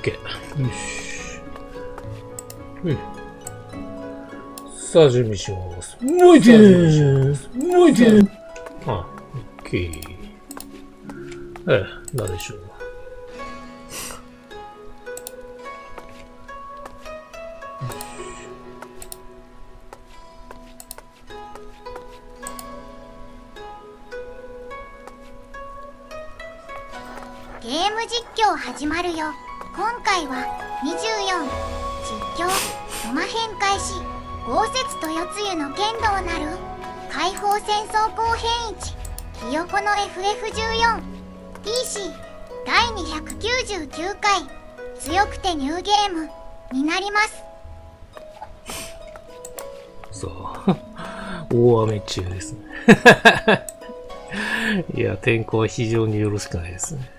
ケー。よし。はい。さあ、準備します。もう一回もう一回あ、オッケー。なんでしょう。ゲーム実況始まるよ。今回は24実況トマ編開始。豪雪豊露の剣道なる解放戦争後編1ひよこの FF14 PC 第299回強くてニューゲームになります。そう大雨中ですねいや、天候は非常によろしくないですね。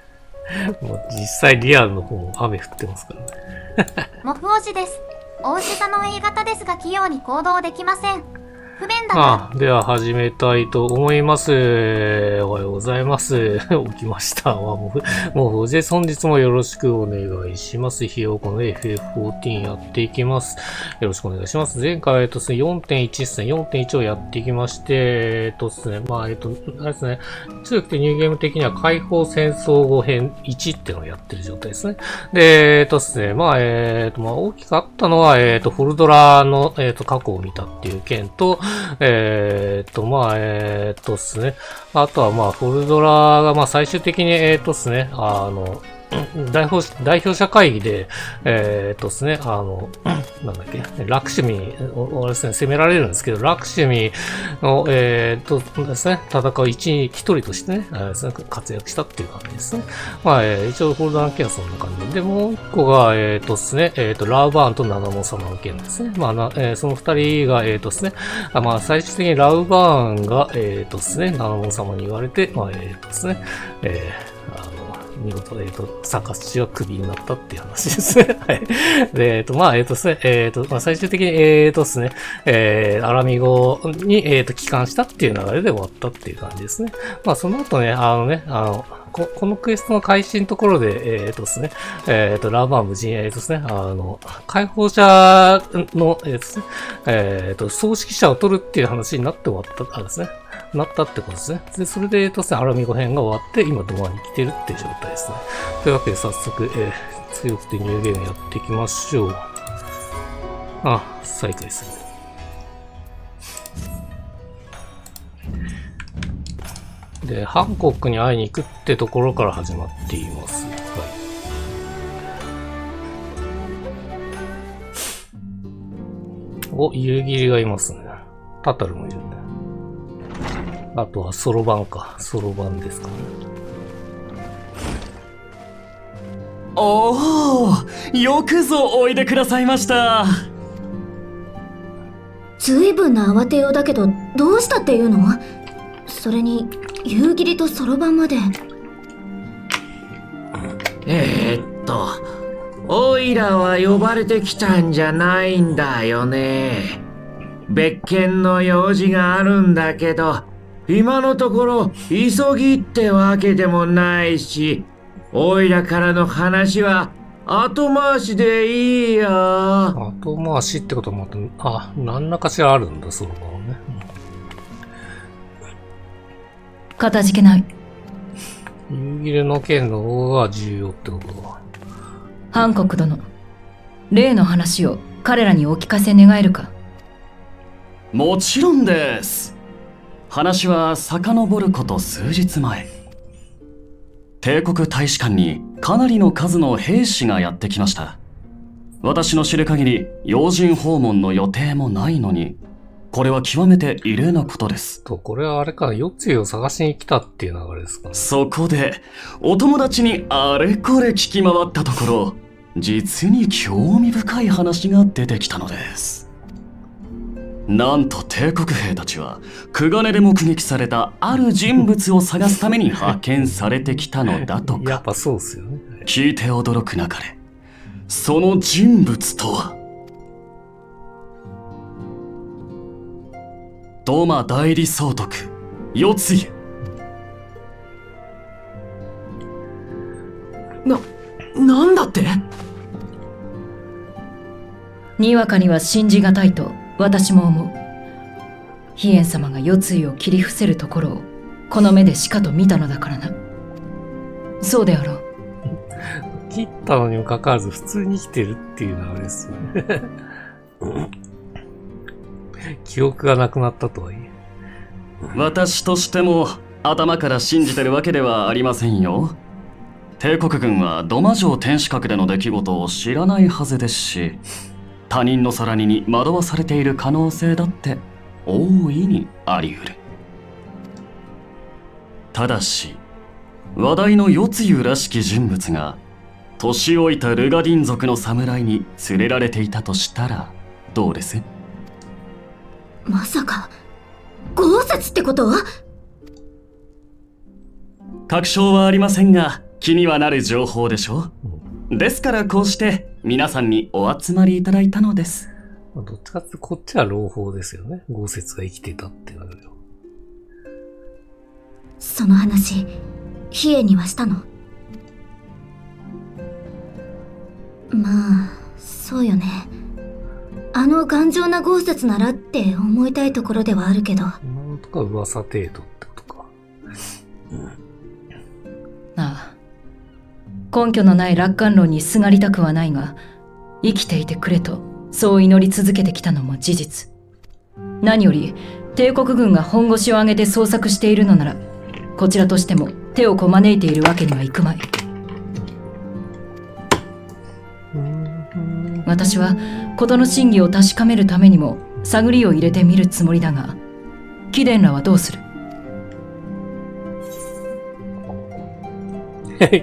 もう実際リアルの方も雨降ってますからねモフオジです。お牛座の A 型ですが器用に行動できません。不便だな。では始めたいと思います。おはようございます。起きました。もうフジェス、本日もよろしくお願いします。ひよこの FF14 やっていきます。よろしくお願いします。前回ですね、4.1 ですね、4.1 をやっていきまして、ですね、あれですね、強くてニューゲーム的には解放戦争後編1っていうのをやってる状態ですね。で、ですね、大きくあったのは、フォルドラの、過去を見たっていう件と、ですね。あとはフォルドラが最終的にですね、代表者会議で、ですね、なんだっけ、ラクシュミですね、攻められるんですけど、ラクシュミの、ですね、戦う一人としてね、活躍したっていう感じですね。一応、フォルダーの件はそんな感じで、もう一個が、ですね、ラウバーンとナナモ様の件ですね。その二人が、ですね、最終的にラウバーンが、ですね、ナナモ様に言われて、ですね、見事、サカスチはクビになったっていう話ですね。はい。で、ですね、最終的に、ですね、アラミゴに、帰還したっていう流れで終わったっていう感じですね。その後ね、このクエストの開始のところで、ですね、ラバー無人、ですね、解放者の、ですね、葬式者を取るっていう話になって終わった、ですね。なったってことですね。で、それで、アラミゴ編が終わって、今ドアに来てるっていう状態ですね。というわけで、早速、強くてニューゲームやっていきましょう。再開する。で、ハンコックに会いに行くってところから始まっています。夕霧がいますね。タタルもいるね。あとはソロバンか。ソロバンですかね。おー、よくぞおいでくださいました。ずいぶんな慌てようだけど、どうしたっていうの？それに夕霧とソロバンまで。おいらは呼ばれてきたんじゃないんだよね。別件の用事があるんだけど、今のところ急ぎってわけでもないし、おいらからの話は後回しでいいよ。後回しってことも何らかしらあるんだ、その場はね。かたじけない。夕霧の件の方が重要ってことだ。ハンコック殿、例の話を彼らにお聞かせ願えるか？もちろんです。話は遡ること数日前。帝国大使館にかなりの数の兵士がやってきました。私の知る限り要人訪問の予定もないのに、これは極めて異例なことです。これはあれかな、ヨッツィを探しに来たっていう流れですかね。そこで、お友達にあれこれ聞き回ったところ、実に興味深い話が出てきたのです。なんと帝国兵たちは、クガネで目撃されたある人物を探すために派遣されてきたのだとか。やっぱそうっすよね。聞いて驚くなかれ。その人物とは、ドマ代理総督、ヨツイ。なんだって？にわかには信じがたいと私も思う。飛燕様が世継ぎを切り伏せるところをこの目でしかと見たのだからな。そうであろう。切ったのにもかかわらず普通に生きてるっていうのはあれですよね。記憶がなくなったとはいえ。私としても頭から信じてるわけではありませんよ。帝国軍は土間城天守閣での出来事を知らないはずですし、他人の空似に惑わされている可能性だって大いにあり得る。ただし話題の世継ぎらしき人物が年老いたルガディン族の侍に連れられていたとしたらどうです？まさか豪雪ってこと？確証はありませんが気にはなる情報でしょう。ですからこうして皆さんにお集まりいただいたのです。どっちかってこっちは朗報ですよね。豪雪が生きてたってなるよ。その話、飛燕にはしたの？まあ、そうよね。あの頑丈な豪雪ならって思いたいところではあるけど。今のところ噂程度ってことか。ああ、根拠のない楽観論にすがりたくはないが、生きていてくれとそう祈り続けてきたのも事実。何より帝国軍が本腰を上げて捜索しているのなら、こちらとしても手をこまねいているわけにはいくまい。私は事の真偽を確かめるためにも探りを入れてみるつもりだが、貴殿らはどうする？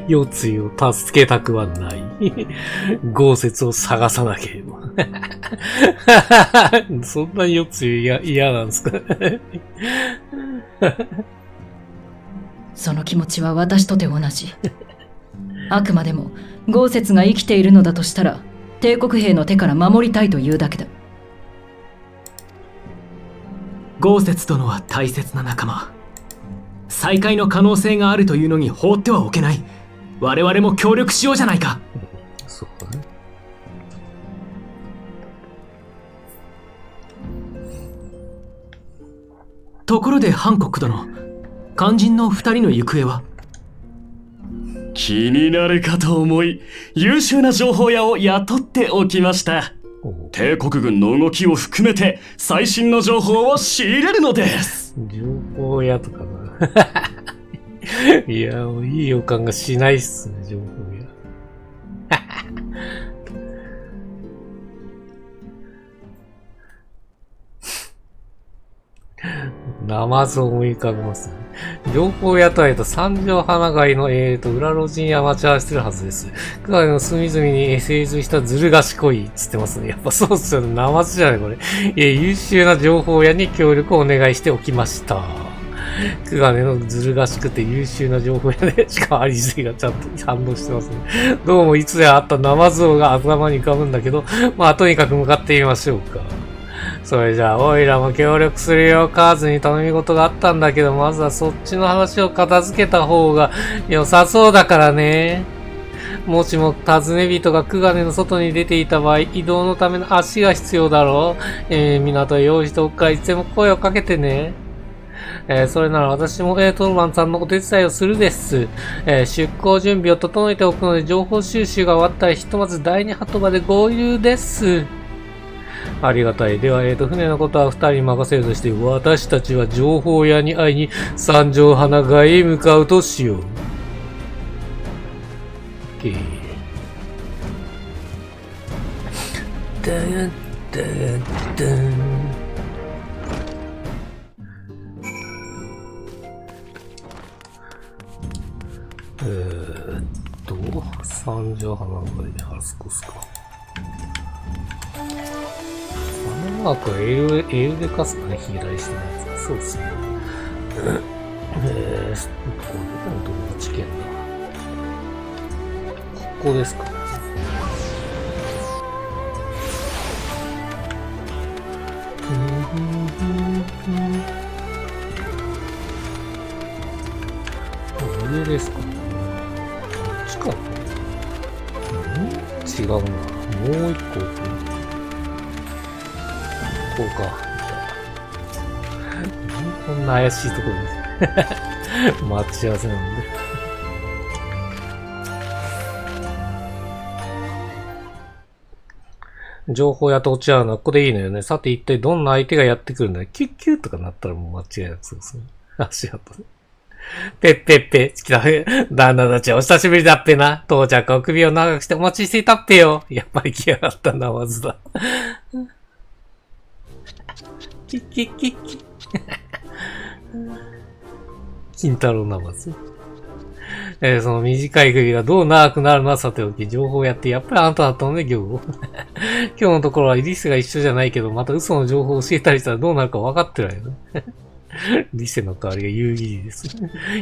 世継ぎを助けたくはない。豪雪を探さなければ。そんな世継ぎが嫌なんですか？その気持ちは私とて同じ。あくまでも豪雪が生きているのだとしたら、帝国兵の手から守りたいというだけだ。豪雪殿は大切な仲間。再会の可能性があるというのに放ってはおけない。我々も協力しようじゃないか。そうだね。ところでハンコック殿、肝心の二人の行方は？気になるかと思い、優秀な情報屋を雇っておきました。帝国軍の動きを含めて最新の情報を仕入れるのです。情報屋とかな。いや、いい予感がしないっすね、情報屋。ナマズを思い浮かべますね。情報屋と三条花街の裏路地には待ち合わせてるはずです。区外の隅々に精髄したずる賢いっつってますね。やっぱそうっすよね。ナマズじゃないこれ。優秀な情報屋に協力をお願いしておきました。クガネのずる賢くて優秀な情報屋で、しかもアリスがちゃんと反応してますね。どうもいつであったナマズ王が頭に浮かぶんだけど、まあとにかく向かってみましょうか。それじゃあ、オイラも協力するよ。カーズに頼み事があったんだけど、まずはそっちの話を片付けた方が良さそうだからね。もしも尋ね人がクガネの外に出ていた場合、移動のための足が必要だろう。港へ用意しておくからいつでも声をかけてね。それなら私もトルマンさんのお手伝いをするです。出港準備を整えておくので、情報収集が終わったらひとまず第二波場で合流です。ありがたい。では、船のことは二人に任せるとして、私たちは情報屋に会いに三条花街へ向かうとしよう。OK。ダンダンダン。三条花街であそこっすか。マークはエルデカスかね、左下のやつ。そうですね。これどんな事件だ。ここですか。上ですか。こっちか。違うな。もう一個奥。こか。こんな怪しいところに待ち合わせなんで。情報屋と落ち合うのはここでいいのよね。さて一体どんな相手がやってくるんだよ。キュッキュッとかなったらもう間違いなくそうですね。足跡で。ぺっぺっぺ、来た。旦那たちお久しぶりだっぺな。到着は首を長くしてお待ちしていたっぺよ。やっぱり来やがったな、まずだ。キッキッキッキッ。金太郎なまず。その短い首がどう長くなるのはさておき、情報をやってやっぱりあんただったのね、業務。今日のところはリセが一緒じゃないけど、また嘘の情報を教えたりしたらどうなるか分かってるわよね。リセの代わりが有意義です。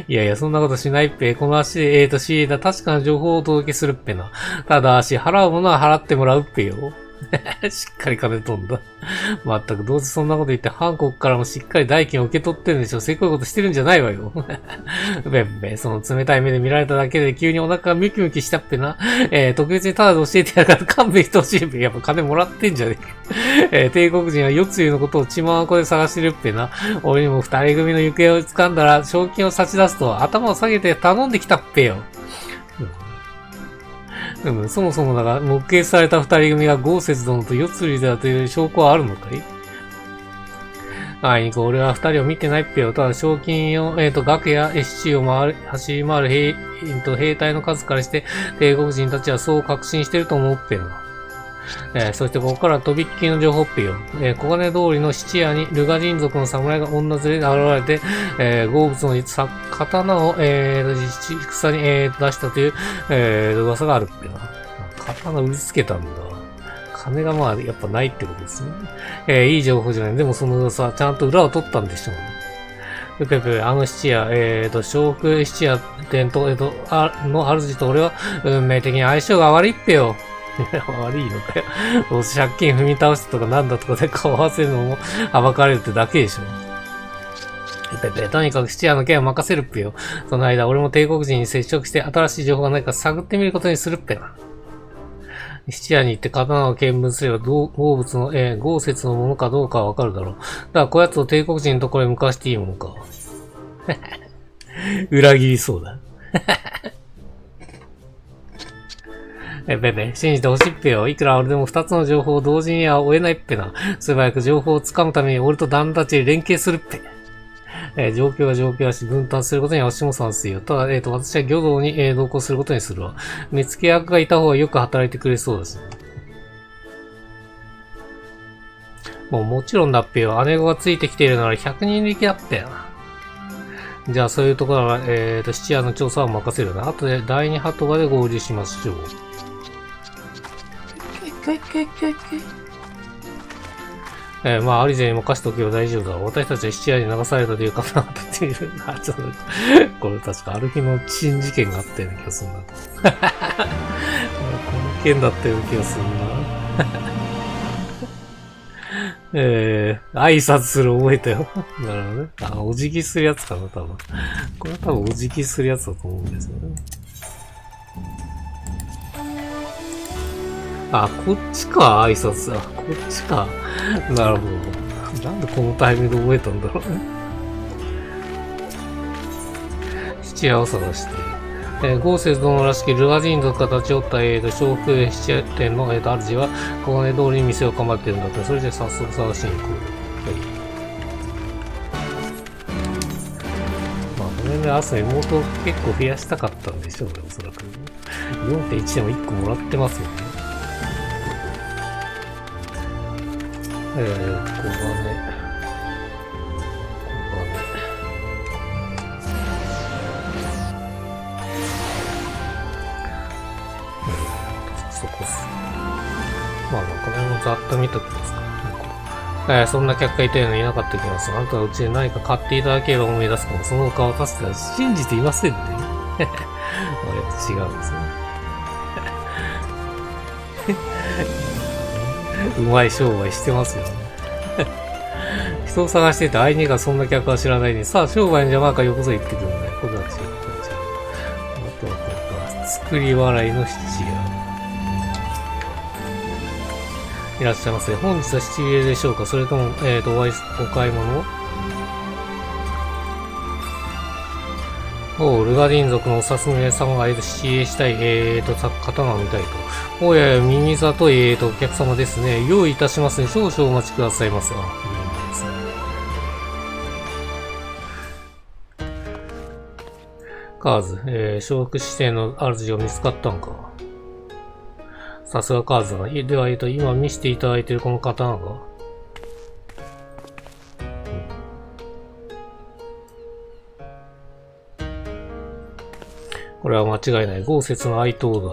いやいや、そんなことしないっぺ。この足で、仕入れた確かな情報をお届けするっぺな。ただし、払うものは払ってもらうっぺよ。しっかり金飛んだ。まったくどうせそんなこと言ってハンコックからもしっかり代金を受け取ってるんでしょ。せっこいことしてるんじゃないわよ。べっべ、その冷たい目で見られただけで急にお腹がムキムキしたっぺな。特別にタダで教えてやるから勘弁してほしいっぺ。やっぱ金もらってんじゃねえか。帝国人は夜露のことを血まんこで探してるっぺな。俺にも二人組の行方を掴んだら賞金を差し出すと頭を下げて頼んできたっぺよ。そもそもだが、目撃された二人組が豪雪殿と夜露だという証拠はあるのかい？あいにく俺は二人を見てないっぺよ。ただ賞金を、額や市中を走り回る兵隊の数からして、帝国人たちはそう確信してると思うっぺな。そしてここからとびっきりの情報っぺよ。小金通りの質屋にルガ人族の侍が女連れで現れて、豪物の刀を、戦に、出したという、噂があるっぺな。刀売りつけたんだ。金がまあやっぱないってことですね。いい情報じゃない。でもその噂、ちゃんと裏を取ったんでしょうね。あの質屋、笑福質屋店と、の主と俺は運命的に相性が悪いっぺよ。悪いのかよ。どうせ借金踏み倒してとかなんだとかで顔合わせるのも暴かれるってだけでしょ。とにかく質屋の件は任せるっぺよ。その間俺も帝国人に接触して新しい情報がないか探ってみることにするっぺな。質屋に行って刀を見分すれば豪物の、豪雪のものかどうかはわかるだろう。だからこうやつを帝国人のところへ向かわしていいものか。裏切りそうだ。信じてほしいっぺよ。いくら俺でも二つの情報を同時には追えないっぺな。素早く情報をつかむために俺と旦那たちで連携するっぺ。状況は状況だし分担することには私も賛成よ。ただ、私は漁道に、同行することにするわ。目付け役がいた方がよく働いてくれそうだし。もちろんだっぺよ。姉子がついてきているなら100人力だっぺよな。じゃあそういうところは、質屋の調査を任せるな。後で第二鳩場で合流しましょう。まあ、アリゼに任せておけば大丈夫だ。私たちは質屋に流されたという方々っている。ちょっと、これ確かある日の珍事件があったような気がするな。この件だったような気がするな。挨拶する覚えたよ。なるほどね。お辞儀するやつかな、多分。これは多分お辞儀するやつだと思うんですよね。こっちか、挨拶。こっちか。なるほど。なんでこのタイミングで覚えたんだろうね。質屋を探して。豪雪殿らしきルガ人族が立ち寄った、笑福質屋店の、主は、小金通りに店を構えてるんだって、それで早速探しに行こう。まあ、この辺で朝妹を結構増やしたかったんでしょうね、おそらく。4.1 でも1個もらってますよね。小金。そこっす。まあ、この辺もざっと見ときますか。そんな客がいたようにいなかった気がする。あなたはうちで何か買っていただければ思い出すかも。その他渡すては信じていませんね。違うんですね。うまい商売してますよね。人を探していて相手がそんな客は知らないのに、さあ商売の邪魔かよこそ言ってくるんだよ。これは違う。あとはこれか。作り笑いの質屋。いらっしゃいませ。本日は七入れでしょうか？それとも、お買い物？ルガディン族のおさすめ様が七入れしたい、刀を見たいと。いやいや、ミニザと、お客様ですね。用意いたしますね。少々お待ちくださいませ。いいですね。カーズ、小福指定の主が見つかったんか。さすがカーズだな。では、今見せていただいているこの刀が。これは間違いない。豪雪の愛刀だ。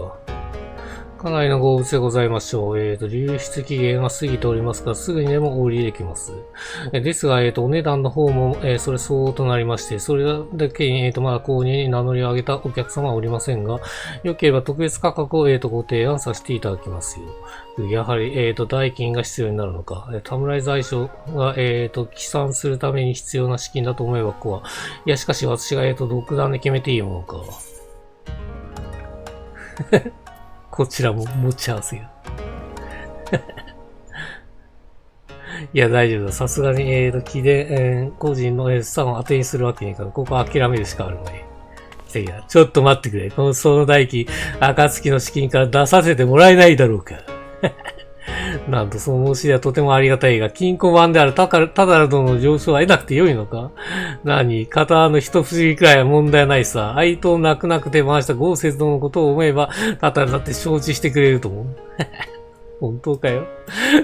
かなりの豪物でございましょう。流出期限が過ぎておりますが、すぐにでもお売りできます。ですが、お値段の方も、それ相応となりまして、それだけに、まだ購入に名乗りを上げたお客様はおりませんが、良ければ特別価格を、ご提案させていただきますよ。やはり、代金が必要になるのか。侍財所が、起算するために必要な資金だと思えば、ここは。いや、しかし私が、独断で決めていいものか。こちらも持ち合わせよ。いや、大丈夫だ。さすがに、貴殿、個人の資産を当てにするわけにいかん。ここは諦めるしかあるまい。いや、ちょっと待ってくれ。その代金、暁の資金から出させてもらえないだろうか。なんと、その申し出はとてもありがたいが、金庫版であるタダル殿の上昇は得なくてよいのか？何？刀の一不思議くらいは問題ないさ。愛刀泣く泣く手回した豪雪殿のことを思えば、タダルだって承知してくれると思う。本当かよ。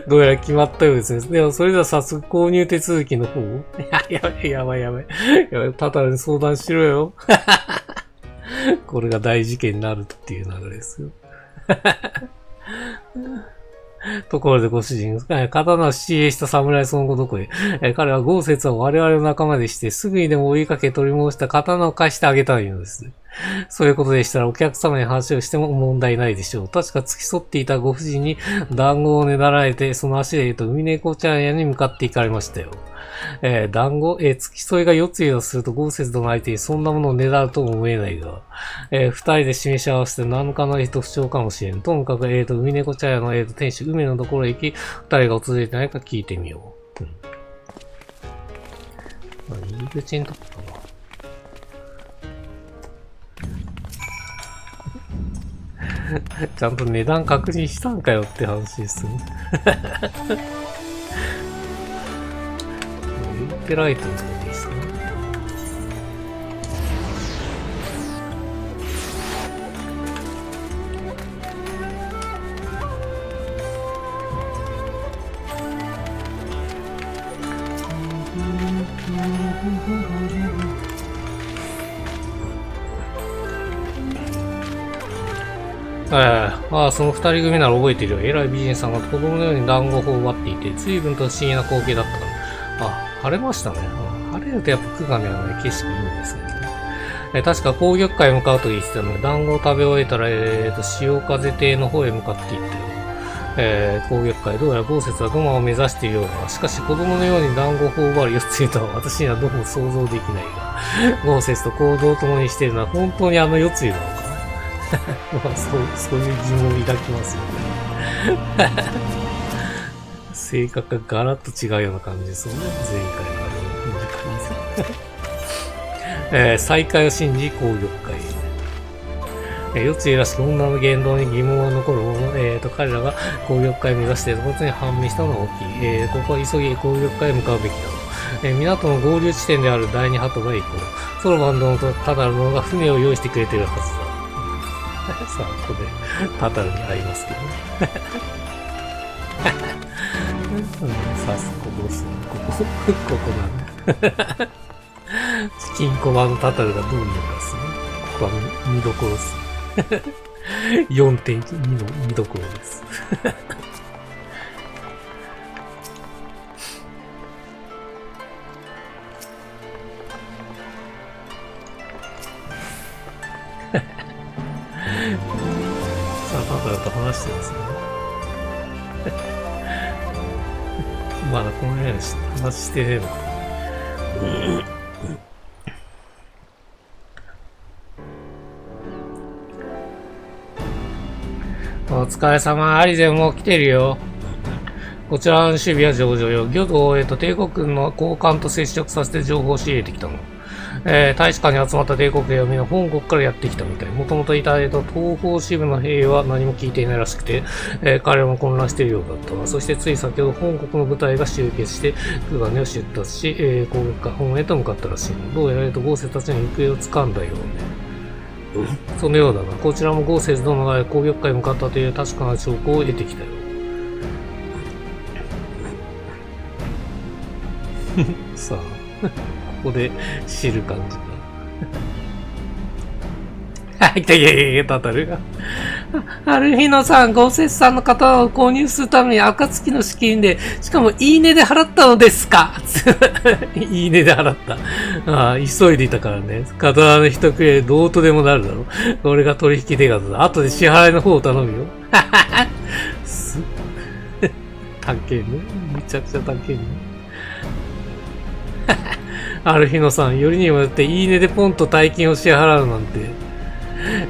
どうやら決まったようですね。でも、それでは早速購入手続きの方を。やばい。タダルに相談しろよ。これが大事件になるっていう流れですよ。ところでご主人、刀を指令した侍その後どこへ？彼は豪雪は我々の仲間でして、すぐにでも追いかけ取り戻した刀を貸してあげたいのです。そういうことでしたらお客様に話をしても問題ないでしょう。確か付き添っていたご婦人に団子をねだられて、その足で海猫茶屋に向かって行かれましたよ。団子、付き添いが四ついだとすると豪雪との相手にそんなものをねだるとも思えないが、二人で示し合わせて何かの不調かもしれん。ともかく、海猫茶屋の、店主、梅のところへ行き、二人が訪れてないか聞いてみよう。入り口に立ったな。ちゃんと値段確認したんかよって話ですね。エーテライトのところですね。その二人組なら覚えているよ。偉い美人さんが子供のように団子を頬張っていて、随分と不思議な光景だったから。晴れましたね。晴れるとやっぱ久我米はね、景色いいんですね。確か紅玉会へ向かうと言ってたので、団子を食べ終えたら、潮風亭の方へ向かっていったよ。紅玉会、どうやら豪雪は土間を目指しているようだが、しかし子供のように団子を頬張る四ついとは私にはどうも想像できないが、豪雪と行動を共にしているのは本当にあの四ついなのか。そういう疑問を抱きますよね。性格がガラッと違うような感じですよね。前回から再会を信じ紅玉会。四ついらしき女の言動に疑問が残るもの、彼らが紅玉会を目指していることに判明したのが大きい。ここは急ぎ紅玉会へ向かうべきだろう。港の合流地点である第二鳩場へ行こう。ソロバン殿とタダル殿が船を用意してくれているはずだ。さあ、ここでタタルに会いますけどね。さあ、ここですね。ここなんで。金庫版のタタルがどういうのかですね。ここは見どころですね。4.2 の見どころです。さあ、タタルと話してますね。まだこの辺話してねえのか。お疲れ様、アリゼンもう来てるよ。こちらの守備は上々よ。魚道、帝国軍の高官と接触させて情報を仕入れてきたの。大使館に集まった帝国兵はみんな本国からやってきたみたい。もともといた、東方支部の兵は何も聞いていないらしくて、彼らも混乱しているようだったわ。そしてつい先ほど本国の部隊が集結して、クガネを出立し、攻撃か本へと向かったらしいの。どうやらゴーセたちの行方を掴んだようね。そのようだな。こちらもゴーセス殿が攻撃会に向かったという確かな証拠を得てきたよ。さあ、ここで知る感じだ。いや、タタルが。アルヒノさん、ゴーセスさんの刀を購入するために暁の資金で、しかもいいねで払ったのですかいいねで払った。ああ、急いでいたからね。刀の一くれどうとでもなるだろう。俺が取引手形だ。後で支払いの方を頼むよ。高えね。めちゃくちゃ高えね。アルヒノさん、よりにもよっていいねでポンと大金を支払うなんて。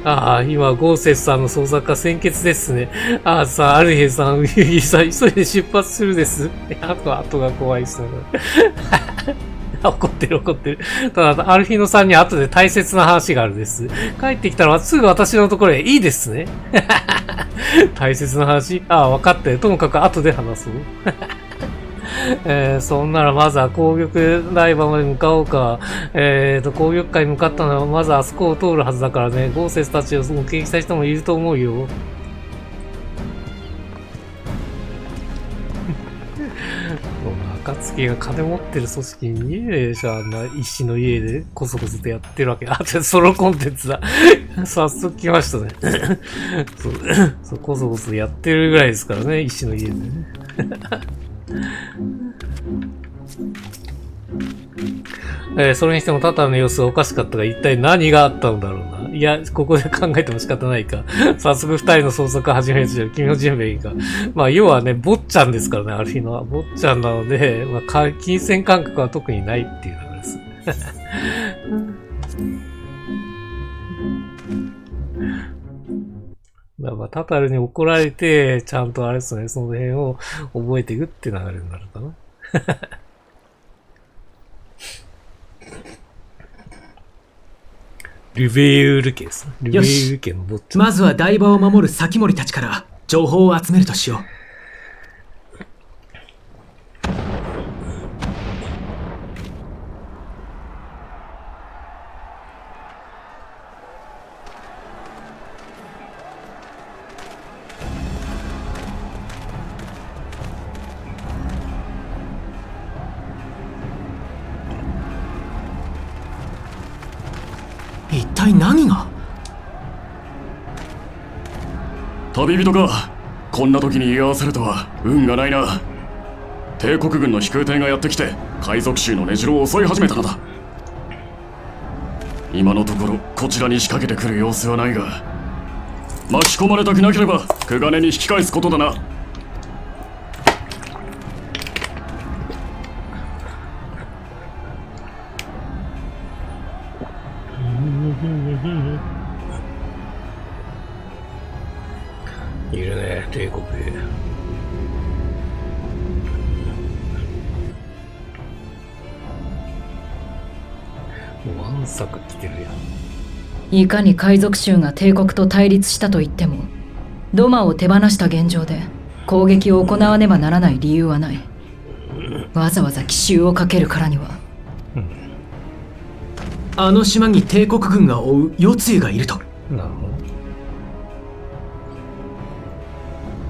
ああ、今、ゴーセスさんの捜索が先決ですね。ああ、さあ、アルヒさん、ウユギさん、急いで出発するです。後が怖いっすね。怒ってる。ただ、アルヒノさんに後で大切な話があるです。帰ってきたらすぐ私のところへいいですね。大切な話？ああ、分かったよ。ともかく後で話そう。そんならまずは攻撃台場まで向かおうか。攻撃会に向かったのはまずあそこを通るはずだからね。ゴーセスたちを目撃した人もいると思うよ。暁が金持ってる組織に見えねえでしょ。あんな石の家でコソコソとやってるわけ。あ、ソロコンテンツだ。早速来ましたね。そう、コソコソやってるぐらいですからね。石の家でね。それにしてもタタルの様子がおかしかったが一体何があったのだろうな。いや、ここで考えても仕方ないか。早速二人の捜索を始めるじゃん。君の準備いいか。まあ、要はね、坊ちゃんですからね、ある日のは。坊ちゃんなので、まあ、金銭感覚は特にないっていうのです。だからタタルに怒られて、ちゃんとあれですね、その辺を覚えていくって流れになるかな。ルベール家ですね。ルベール家の坊ちゃん。まずは台場を守る先森たちから情報を集めるとしよう。一体何が？旅人か。こんな時に居合わせるとは運がないな。帝国軍の飛空艇がやってきて海賊衆の根城を襲い始めたのだ。今のところこちらに仕掛けてくる様子はないが、巻き込まれたくなければクガネに引き返すことだな。いるね、帝国兵。もうわんさく来てるやん。いかに海賊衆が帝国と対立したと言っても、ドマを手放した現状で攻撃を行わねばならない理由はない。わざわざ奇襲をかけるからには。あの島に帝国軍が追う夜露がいると。なるほ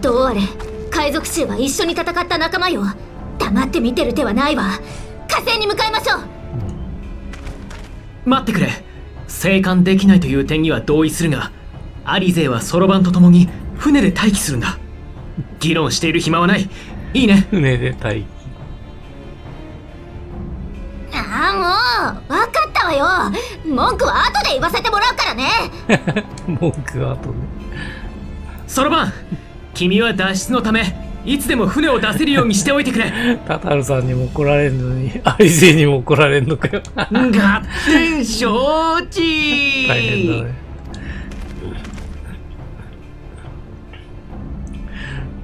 ど。どうあれ海賊衆は一緒に戦った仲間よ。黙って見てる手はないわ。火星に向かいましょう。待ってくれ。生還できないという点には同意するが、アリ勢はソロバンと共に船で待機するんだ。議論している暇はない。いいね。船で待機。ああ、もう分かったわよ。文句は後で言わせてもらうからね。文句は後で。ソロバン、君は脱出のためいつでも船を出せるようにしておいてくれ。タタルさんにも怒られんのに、アリゼにも怒られんのかよ。合点承知。大変だね。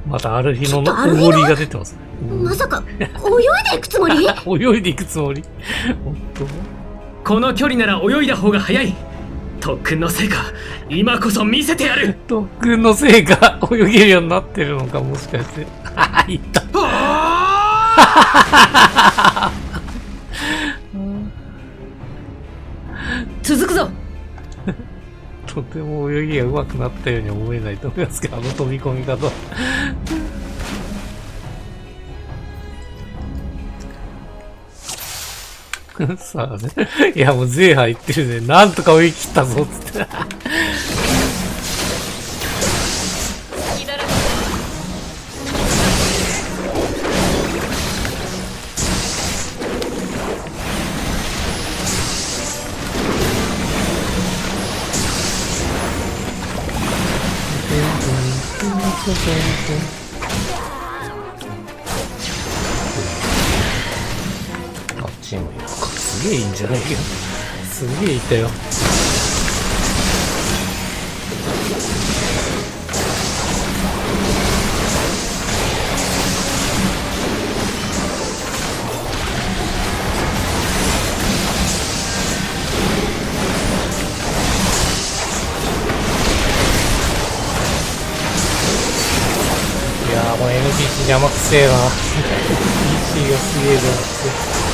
またある日のちょっとある日のおごりが出てますね。まさか、泳いでいくつもり泳いでいくつもり。本当？この距離なら泳いだ方が早い。特訓の成果、今こそ見せてやる。特訓のせいか泳げるようになってるのか、もしかして。いった。続くぞ。とても泳ぎが上手くなったように思えないと思いますけど、あの飛び込み方。さあね。いや、もう税入ってるね。なんとか泳ぎ切ったぞ、つって。あっちもいるか。すげえいいんじゃないけど。すげえいたよ。いやー、この NPC 邪魔くせえな。NPC がすげえ邪魔くせえ。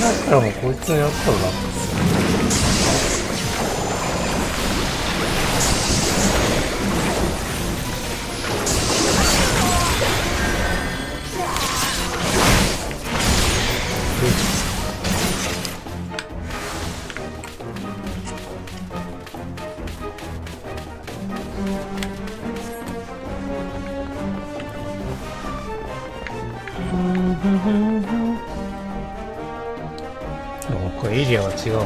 だったらもうこいつのやったら楽ですよ。でもこれエリアが違うんだ、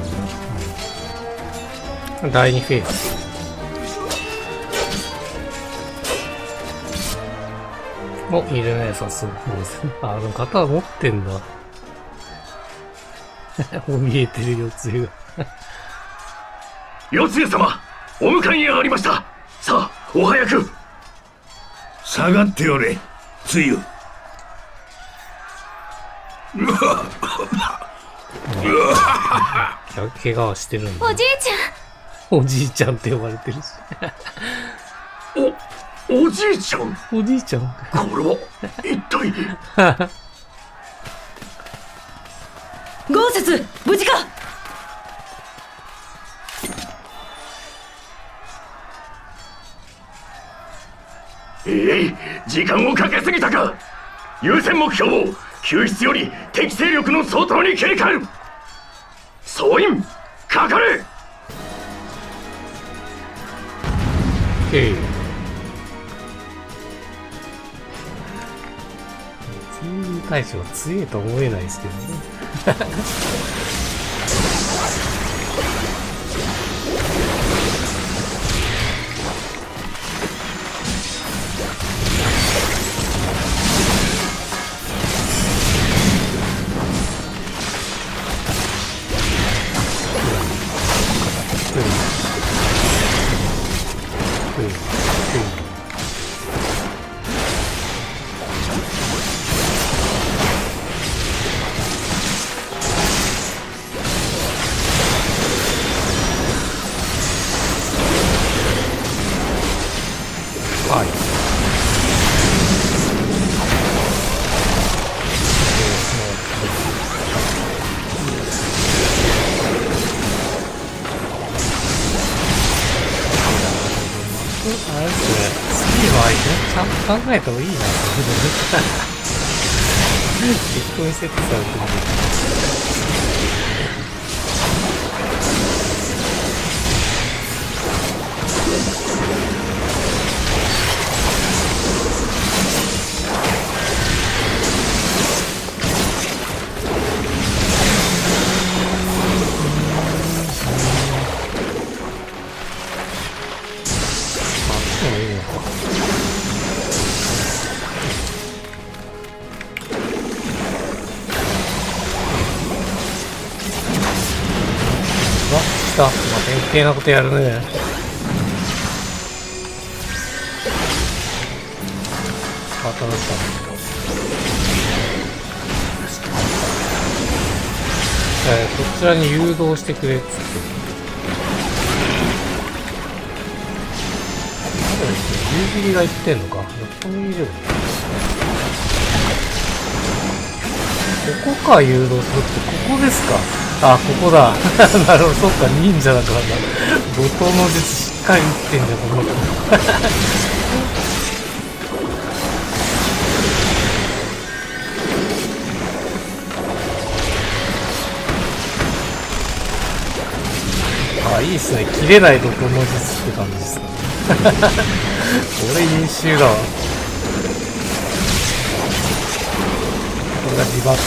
うん、第2フェーズ。お、いるね、さすが。あの方は持ってんだ。もう見えてるよ、つゆが。四つ様、お迎えに上がりました。さあ、お早く。下がっておれ、つゆ。怪我はしてるんだ。おじいちおじいちゃんって呼ばれてるし。おじいちゃん。おじいちゃん。これは一体。豪雪、無事か。時間をかけすぎたか。優先目標を救出より敵勢力の相当に切り替える。総員かかれ。大将は強いと思えないですけどね。考えた方がいいな。適当にセットされてる。まあ、典型なことやるね。あ、楽しかった。こちらに誘導してくれっつって。夕霧が言ってんのか。ここにいる。ここか、誘導するって、ここですか。あ、ここだ。なるほど、そっか、忍者だからな。怒涛の術しっかり打ってんじゃん、この子。あ、いいっすね。切れない怒涛の術って感じですね。俺優秀だわ。これが自爆なんで、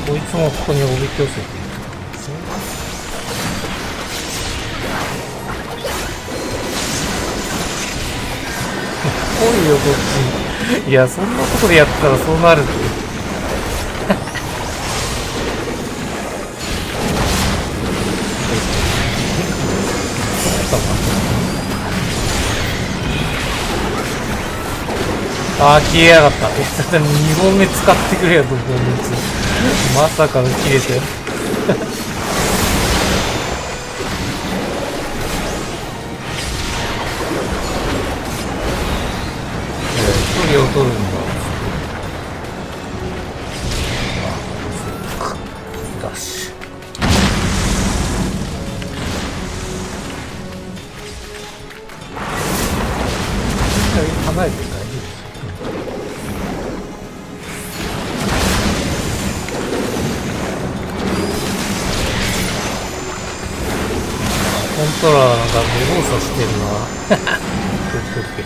こいつもここにおびき寄せていくんですね。来いよ、こっち。いや、そんなとこでやったらそうなるって。あー、消えやがった。2本目使ってくれよ、どこのやつ。まさかの切れて。距離を取るんだ。ダッシュ。離れてない。コントローラーなんか無動作してるな。オッケーオッケー。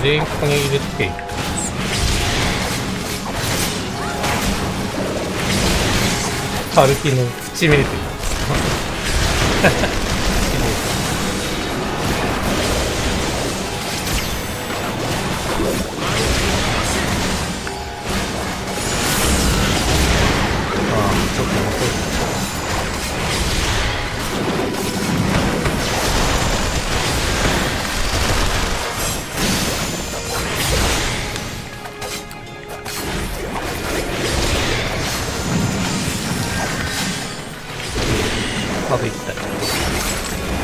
全員ここに入れていく。歩きの口目でまだ行った。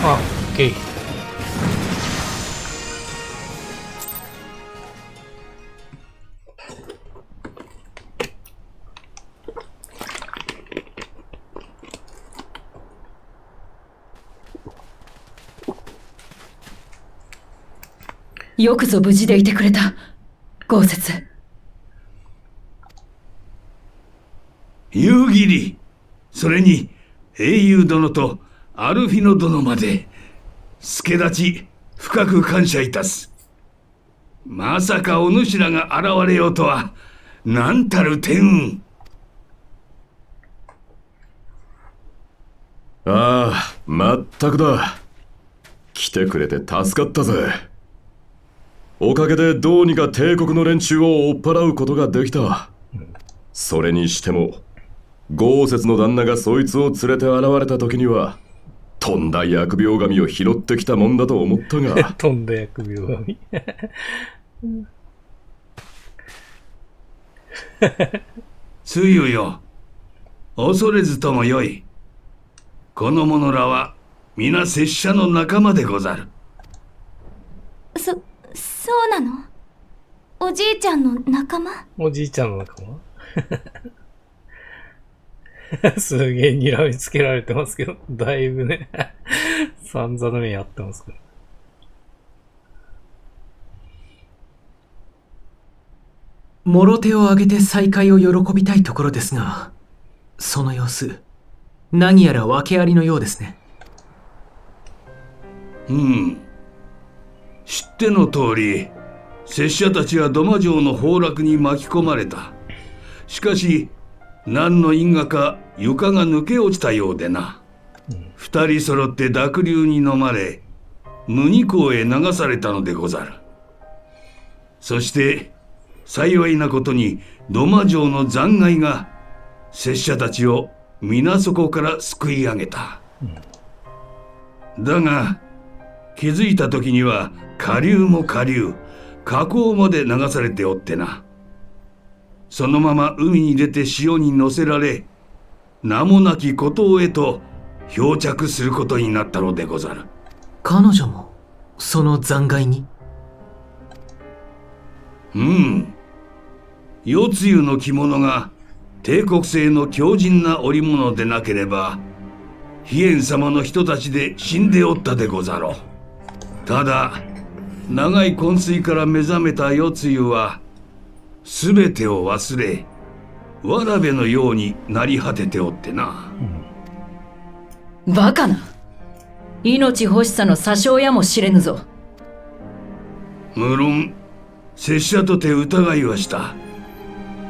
あ、オッケー。よくぞ無事でいてくれた、豪雪。夕霧、それに英雄殿とアルフィノ殿まで助太刀深く感謝いたす。まさかお主らが現れようとは、なんたる天運。ああ、まったくだ。来てくれて助かったぜ。おかげでどうにか帝国の連中を追っ払うことができた。それにしても豪雪の旦那がそいつを連れて現れた時には、とんだ疫病神を拾ってきたもんだと思ったがとんだ疫病神つゆよ、恐れずともよい。この者らは皆拙者の仲間でござる。そうなの？おじいちゃんの仲間？おじいちゃんの仲間すげえ睨みつけられてますけど、だいぶね、散々な目やってますけど。もろ手を挙げて再会を喜びたいところですが、その様子、何やら訳ありのようですね。知っての通り、拙者たちは土間城の崩落に巻き込まれた。しかし、何の因果か床が抜け落ちたようでな。二人揃って濁流に飲まれ、無二港へ流されたのでござる。そして、幸いなことに土間城の残骸が拙者たちを水底から救い上げた。だが、気づいた時には下流も下流、河口まで流されておってな。そのまま海に出て潮に乗せられ、名もなき孤島へと漂着することになったのでござる。彼女もその残骸に？夜露の着物が帝国製の強靭な織物でなければ、飛燕様の人たちで死んでおったでござろう。ただ、長い昏睡から目覚めた夜露は、すべてを忘れ、わらべのようになり果てておってな。バカな。命欲しさの詐称やもしれぬぞ。無論、拙者とて疑いはした。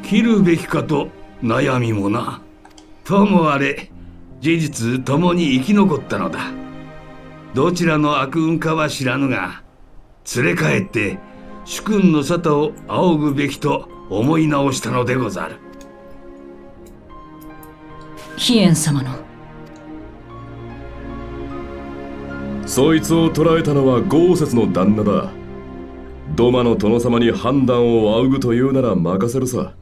切るべきかと悩みもな。ともあれ、事実共に生き残ったのだ。どちらの悪運かは知らぬが、連れ帰って主君の沙汰を仰ぐべきと思い直したのでござる。飛燕様の。そいつを捕らえたのは豪雪の旦那だ。土間の殿様に判断を仰ぐというなら任せるさ。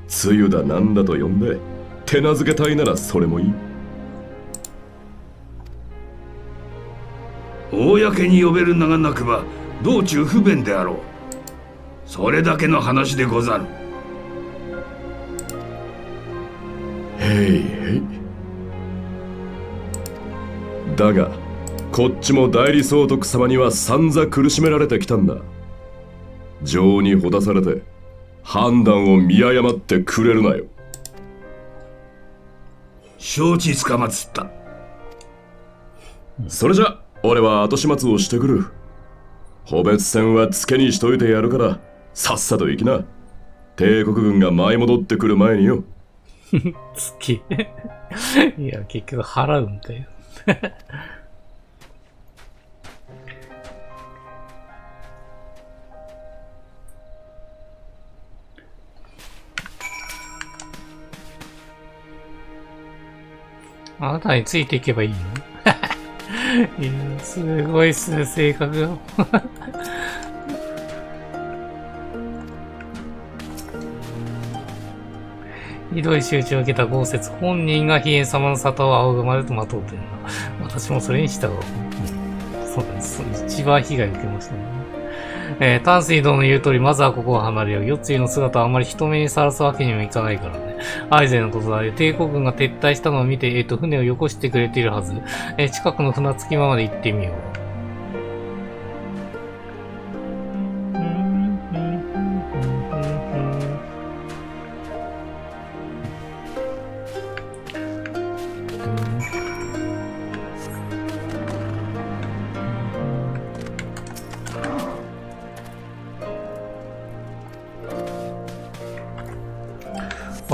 つゆだなんだと呼んで手なずけたいならそれもいい。公に呼べる名がなくば道中不便であろう。それだけの話でござる。へいへい。だがこっちも代理総督様には散々苦しめられてきたんだ。情にほだされて判断を見誤ってくれるなよ。承知つかまつった。それじゃ俺は後始末をしてくる。補別戦はつけにしといてやるからさっさと行きな。帝国軍が舞い戻ってくる前によ。月いや結局払うんだよあなたについていけばいいのいや、すごいっすね、性格が。ひどい仕打ちを受けた豪雪、本人が飛燕様の沙汰を仰ぐまでと待とうというのは、私もそれに従う。そうです。一番被害を受けましたね。淡水堂の言う通り、まずはここを離れよう。夜露の姿はあまり人目にさらすわけにもいかないからね。アイゼのことだ。帝国軍が撤退したのを見て、船をよこしてくれているはず。近くの船着き場まで行ってみよう。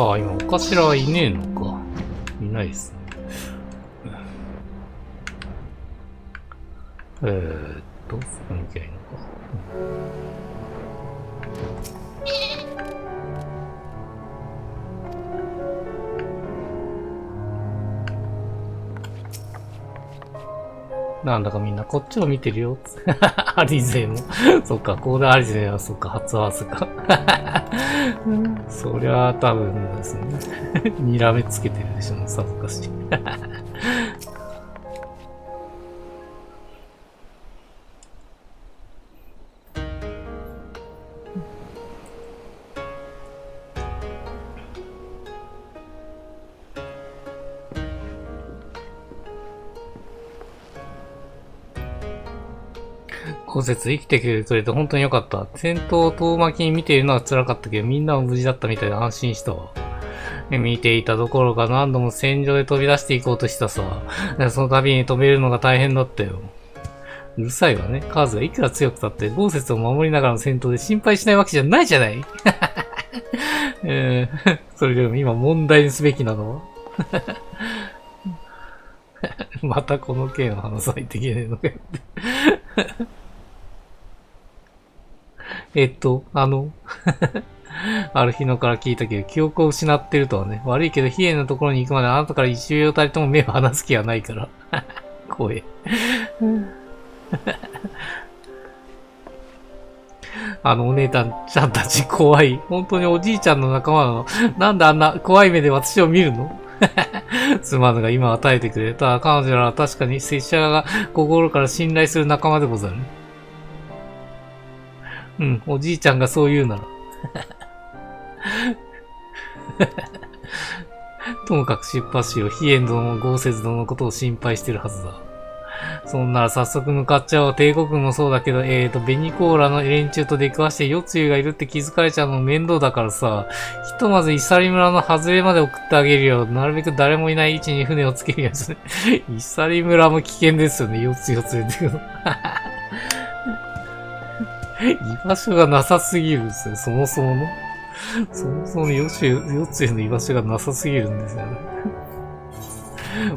ああ、今、お頭はいねえのか。いないですね。そこに行けばいいのか。なんだかみんなこっちを見てるよ。アリゼも。そっか、コーダアリゼはそっか、初合わせか。そりゃ多分ですね。睨めつけてるでしょ、さぞかし。今節生きてくれて本当に良かった。戦闘を遠巻きに見ているのは辛かったけど、みんなも無事だったみたいで安心したわ。見ていたどころか何度も戦場へ飛び出していこうとしたさ。その度に止めるのが大変だったよ。うるさいわね。カーズがいくら強くたって、豪雪を守りながらの戦闘で心配しないわけじゃないじゃない。それでも今問題にすべきなのはまたこの件を話さないといけないのかよある日のから聞いたけど、記憶を失ってるとはね。悪いけど、ヒエのところに行くまであなたから一秒たりとも目を離す気はないから。怖え。お姉ちゃんたち怖い。本当におじいちゃんの仲間なの。なんであんな怖い目で私を見るのすまぬが今は耐えてくれ。ただ彼女らは確かに拙者が心から信頼する仲間でござる。うん、おじいちゃんがそう言うなら。ともかく出発しよう。ヒエン殿も豪雪殿のことを心配してるはずだ。そんなら早速向かっちゃおう。帝国軍もそうだけど、ベニコーラの連中と出くわして夜露がいるって気づかれちゃうの面倒だからさ、ひとまずイサリ村の外れまで送ってあげるよ。なるべく誰もいない位置に船をつけるやつね。イサリ村も危険ですよね。夜露を連れてくるの。居場所がなさすぎるんですよ。そもそもの夜露の居場所がなさすぎるんですよね。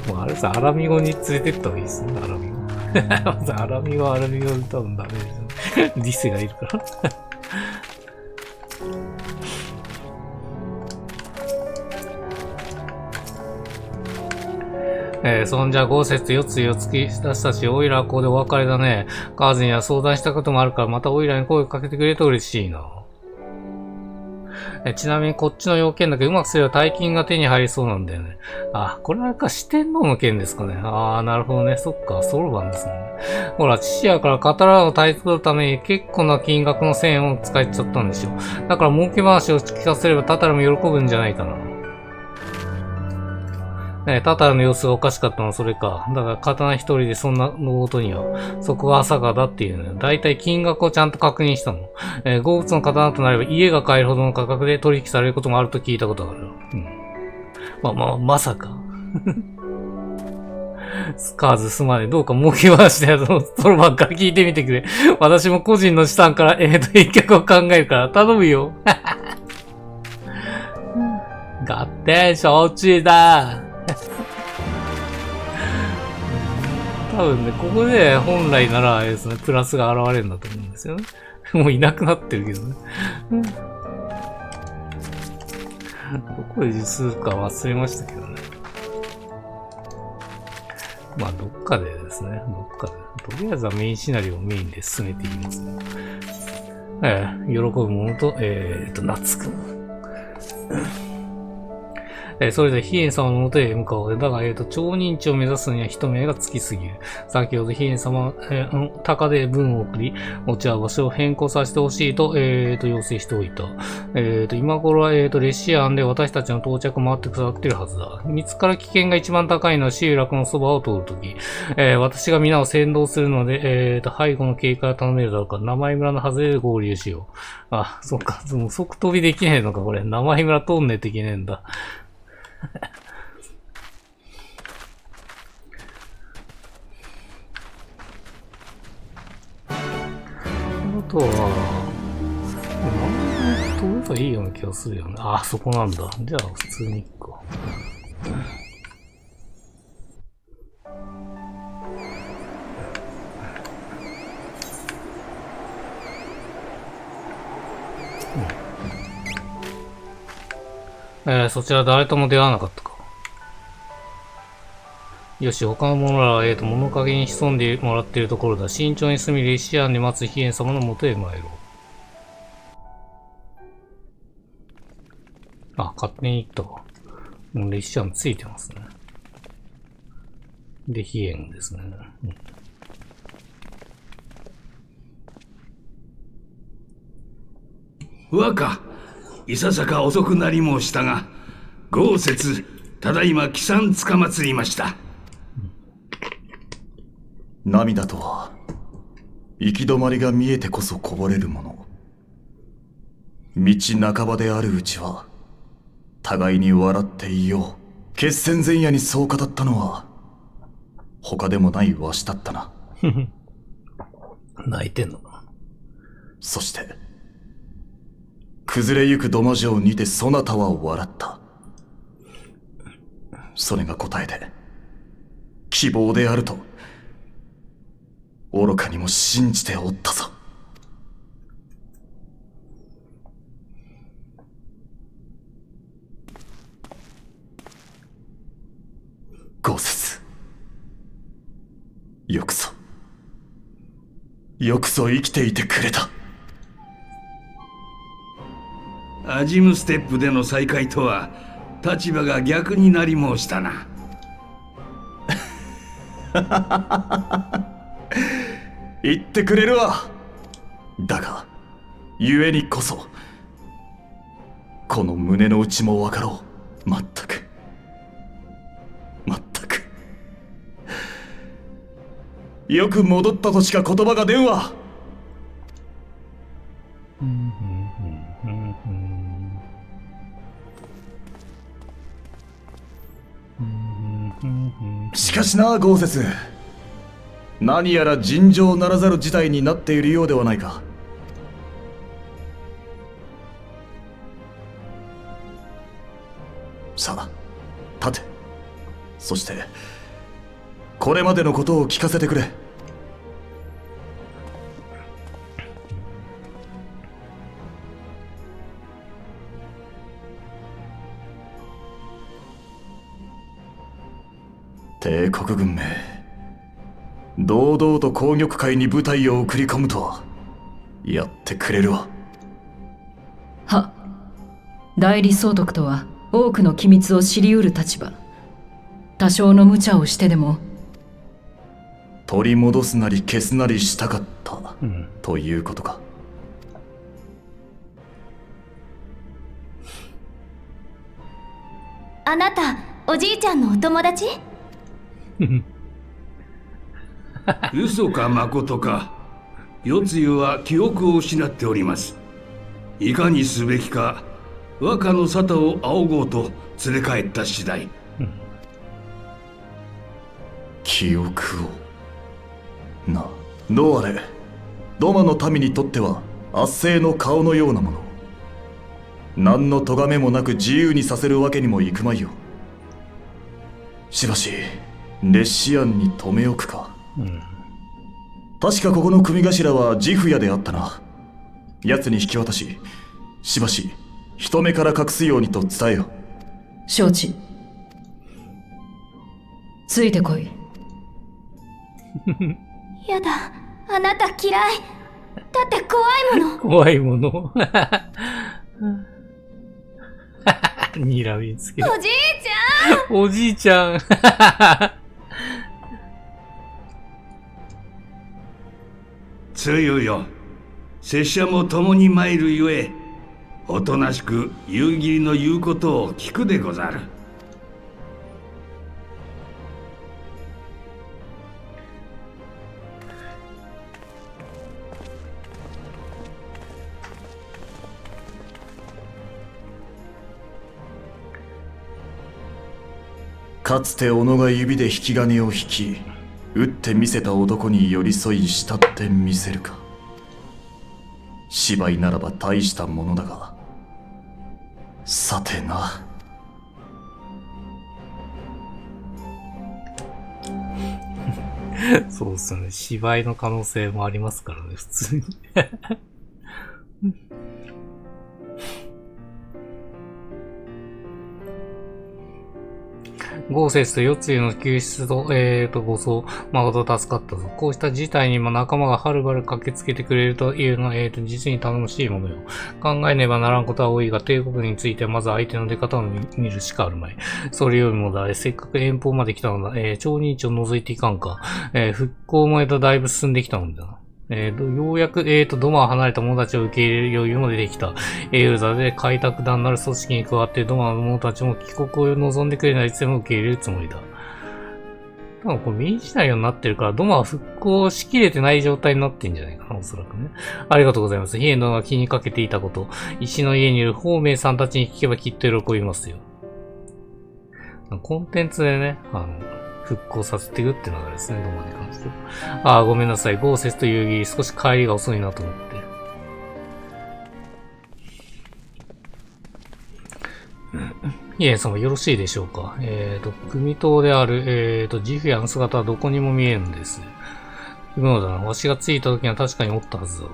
もうあれさ、アラミゴに連れてった方がいいですね、アラミゴ。まずアラミゴで多分ダメですね。リセがいるから。そんじゃ豪雪夜露を突き出したし、オイラはここでお別れだね。カーズには相談したこともあるから、またオイラに声をかけてくれると嬉しいな。ちなみにこっちの要件だけうまくすれば大金が手に入りそうなんだよね。あ、これは四天王の件ですかね。ああ、なるほどね。そっか、ソロバンですね。ほら、父やから刀を買い取るために結構な金額の1000円を使っちゃったんでしょ。だから儲け話を聞かせればタタルも喜ぶんじゃないかな。タタルの様子がおかしかったのはそれか。だから刀一人でそんなのことには、そこが浅かだっていうね。だいたい金額をちゃんと確認したの。豪物の刀となれば家が買えるほどの価格で取引されることもあると聞いたことがある。うん。まさか。スカーズすまね。どうか儲け話でそればっかり聞いてみてくれ。私も個人の資産から、返却を考えるから頼むよ。合点承知だ。多分ね、ここで本来ならあれですね、プラスが現れるんだと思うんですよね。もういなくなってるけどね。どこで実数か忘れましたけどね。まあ、どっかでですね、とりあえずはメインシナリオをメインで進めていきますね。喜ぶものと、懐く。それでヒエン様の元へ向かおう。だが、超認知を目指すには一目がつきすぎる。先ほどヒエン様、鷹で文を送り、落ち合う場所を変更させてほしいと、要請しておいた。今頃は、レシアンで私たちの到着を待ってくださっているはずだ。見つかる危険が一番高いのは集落のそばを通るとき。私が皆を先導するので、背後の警戒を頼めるだろうか。名前村の外れで合流しよう。あ、そっか。もう即飛びできねえのか、これ。名前村通んねえといけねえんだ。あとは、飛ぶといいような気がするよね。あ、そこなんだ。じゃあ、普通に行くか。そちら誰とも出会わなかったか。よし、他の者らは、物陰に潜んでもらっているところだ。慎重に進み、レシアンに待つヒエン様のもとへ参ろう。あ、勝手に行ったわ。もうレシアンついてますね。で、ヒエンですね。若、いささか遅くなり申したが、豪雪、ただいま帰参つかまつりました。涙とは、行き止まりが見えてこそこぼれるもの。道半ばであるうちは、互いに笑っていよう。決戦前夜にそう語ったのは、他でもないわしだったな。泣いてんのか。そして、崩れゆく土間城にてそなたは笑った。それが答えで、希望であると、愚かにも信じておったぞ。豪雪。よくぞ。よくぞ生きていてくれた。アジムステップでの再会とは立場が逆になり申したな。言ってくれるわ。だが故にこそこの胸の内も分かろう。まったくよく戻ったとしか言葉が出んわ。しかしな、豪雪。何やら尋常ならざる事態になっているようではないか。さあ、立て。そしてこれまでのことを聞かせてくれ。帝国軍め、堂々と紅玉会に部隊を送り込むとはやってくれるわ。は、代理総督とは多くの機密を知り得る立場。多少の無茶をしてでも取り戻すなり消すなりしたかった、ということか。あなた、おじいちゃんのお友達？嘘か誠か、世継は記憶を失っております。いかにすべきか若の沙汰を仰ごうと連れ帰った次第。記憶をな。どうあれドマの民にとっては圧政の顔のようなもの。何の咎めもなく自由にさせるわけにもいくまいよ。しばしレシアンに留め置くか。確かここの組頭はジフヤであったな。奴に引き渡し、しばし人目から隠すようにと伝えよ。承知。ついてこい。やだ、あなた嫌い。だって怖いもの。怖いもの。にらみつける。おじいちゃん。おじいちゃん。つゆよ、拙者も共に参るゆえ、おとなしく夕霧の言うことを聞くでござる。かつて小野が指で引き金を引き、打ってみせた男に寄り添い慕ってみせるか。芝居ならば大したものだが、さてな。そうっすよね。芝居の可能性もありますからね、普通に。豪雪と四つ湯の救出と、護送、誠助かったぞ。こうした事態にも仲間がはるばる駆けつけてくれるというのは、実に頼もしいものよ。考えねばならんことは多いが、帝国についてはまず相手の出方を見るしかあるまい。それよりもだ、せっかく遠方まで来たのだ、超認知を除いていかんか。復興もだいぶ進んできたのだな。ようやく、ドマを離れた者たちを受け入れる余裕も出てきた。エウルザで開拓団なる組織に加わって、ドマの者たちも帰国を望んでくれないつでも受け入れるつもりだ。多分これ明治内容になってるから、ドマは復興しきれてない状態になってんじゃないかな、おそらくね。ありがとうございます。ヒエン殿が気にかけていたこと、石の家にいる鳳明さんたちに聞けばきっと喜びますよ。コンテンツでね、復興させていくって流れですね、ドマに関しては。ごめんなさい。豪雪と遊戯、少し帰りが遅いなと思って。ヒエン様よろしいでしょうか。組頭である、ジフィアの姿はどこにも見えるんです。不能だな。わしが着いた時には確かにおったはずだが。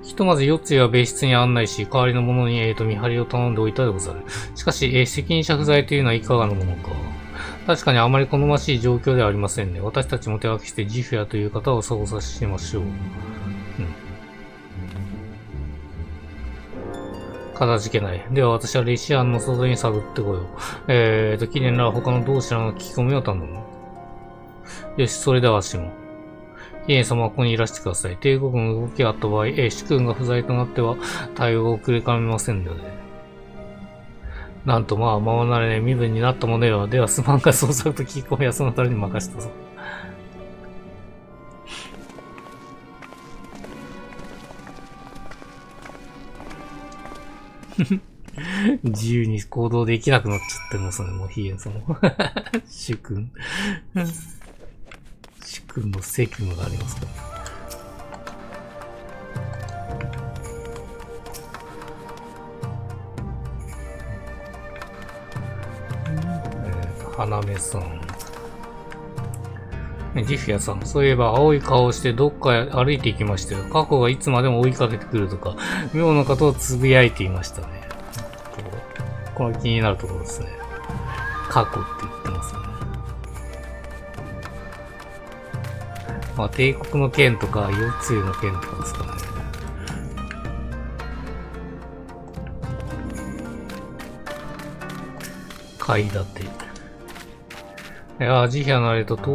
ひとまず四つは別室に案内し、代わりの者に、見張りを頼んでおいたでござる。しかし、責任者不在というのはいかがなものか。確かにあまり好ましい状況ではありませんね。私たちも手分けしてジフィアという方を捜査しましょう。かたじけない。では私はレシアンの外に探ってこよう。キネンらは他の同志らの聞き込みを頼む。よし、それではわしも。キネン様はここにいらしてください。帝国の動きがあった場合、主君が不在となっては対応が遅れかねませんので。なんとまあ、ままならね、身分になったものよ。では、すまんが捜索と聞き込みはそのために任したぞ。自由に行動できなくなっちゃってますね、もうヒエンさんも。主君。主君の責務がありますから。花芽さん。ジフィアさん、そういえば青い顔をしてどっかへ歩いて行きましたよ。過去がいつまでも追いかけてくるとか、妙なことをつぶやいていましたね。この気になるところですね。過去って言ってますね。まあ、帝国の剣とか、腰椎の剣とかですかね。買い立て。ジヒアの北東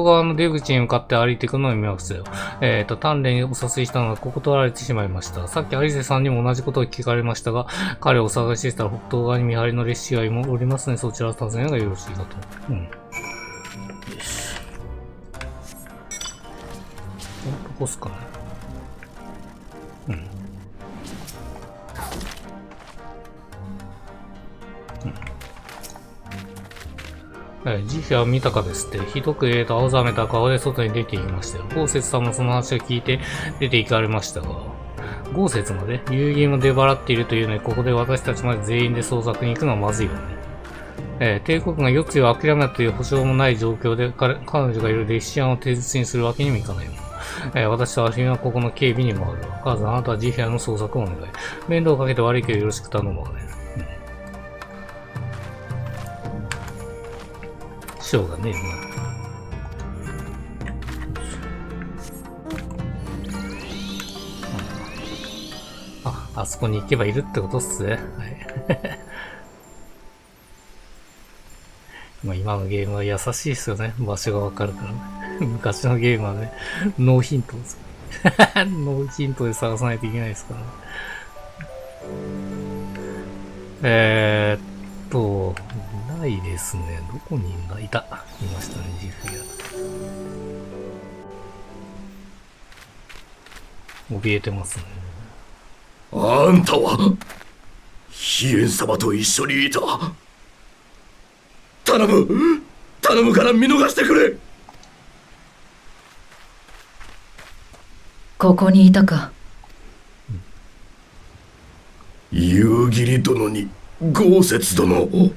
側の出口に向かって歩いていくのを見ましたよ。鍛錬にお誘いしたのがここ取られてしまいました。さっきアリゼさんにも同じことを聞かれましたが、彼をお探ししてたら北東側に見張りの列車がおりますね。そちらを訪ねるのがよろしいかと。うん。よし。どこっすかね。うん。ジフィアを見たかですって、ひどく青ざめた顔で外に出て行きましたよ。豪雪さんもその話を聞いて出て行かれましたが、豪雪まで遊戯も出払っているというのに、ここで私たちまで全員で捜索に行くのはまずいよね。帝国が四つを諦めたという保証もない状況で、彼女がいるレシアンを手術にするわけにもいかないもの。私とアフィンはここの警備に回るわ。カーズ、あなたはジフィアの捜索をお願い。面倒をかけて悪いけどよろしく頼むわね。しょうがねえな。あそこに行けばいるってことっすね。はい。まあ今のゲームは優しいっすよね。場所がわかるからね。昔のゲームはね、ノーヒントです。ノーヒントで探さないといけないですからね。ないですね。どこにいるんだ？いましたね、ジフィア。怯えてますね。あんたはヒエン様と一緒にいた。頼むから見逃してくれ。ここにいたか。夕霧殿に豪雪殿を。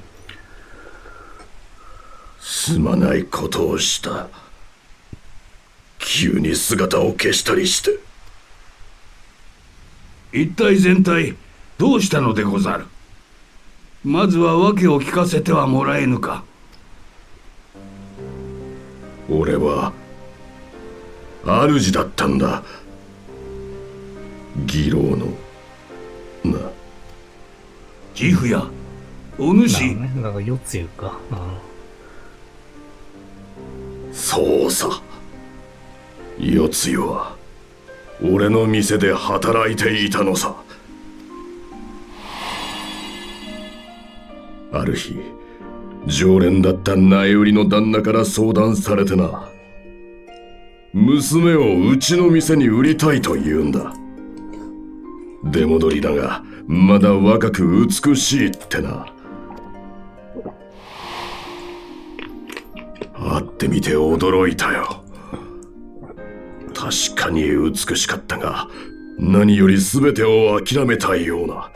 すまないことをした。急に姿を消したりして。一体全体どうしたのでござる。まずは訳を聞かせてはもらえぬか。俺は主だったんだ。義郎のな。ジフやお主。なんか四つ言うか。そうさ。四つ湯は俺の店で働いていたのさ。ある日、常連だった苗売りの旦那から相談されてな。娘をうちの店に売りたいと言うんだ。出戻りだが、まだ若く美しいってな。会ってみて驚いたよ。確かに美しかったが、何より全てを諦めたような、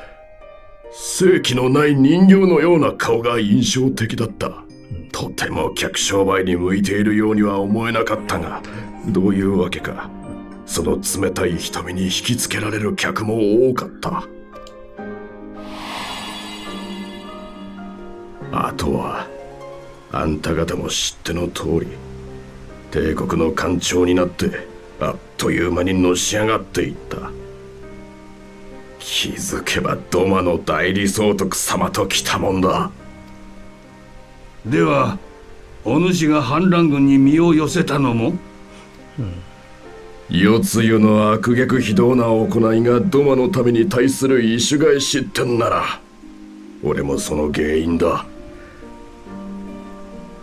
生気のない人形のような顔が印象的だった。とても客商売に向いているようには思えなかったが、どういうわけか、その冷たい瞳に引きつけられる客も多かった。あとは、あんた方も知っての通り、帝国の官庁になって、あっという間にのし上がっていった。気づけばドマの代理総督様と来たもんだ。ではお主が反乱軍に身を寄せたのも、四つ湯の悪逆非道な行いがドマのために対する意趣返しってんなら、俺もその原因だ。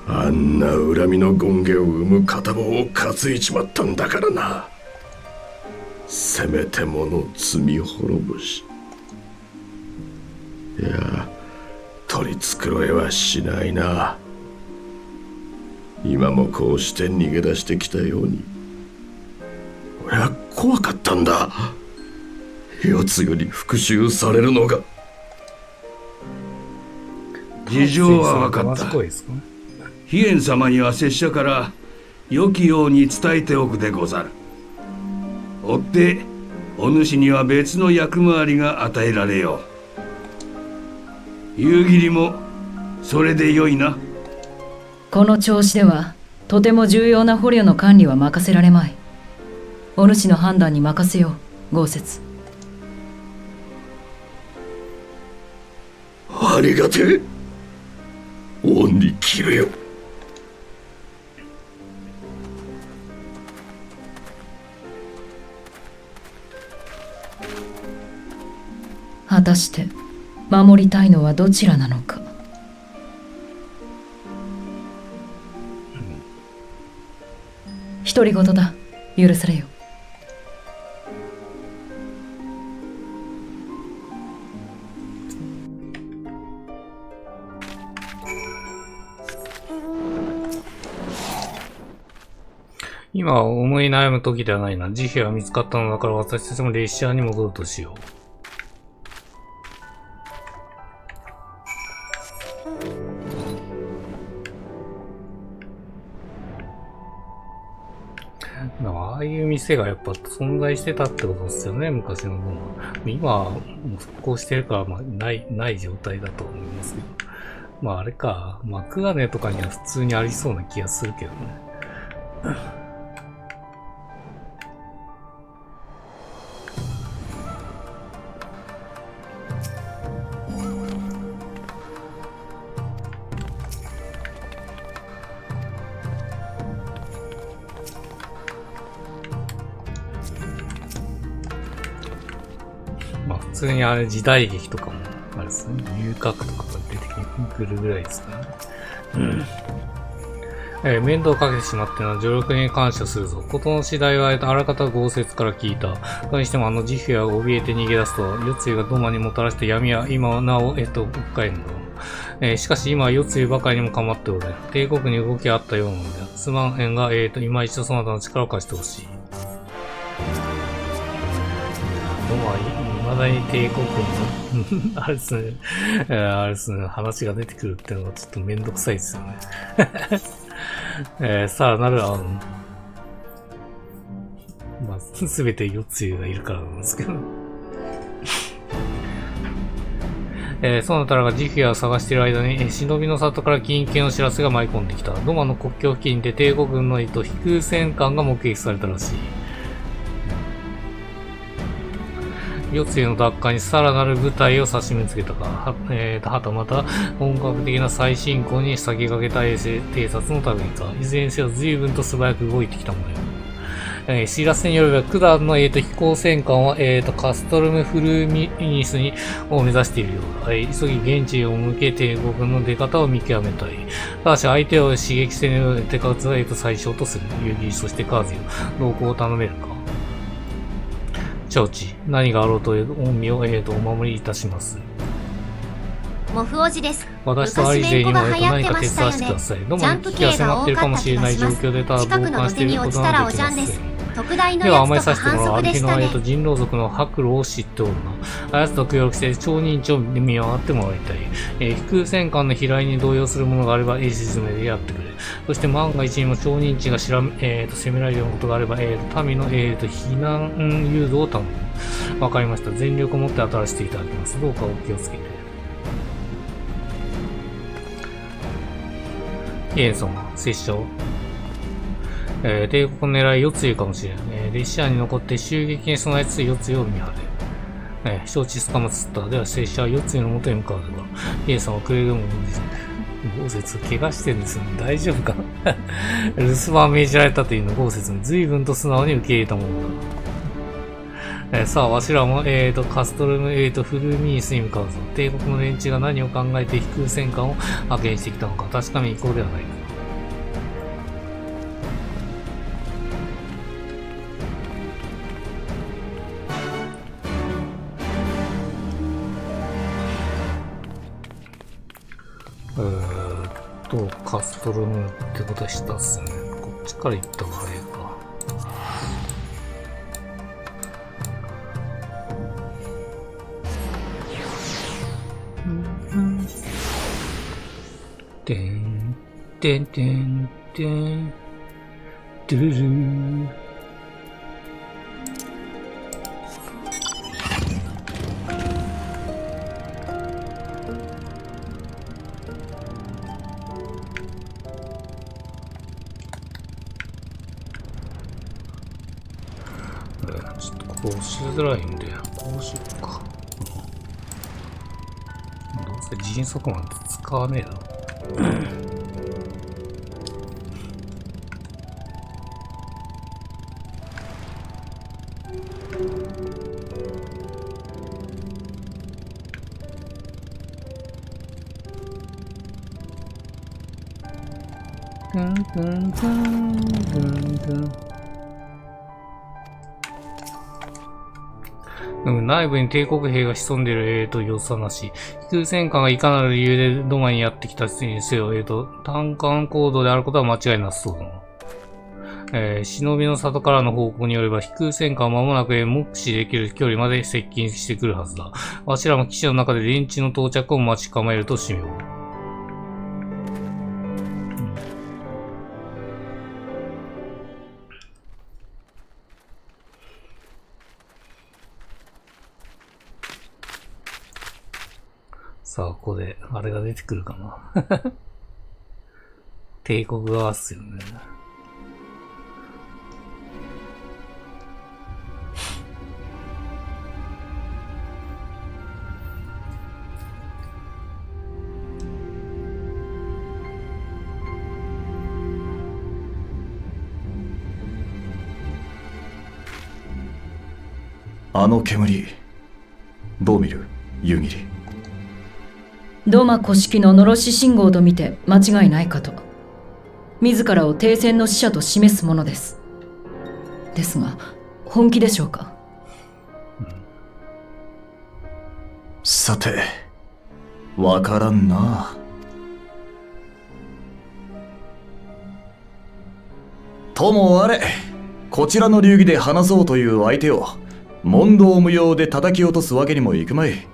あんな恨みの権化を生む片棒を担いちまったんだからな。せめてもの罪滅ぼし。いや、取り繕えはしないな。今もこうして逃げ出してきたように。俺は怖かったんだ。四つより復讐されるのが。事情は分かった。飛燕様には拙者から良きように伝えておくでござる。追ってお主には別の役回りが与えられよう。夕霧もそれでよいな。この調子ではとても重要な捕虜の管理は任せられまい。お主の判断に任せよう、豪雪。ありがてえ。恩に切れよ。果たして守りたいのはどちらなのか。独り言だ。許されよ。今は思い悩む時ではないな。慈悲は見つかったのだから私たちも列車に戻るとしよう。ああいう店がやっぱ存在してたってことですよね、昔のものは。今はもう復興してるから、まあ、ない状態だと思いますけど。まああれか、幕金とかには普通にありそうな気がするけどね。普通にあれ時代劇とかもあれですね、遊郭とかが出てくるぐらいですからね。面倒をかけてしまってのは助力に感謝するぞ。事の次第はあらかた豪雪から聞いた。それにしても慈悲は怯えて逃げ出すと、夜露がドマにもたらした闇は今はなお、深いのだ。しかし今は夜露ばかりにも構っておる。帝国に動きがあったようなのだ。すまんが、今一度そなたの力を貸してほしい。ドマは今未だに帝国の、あれですね、あれですね、話が出てくるっていうのがちょっとめんどくさいですよね。さらなるまあ、すべて四つ湯がいるからなんですけど。そのたらがジフィアを探している間に、忍びの里から緊急の知らせが舞い込んできた。ドマの国境付近で帝国軍の飛空戦艦が目撃されたらしい。四つ湯の奪還にさらなる部隊を差し目つけたか。はたまた本格的な再進行に先駆けた衛星偵察の類か。いずれにせよ随分と素早く動いてきたものよ。知らせによれば、九段の飛行戦艦はカストルム・フルミニスを目指しているようだ。急ぎ現地を向け帝国の出方を見極めたい。ただし相手を刺激せぬ手数は最小とする。遊戯そしてカーズよ。同行を頼めるか。承知。何があろうと恩義をお守りいたします。モフおじです。私とアリゼにも何か手伝わせてください。どうも危機が迫っているかもしれない状況でただ傍観していることはできません。では甘えさせてもらう。アルフィの人狼族の白露を知っておるな。あやつと協力して超認知を見回ってもらいたい。飛空戦艦の飛来に動揺するものがあれば沈めでやってくれ。そして万が一にも超認知が攻められるようなことがあれば民の避難誘導を頼む。わかりました。全力を持って当たらせていただきます。どうかお気をつけて。イエンソン、拙者。帝国の狙い四つ湯かもしれない。列車に残って襲撃に備えつつ四つ湯を見張れ。承知つかまつった。では拙者は四つ湯の元へ向かうでは。イエンソンはくれぐれも豪雪怪我してるんですよね。大丈夫か留守番を命じられたというの豪雪に随分と素直に受け入れたものだ。さあ、わしらも、カストルム、フルミニスに向かうぞ。帝国の連中が何を考えて飛空戦艦を派遣してきたのか確かめに行こうではないか。カストルムってことはしたっすね。こっちから行った方が早いか。てんてんてんてんドゥルルー。ちょっとこうしづらいんで、こうしよっか。どうせ迅速なんて使わねえだろ。内部に帝国兵が潜んでいる、様子はなし。飛空戦艦がいかなる理由でドマにやってきたにせよ、単艦行動であることは間違いなさそうだな。忍びの里からの報告によれば、飛空戦艦は間もなく目視できる距離まで接近してくるはずだ。わしらも基地の中で連中の到着を待ち構えるとしよう。さあ、ここで、あれが出てくるかな。帝国側っすよね。あの煙、どう見る、ユギリ。ドマ古式ののろし信号と見て間違いないかと。自らを停戦の使者と示すものです。ですが、本気でしょうか。さて、わからんな。ともあれ、こちらの流儀で話そうという相手を問答無用で叩き落とすわけにもいくまい。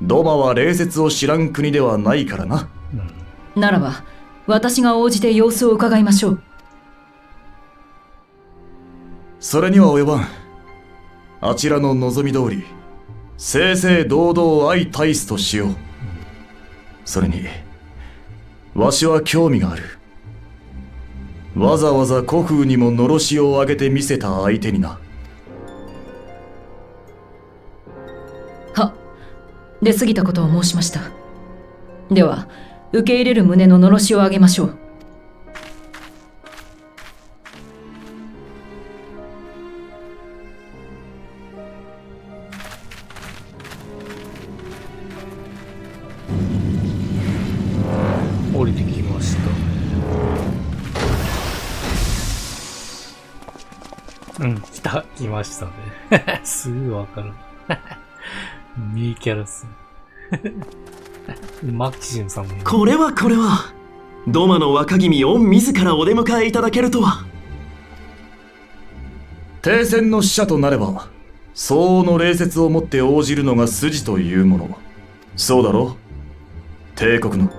ドマは礼節を知らん国ではないからな。ならば、私が応じて様子を伺いましょう。それには及ばん。あちらの望み通り、正々堂々相対すとしよう。それに、わしは興味がある。わざわざ古風にものろしを上げてみせた相手にな。は、出過ぎたことを申しました。では、受け入れる旨ののろしを上げましょう。降りてきましたね。来ましたね。すぐわかる。ミーキャラス。マキシムさんも。これはドマの若君御自らお出迎えいただけるとは。停戦の使者となれば、相応の礼節をもって応じるのが筋というもの。そうだろう、帝国の。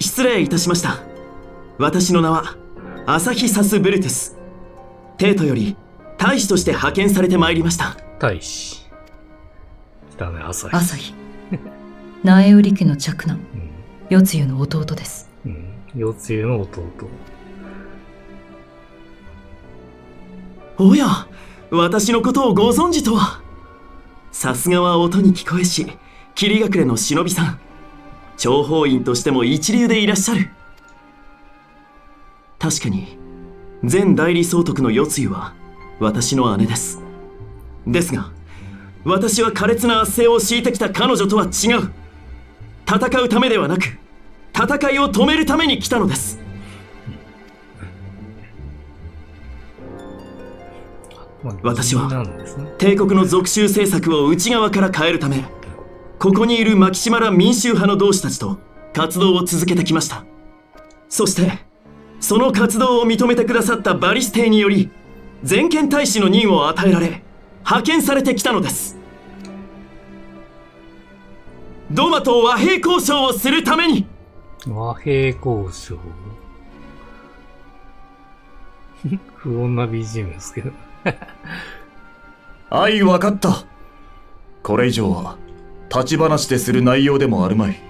失礼いたしました。私の名はアサヒサス・ブルテス。帝都より大使として派遣されてまいりました。大使。来たね、朝日。朝日。苗売家の嫡男、世露の弟です。世露の弟。おや、私のことをご存知とは。さすがは音に聞こえし、霧隠れの忍びさん。諜報員としても一流でいらっしゃる。確かに前代理総督の世露は私の姉です。ですが私は苛烈な圧政を敷いてきた彼女とは違う。戦うためではなく戦いを止めるために来たのです。私は帝国の属州政策を内側から変えるため、ここにいるマキシマラ民衆派の同志たちと活動を続けてきました。そしてその活動を認めてくださったバリス帝により全権大使の任を与えられ派遣されてきたのです。ドマと和平交渉をするために。和平交渉。不穏な BGM ですけど。分かった。これ以上は立ち話でする内容でもあるまい。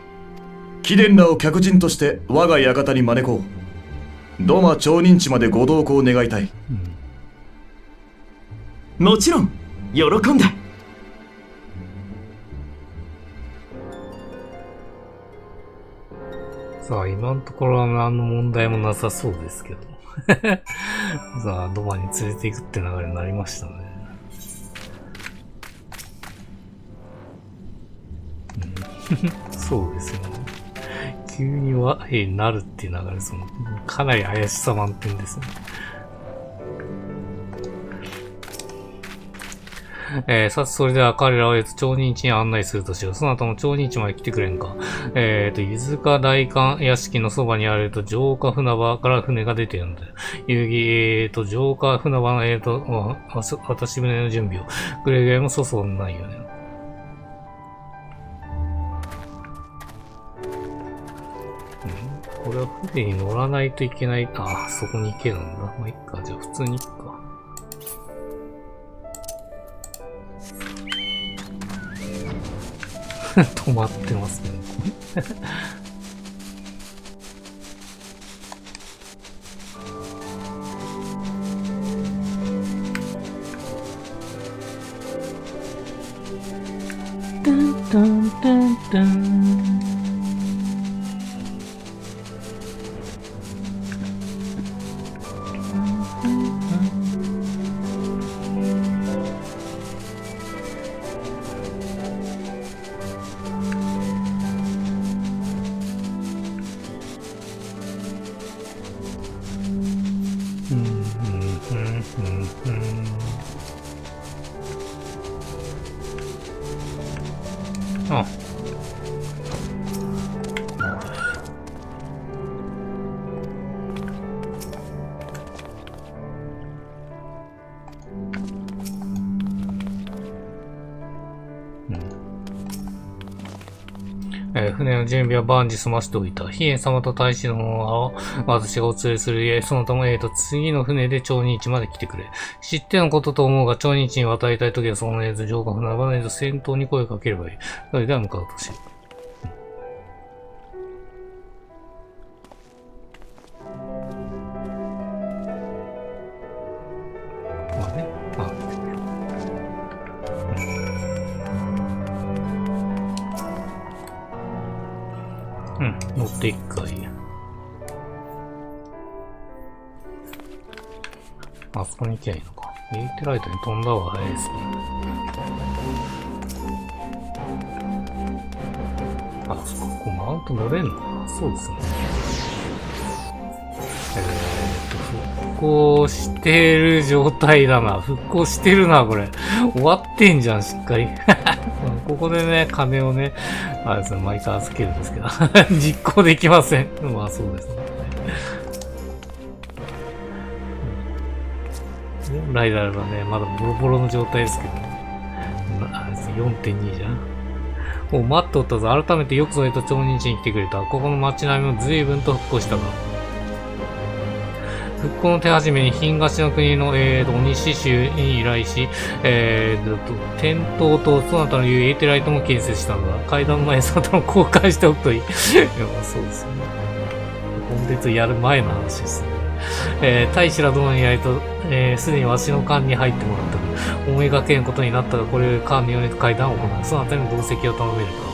貴殿らを客人として我が館に招こう。ドマ町人地までご同行願いたい。もちろん喜んで。さあ、今のところは何の問題もなさそうですけど。さあ、ドマに連れて行くって流れになりましたね。そうですよね。急に和平になるっていう流れ、かなり怪しさ満点ですね。さて、それでは彼らを町人地に案内するとしよう。その後も町人地まで来てくれんか。湯塚大官屋敷のそばにある城下船場から船が出てるんだよ。遊戯、城下船場の、渡し船の準備を。くれぐれも粗相ないよね。これは船に乗らないといけない。あ、そこに行けるんだ。まあ、いっか。じゃあ、普通に行くか。止まってますね。タンタンタンタン。あ。船の準備は万事済ましておいた。飛燕様と大使の者を私がお連れする。そのため、次の船で長日まで来てくれ。知ってのことと思うが、長日に渡りたいときはその城下船場先頭に声をかければいい。それでは向かうとしよう。まあね。乗っていくかいい。あそこに行きゃいいのか。エーテライトに飛んだ方が早いですね。あ、そこ、ここマウント乗れんのか。そうですね。復興してる状態だな。復興してるな、これ。終わってんじゃん、しっかり。ここでね、金をね、あれですね、毎回預けるんですけど、実行できません。まあ、そうですね。本来であればね、まだボロボロの状態ですけど、4.2 じゃん。お、待っておったぞ。改めてよくぞ長日に来てくれた。ここの街並みも随分と復興したが。復興の手始めに東の国の、鬼刺繍に依頼し、天灯とそなたの言うエーテライトも建設したのだ。階段の前にそなたの交換しておくといい。いや、まあそうですね。本日やる前の話ですね。大使ら殿にやると、すでにわしの官に入ってもらった。思いがけんことになったが、これ官により階段を行う。そなたに同席を頼めるか。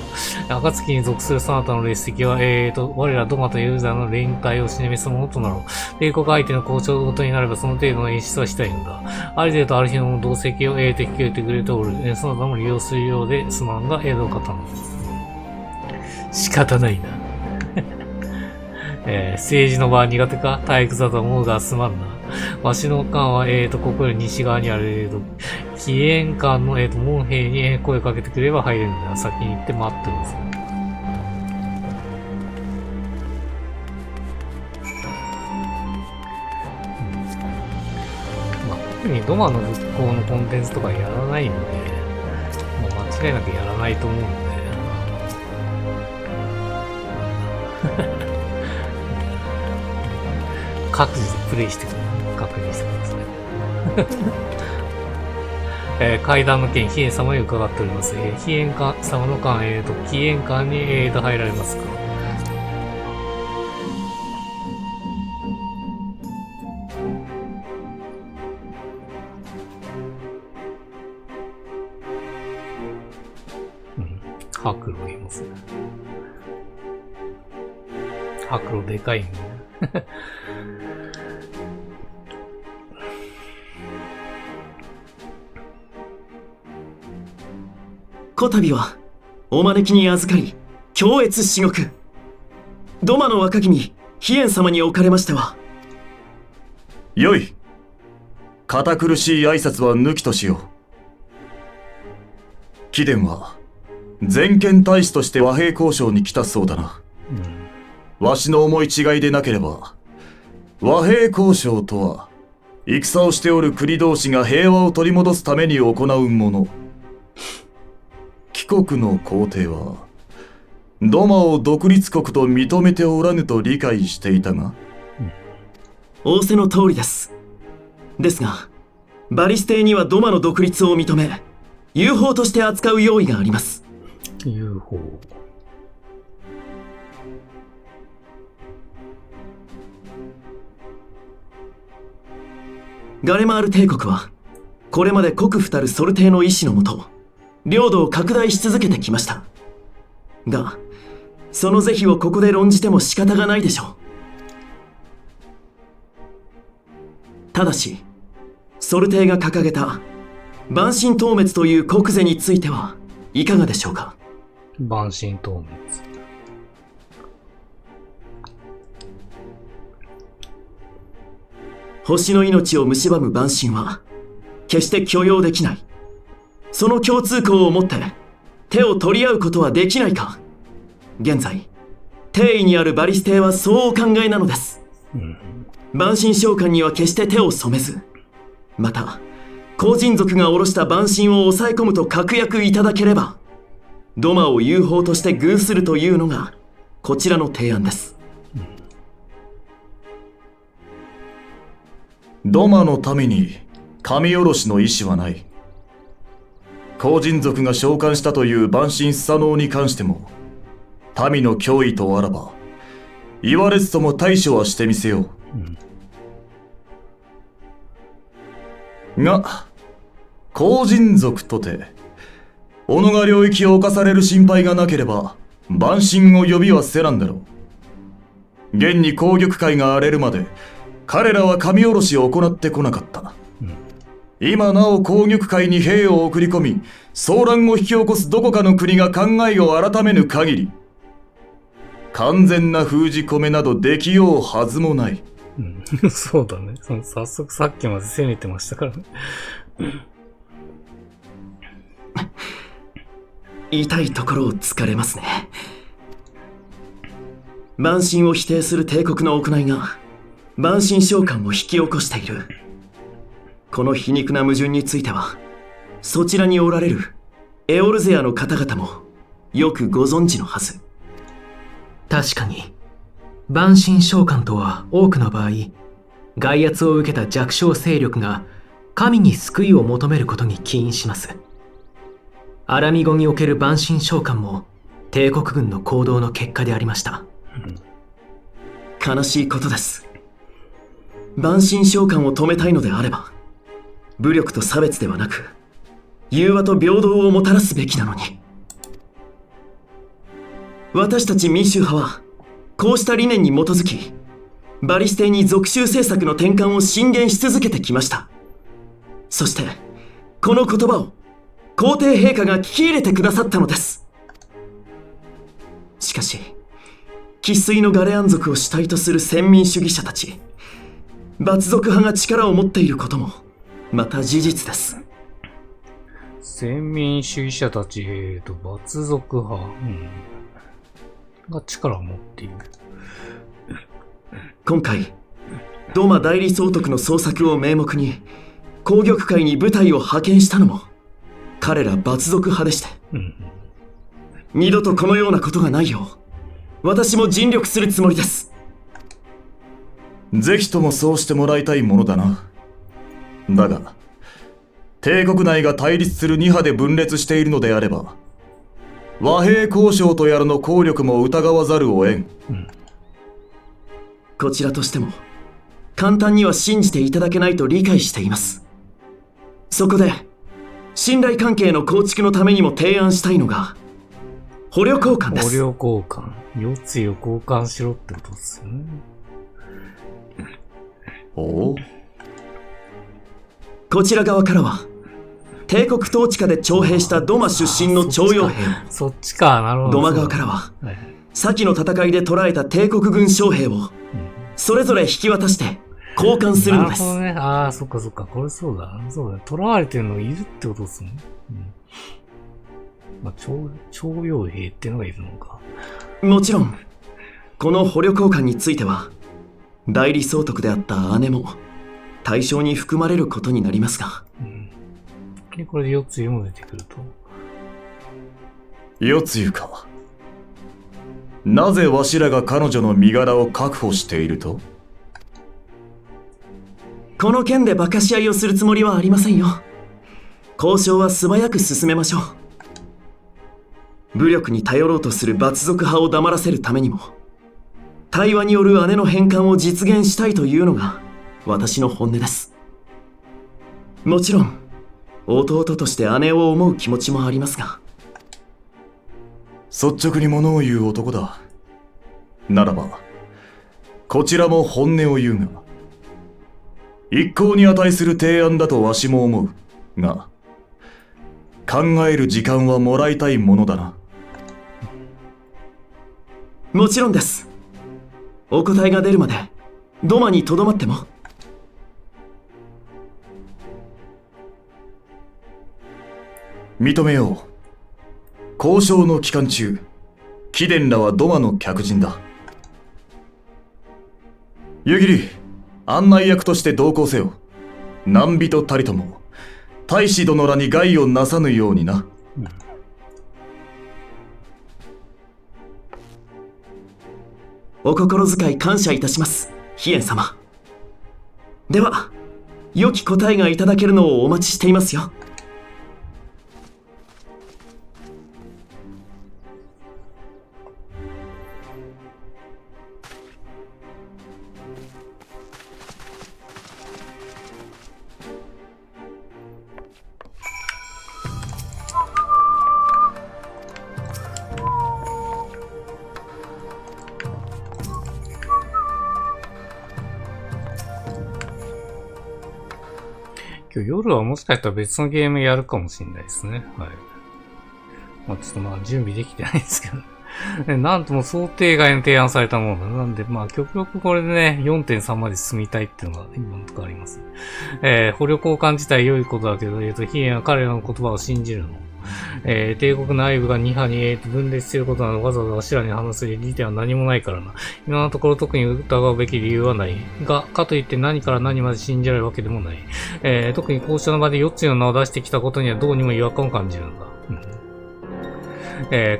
暁に属するそなたの列席は、我らドマとユーザーの連帯を示すものとなろう。帝国相手の交渉ごとになればその程度の演出はしたいのだ。ある程度ある日の同席を引き受けてくれておる。そなたも利用するようですまんが、どうか頼む。仕方ないな。政治の場は苦手か体育座と思うがすまんな。わしの艦は、ここより西側にある、紀元館の、門兵に声をかけてくれば入れるんだ。先に行って待ってるんですよ。まあ、特にドマの復興のコンテンツとかやらないので、まあ、間違いなくやらないと思うので、各自でプレイしてください。確認してください。階段の件、飛燕様に伺っております。飛燕様の間、紀元館に、入られますか。白露いますね。白露でかいね。こたびはお招きに預かり恐悦至極。ドマの若君飛燕様におかれましては。よい。堅苦しい挨拶は抜きとしよう。貴殿は全権大使として和平交渉に来たそうだな。わしの思い違いでなければ、和平交渉とは戦をしておる国同士が平和を取り戻すために行うもの。貴国の皇帝はドマを独立国と認めておらぬと理解していたが、仰せの通りです。ですがバリス帝にはドマの独立を認め友好として扱う用意があります。友好。ガレマール帝国はこれまで国府たるソルテイの意志のもと領土を拡大し続けてきました。がその是非をここで論じても仕方がないでしょう。ただしソルテイが掲げた蛮神討滅という国是についてはいかがでしょうか。蛮神討滅。星の命を蝕む蛮神は決して許容できない。その共通項を持って手を取り合うことはできないか。現在帝位にあるバリス帝はそうお考えなのです。蛮神召喚には決して手を染めず、また後人族が下ろした蛮神を抑え込むと確約いただければドマを友好として遇するというのがこちらの提案です。ドマのために神下ろしの意思はない。後人族が召喚したという万神スサノオに関しても、民の脅威とあらば言われずとも対処はしてみせよう。が後人族とて己が領域を侵される心配がなければ万神を呼びはせなんだろう。現に紅玉会が荒れるまで彼らは神下ろしを行ってこなかった。今なお紅玉会に兵を送り込み騒乱を引き起こすどこかの国が考えを改めぬ限り、完全な封じ込めなどできようはずもない。そうだね。早速さっきまで攻めてましたからね。痛いところを突かれますね。万神を否定する帝国の行いが万神召喚を引き起こしている。この皮肉な矛盾についてはそちらにおられるエオルゼアの方々もよくご存知のはず。確かに万神召喚とは多くの場合、外圧を受けた弱小勢力が神に救いを求めることに起因します。アラミゴにおける万神召喚も帝国軍の行動の結果でありました。悲しいことです。万神召喚を止めたいのであれば、武力と差別ではなく融和と平等をもたらすべきなのに。私たち民衆派はこうした理念に基づきバリステに属州政策の転換を進言し続けてきました。そしてこの言葉を皇帝陛下が聞き入れてくださったのです。しかし生粋のガレアン族を主体とする先民主義者たち、罰族派が力を持っていることもまた事実です。先民主義者たち罰族派、が力を持っている。今回ドマ代理総督の捜索を名目に紅玉会に部隊を派遣したのも彼ら罰族派でして、二度とこのようなことがないよう私も尽力するつもりです。ぜひともそうしてもらいたいものだな。だが帝国内が対立する2派で分裂しているのであれば、和平交渉とやらの効力も疑わざるを得ん。こちらとしても簡単には信じていただけないと理解しています。そこで信頼関係の構築のためにも提案したいのが捕虜交換です。捕虜交換。夜露を交換しろってことですよね。おお。こちら側からは帝国統治下で徴兵したドマ出身の徴用兵、そっちか、なるほど。ドマ側からは先の戦いで捕らえた帝国軍将兵をそれぞれ引き渡して交換するのです。なるほどね。ああ、そっかそっか。これそうだ。そうだ。捕らわれてるのいるってことですね。まあ、徴用兵っていうのがいるのか。もちろん、この捕虜交換については、代理総督であった姉も対象に含まれることになりますが。これで夜露も出てくると。夜露か。なぜわしらが彼女の身柄を確保していると？この件で馬鹿し合いをするつもりはありませんよ。交渉は素早く進めましょう。武力に頼ろうとする罰族派を黙らせるためにも、対話による姉の返還を実現したいというのが私の本音です。もちろん弟として姉を思う気持ちもありますが。率直に物を言う男だ。ならばこちらも本音を言うが、一向に値する提案だとわしも思うが、考える時間はもらいたいものだな。もちろんです。お答えが出るまでドマにとどまっても。認めよう。交渉の期間中、貴殿らはドマの客人だ。湯切、案内役として同行せよ。何人たりとも大使殿らに害をなさぬようにな。お心遣い感謝いたします、飛燕様。では、良き答えがいただけるのをお待ちしていますよ。今日夜はもしかしたら別のゲームやるかもしれないですね。はい。まあちょっと準備できてないんですけど。なんとも想定外の提案されたものだ。なんで極力これでね、4.3 まで進みたいっていうのが今のところあります。捕虜交換自体良いことだけど、飛燕は彼らの言葉を信じるの。帝国内部が2派に分裂していることなどわざわざわしらに話す利点は何もないからな。今のところ特に疑うべき理由はない。が、かといって何から何まで信じられるわけでもない。特に交渉の場で4つの名を出してきたことにはどうにも違和感を感じるんだ。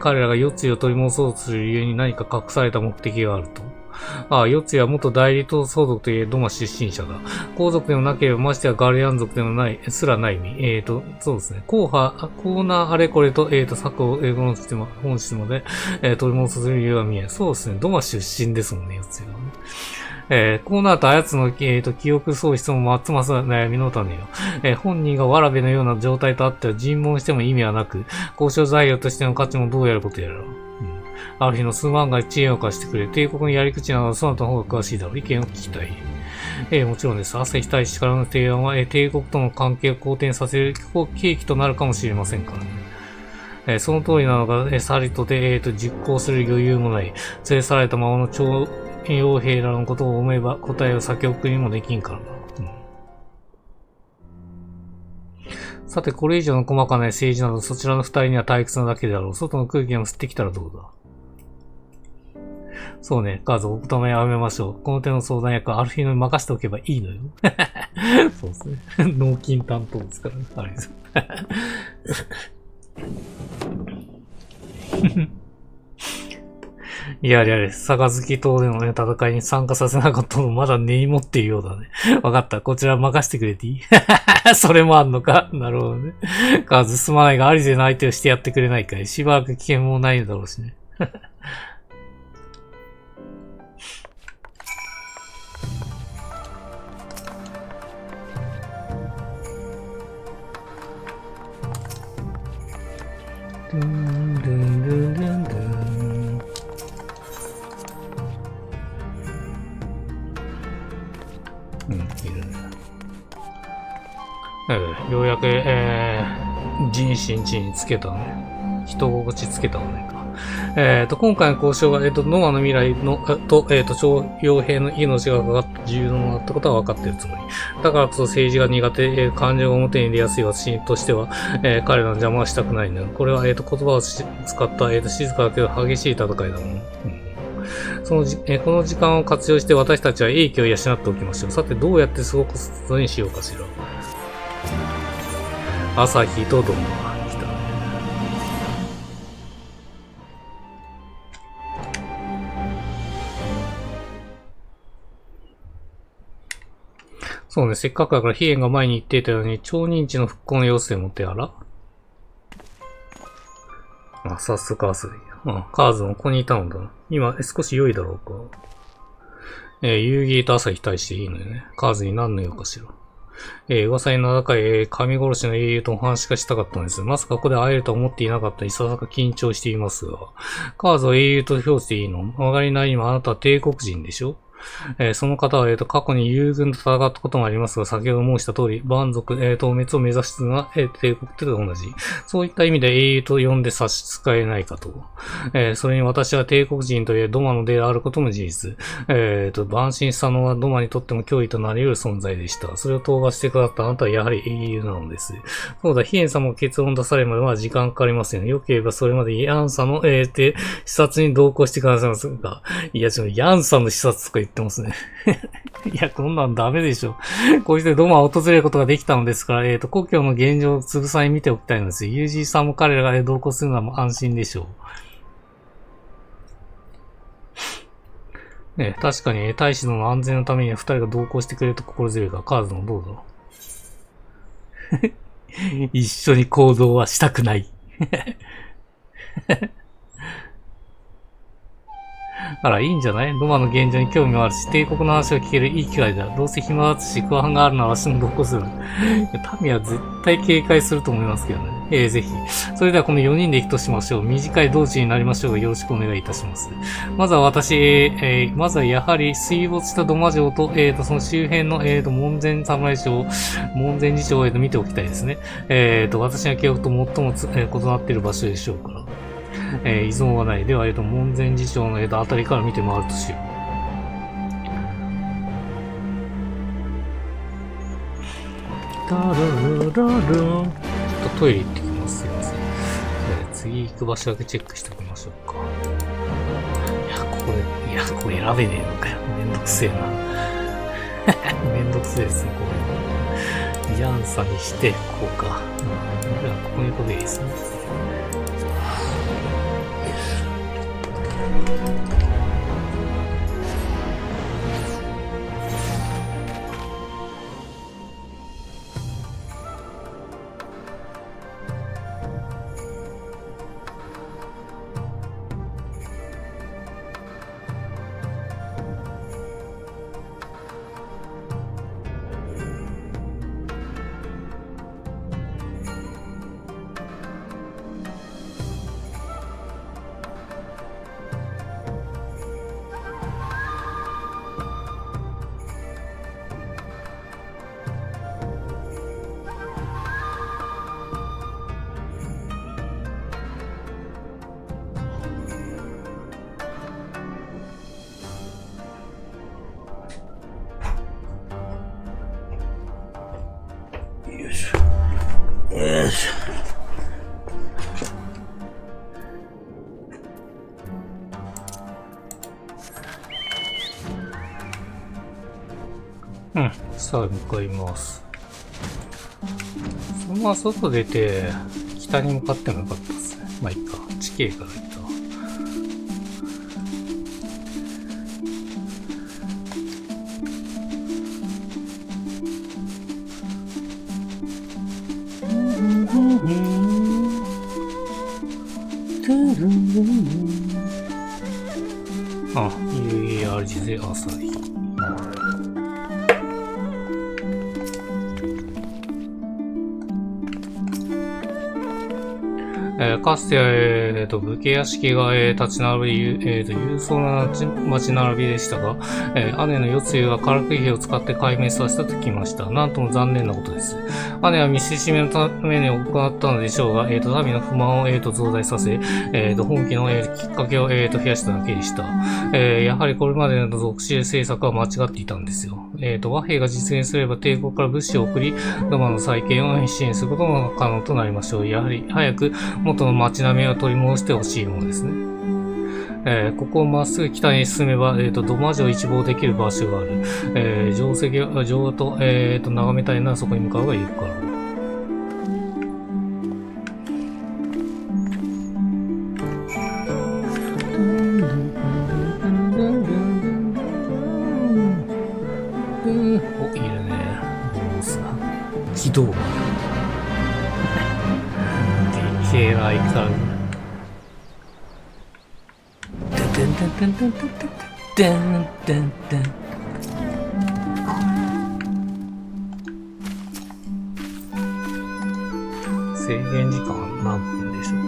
彼らが4つを取り戻そうとする理由に何か隠された目的があると。ヨツヤは元代理と相続といえドマ出身者だ。皇族でもなければましてはガルヤン族でもない、すらない身。そうですね。コーナーあれこれと、策を本質まで、取り戻す理由が見える。そうですね。ドマ出身ですもんね、ヨツヤはね。こうなるとあやつの、記憶喪失もますます悩みの種よ。本人がわらべのような状態とあっては尋問しても意味はなく、交渉材料としての価値もどうやることやら。ある日の数万が知恵を貸してくれ。帝国のやり口などそなたの方が詳しいだろう。意見を聞きたい。もちろんです。朝日大使からの提案は、帝国との関係を好転させる契機となるかもしれませんからね。その通りなのが、さりとて、実行する余裕もない。連れ去られたままの徴傭兵らのことを思えば答えを先送りもできんからな。さて、これ以上の細かな政治などそちらの二人には退屈なだけであろう。外の空気を吸ってきたらどうだ。そうね、カーズお言葉やめましょう。この手の相談役はある日のに任せておけばいいのよ。そうですね。納金担当ですからね。あれです。いやいや、杯島でのね、戦いに参加させなかったのまだ根に持っているようだね。わかった。こちら任せてくれていいそれもあんのかなるほどね。カーズすまないがありぜの相手をしてやってくれないかい。しばらく危険もないのだろうしね。ドゥンドゥンドゥンドゥンドゥン。いるね。ようやく、人心地につけたね。人心地つけたのねか。今回の交渉は、ノアの未来の、徴傭兵の命がかかった重要なものだったことは分かっているつもり。だからこそ政治が苦手、感情が表に出やすい私としては、彼らの邪魔はしたくないのよ。これは、言葉を使った、静かだけど激しい戦いだもん。この時間を活用して私たちは英気を養っておきましょう。さて、どうやって過ごすことにしようかしら。朝日とドンが来たね。そうね、せっかくだから飛燕が前に言っていたように、超認知の復興の要請も手あら。早速遊び。カーズもここにいたのだな。今、少し良いだろうか。遊戯と朝日対していいのよね。カーズに何の用かしら。噂に名高い、神殺しの英雄とお話がしたかったのです。まさかここで会えると思っていなかったいささか緊張していますが。カーズを英雄と表していいの？わかりない今あなたは帝国人でしょ？その方は、過去に友軍と戦ったこともありますが、先ほど申した通り、蛮族、討滅を目指すのは、帝国と同じ。そういった意味で英雄と呼んで差し支えないかと。それに私は帝国人といえドマの出であることも事実。蛮身したのはドマにとっても脅威となり得る存在でした。それを討伐してくださったあなたはやはり英雄なのです。そうだ、飛燕様も結論出されるまでは時間かかりません。よければそれまでヤンさんの、視察に同行してくださいますが。いや、ヤンさんの視察とか言ってますね。いや、こんなんダメでしょ。こうしてドマを訪れることができたのですから、故郷の現状をつぶさに見ておきたいのですよ。ユージーさんも彼らが同行するのは安心でしょう。ね、確かに大使殿の安全のためには2人が同行してくれると心強いが、カーズのどうだ一緒に行動はしたくない。あら、いいんじゃない？ロマの現状に興味もあるし、帝国の話を聞けるいい機会だ。どうせ暇だし、不安があるなら私も同行する。民は絶対警戒すると思いますけどね。ぜひ。それではこの4人で行くとしましょう。短い道中になりましょうが、よろしくお願いいたします。まずは私、まずはやはり水没した土間城と、その周辺の、門前侍城、門前寺城を、見ておきたいですね。私の記憶と最も異なっている場所でしょうから。依存はない。では、門前寺城のあたりから見て回るとしよう。ちょっとトイレ行ってきます。すいません。次行く場所だけチェックしておきましょうか。これ選べねえのかよ。めんどくせえな。めんどくせえですね、これ。ジャンサにして、こうか。じゃあ、ここに行くべきですね。さあ、向かいます。そのまま外出て、北に向かってもよかったですね。まあいいか。地形から行ったわ。あ、UARG で朝日。かつて、武家屋敷が、立ち並び、勇壮な街並びでしたが、姉の世露が化学兵を使って壊滅させたと聞きました。なんとも残念なことです。姉は見せしめのために行ったのでしょうが、民の不満を、増大させ、本気の、きっかけを、増やしただけでした。やはりこれまでの属州政策は間違っていたんですよ。和平が実現すれば帝国から物資を送り、ロマの再建を支援することも可能となりましょう。やはり早く元の街並みを取り戻してほしいものですね。ここをまっすぐ北に進めば、土間城を一望できる場所がある。城と、眺めたいならそこに向かうがいいから。お、いいね。起動馬。でけえな、相変わらず。でんでんでんでんでんでんでんでんでん。制限時間何分でしょう。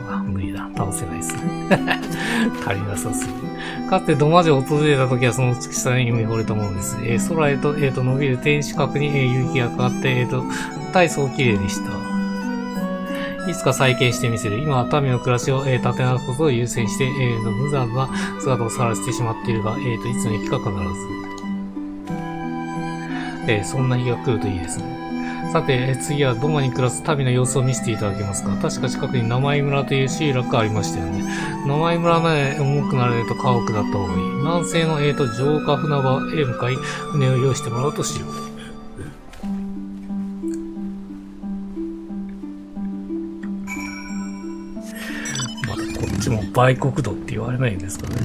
あ、無理だ。倒せないですね。足りなさすぎる。かつて土間城を訪れた時はその美しさに見惚れたものです。空へと、伸びる天守閣に、夕日がかかって、大層綺麗でした。いつか再建してみせる。今は民の暮らしを、立て直すことを優先して、無残な姿を晒してしまっているが、いつの日か必ず。そんな日が来るといいですね。さて、次は土間に暮らす民の様子を見せていただけますか。確か近くに名前村という集落がありましたよね。名前村まで重くなると家屋だった方がいい。南西の、城下船場へ向かい、船を用意してもらうとしよう。まだこっちも売国度って言われないんですかね。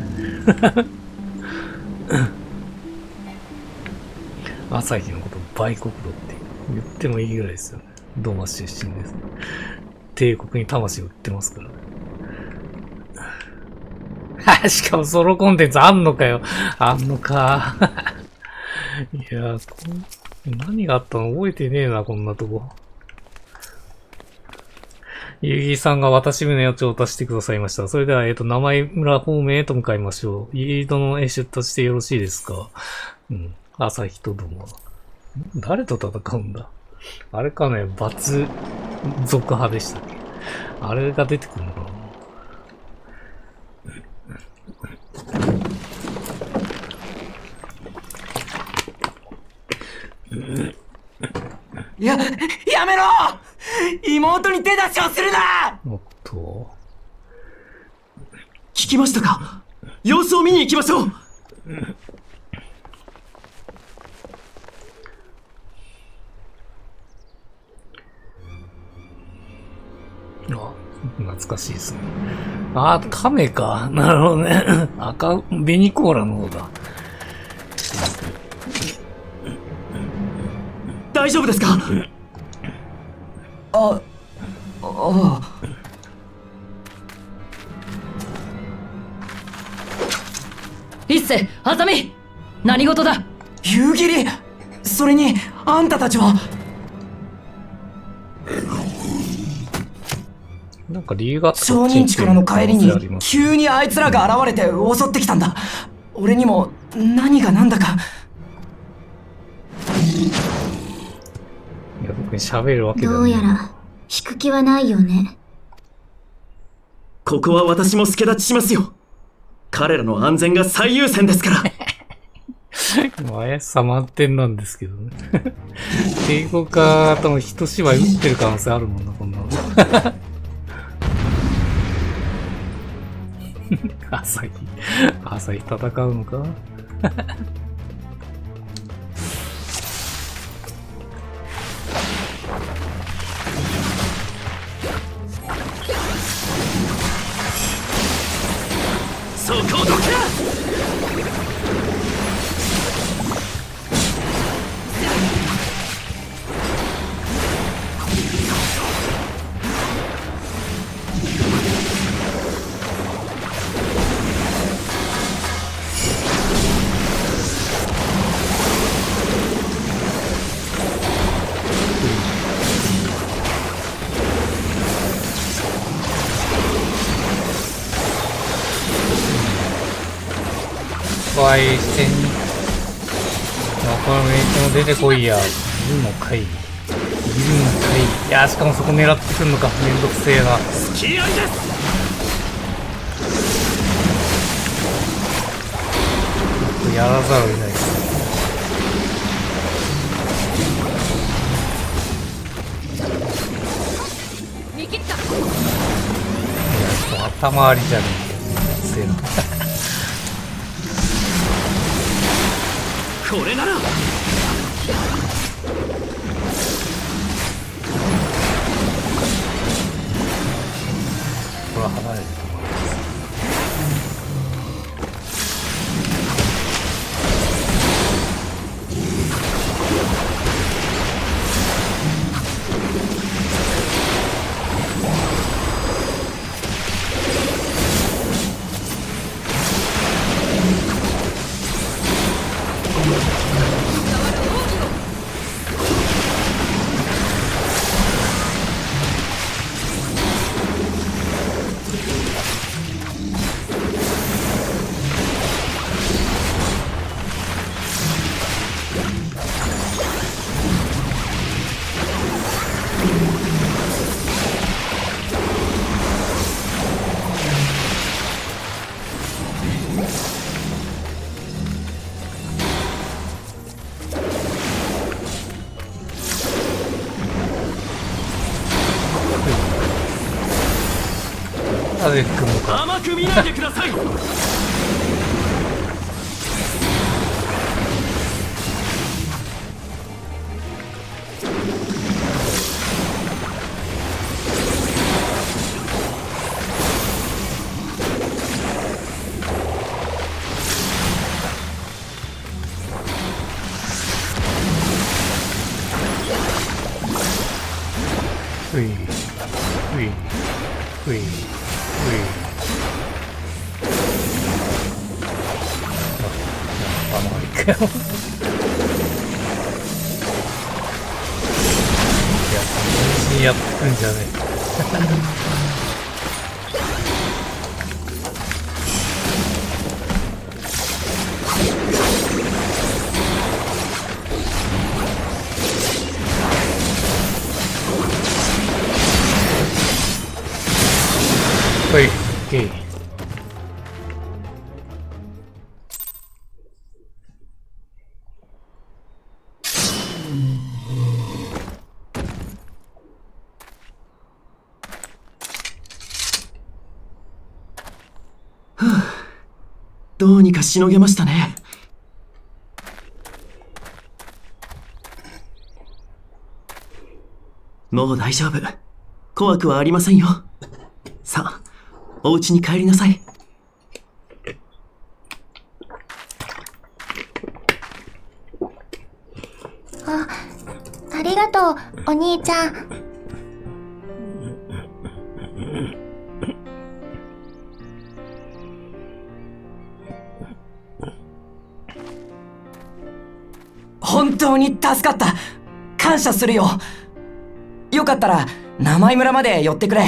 朝日のこと売国奴って言ってもいいぐらいですよね。ドマ出身です。帝国に魂を売ってますからね。しかもソロコンテンツあんのかよ。あんのか。いや何があったの覚えてねえな、こんなとこ。ゆぎさんが渡し船を調達してくださいました。それでは、名前村方面へと向かいましょう。イードの出立してよろしいですか？うん。朝日とども。誰と戦うんだ？あれかね、罰族派でしたっけ？あれが出てくるのかな？やめろ！妹に手出しをするな！おっと。聞きましたか？様子を見に行きましょう！懐かしいですね。あ、亀か。なるほどね。ベニコーラの方だ。大丈夫ですか？ああ。一世、あざみ、何事だ？夕霧、それにあんたたちは。なんか理由があった。商人地からの帰りに急にあいつらが現れて襲ってきたんだ。俺にも何が何だか。いや、僕に喋るわけだね。どうやら引く気はないよね。ここは私も助立ちしますよ。彼らの安全が最優先ですから。怪しさ満点なんですけどね。帝国家とも一芝居打ってる可能性あるもんな、こんなの。朝日戦うのか？そこどけ！怖い視点に。このメイトも出てこいや。いるのかい。いや、しかもそこ狙ってくんのか。めんどくせえな。スキーアイです。やらざるを得ないですね。見切った。いや、頭ありじゃねえ。せえな。これなら。これは離れると思います。風吹くのか。甘く見ないでください。かよ。いや、全身やってくんじゃねえ。はい、OK。どうにかしのげましたね。もう大丈夫。怖くはありませんよ。さあ、お家に帰りなさい。ありがとう、お兄ちゃん。本当に助かった。感謝するよ。よかったら生井村まで寄ってくれ。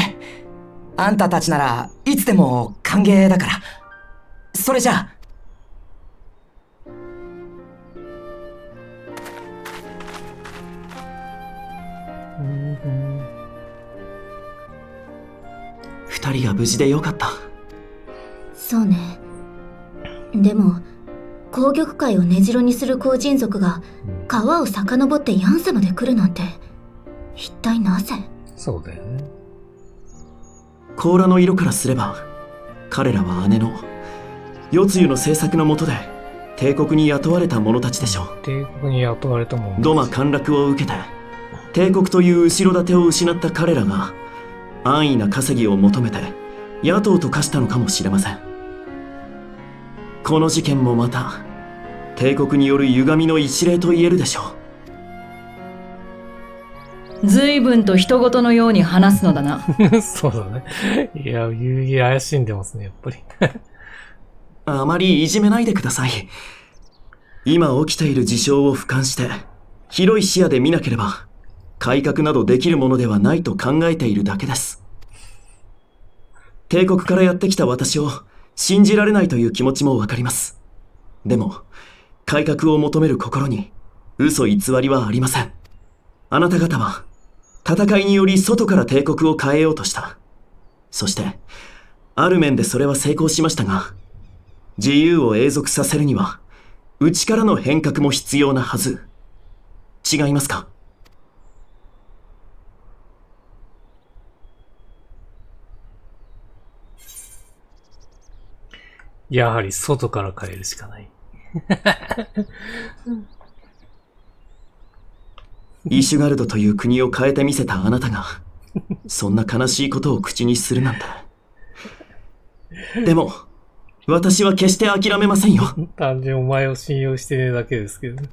あんたたちならいつでも歓迎だから。それじゃあ。二人が無事でよかった。そうね。でも紅玉会を根城にする黄人族が川を遡ってヤンサまで来るなんて一体なぜ？そうだよね。甲羅の色からすれば彼らは姉の夜露の政策の下で帝国に雇われた者たちでしょう。帝国に雇われた者。ドマ陥落を受けて帝国という後ろ盾を失った彼らが安易な稼ぎを求めて野党と化したのかもしれません。この事件もまた帝国による歪みの一例と言えるでしょう。随分と人事のように話すのだな。そうだね。いや、遊戯怪しんでますね、やっぱり。あまりいじめないでください。今起きている事象を俯瞰して広い視野で見なければ改革などできるものではないと考えているだけです。帝国からやってきた私を信じられないという気持ちもわかります。でも改革を求める心に嘘偽りはありません。あなた方は戦いにより外から帝国を変えようとした。そしてある面でそれは成功しましたが、自由を永続させるには内からの変革も必要なはず。違いますか？やはり外から変えるしかない。イシュガルドという国を変えてみせたあなたがそんな悲しいことを口にするなんて。でも私は決して諦めませんよ。単純にお前を信用してねえだけですけど。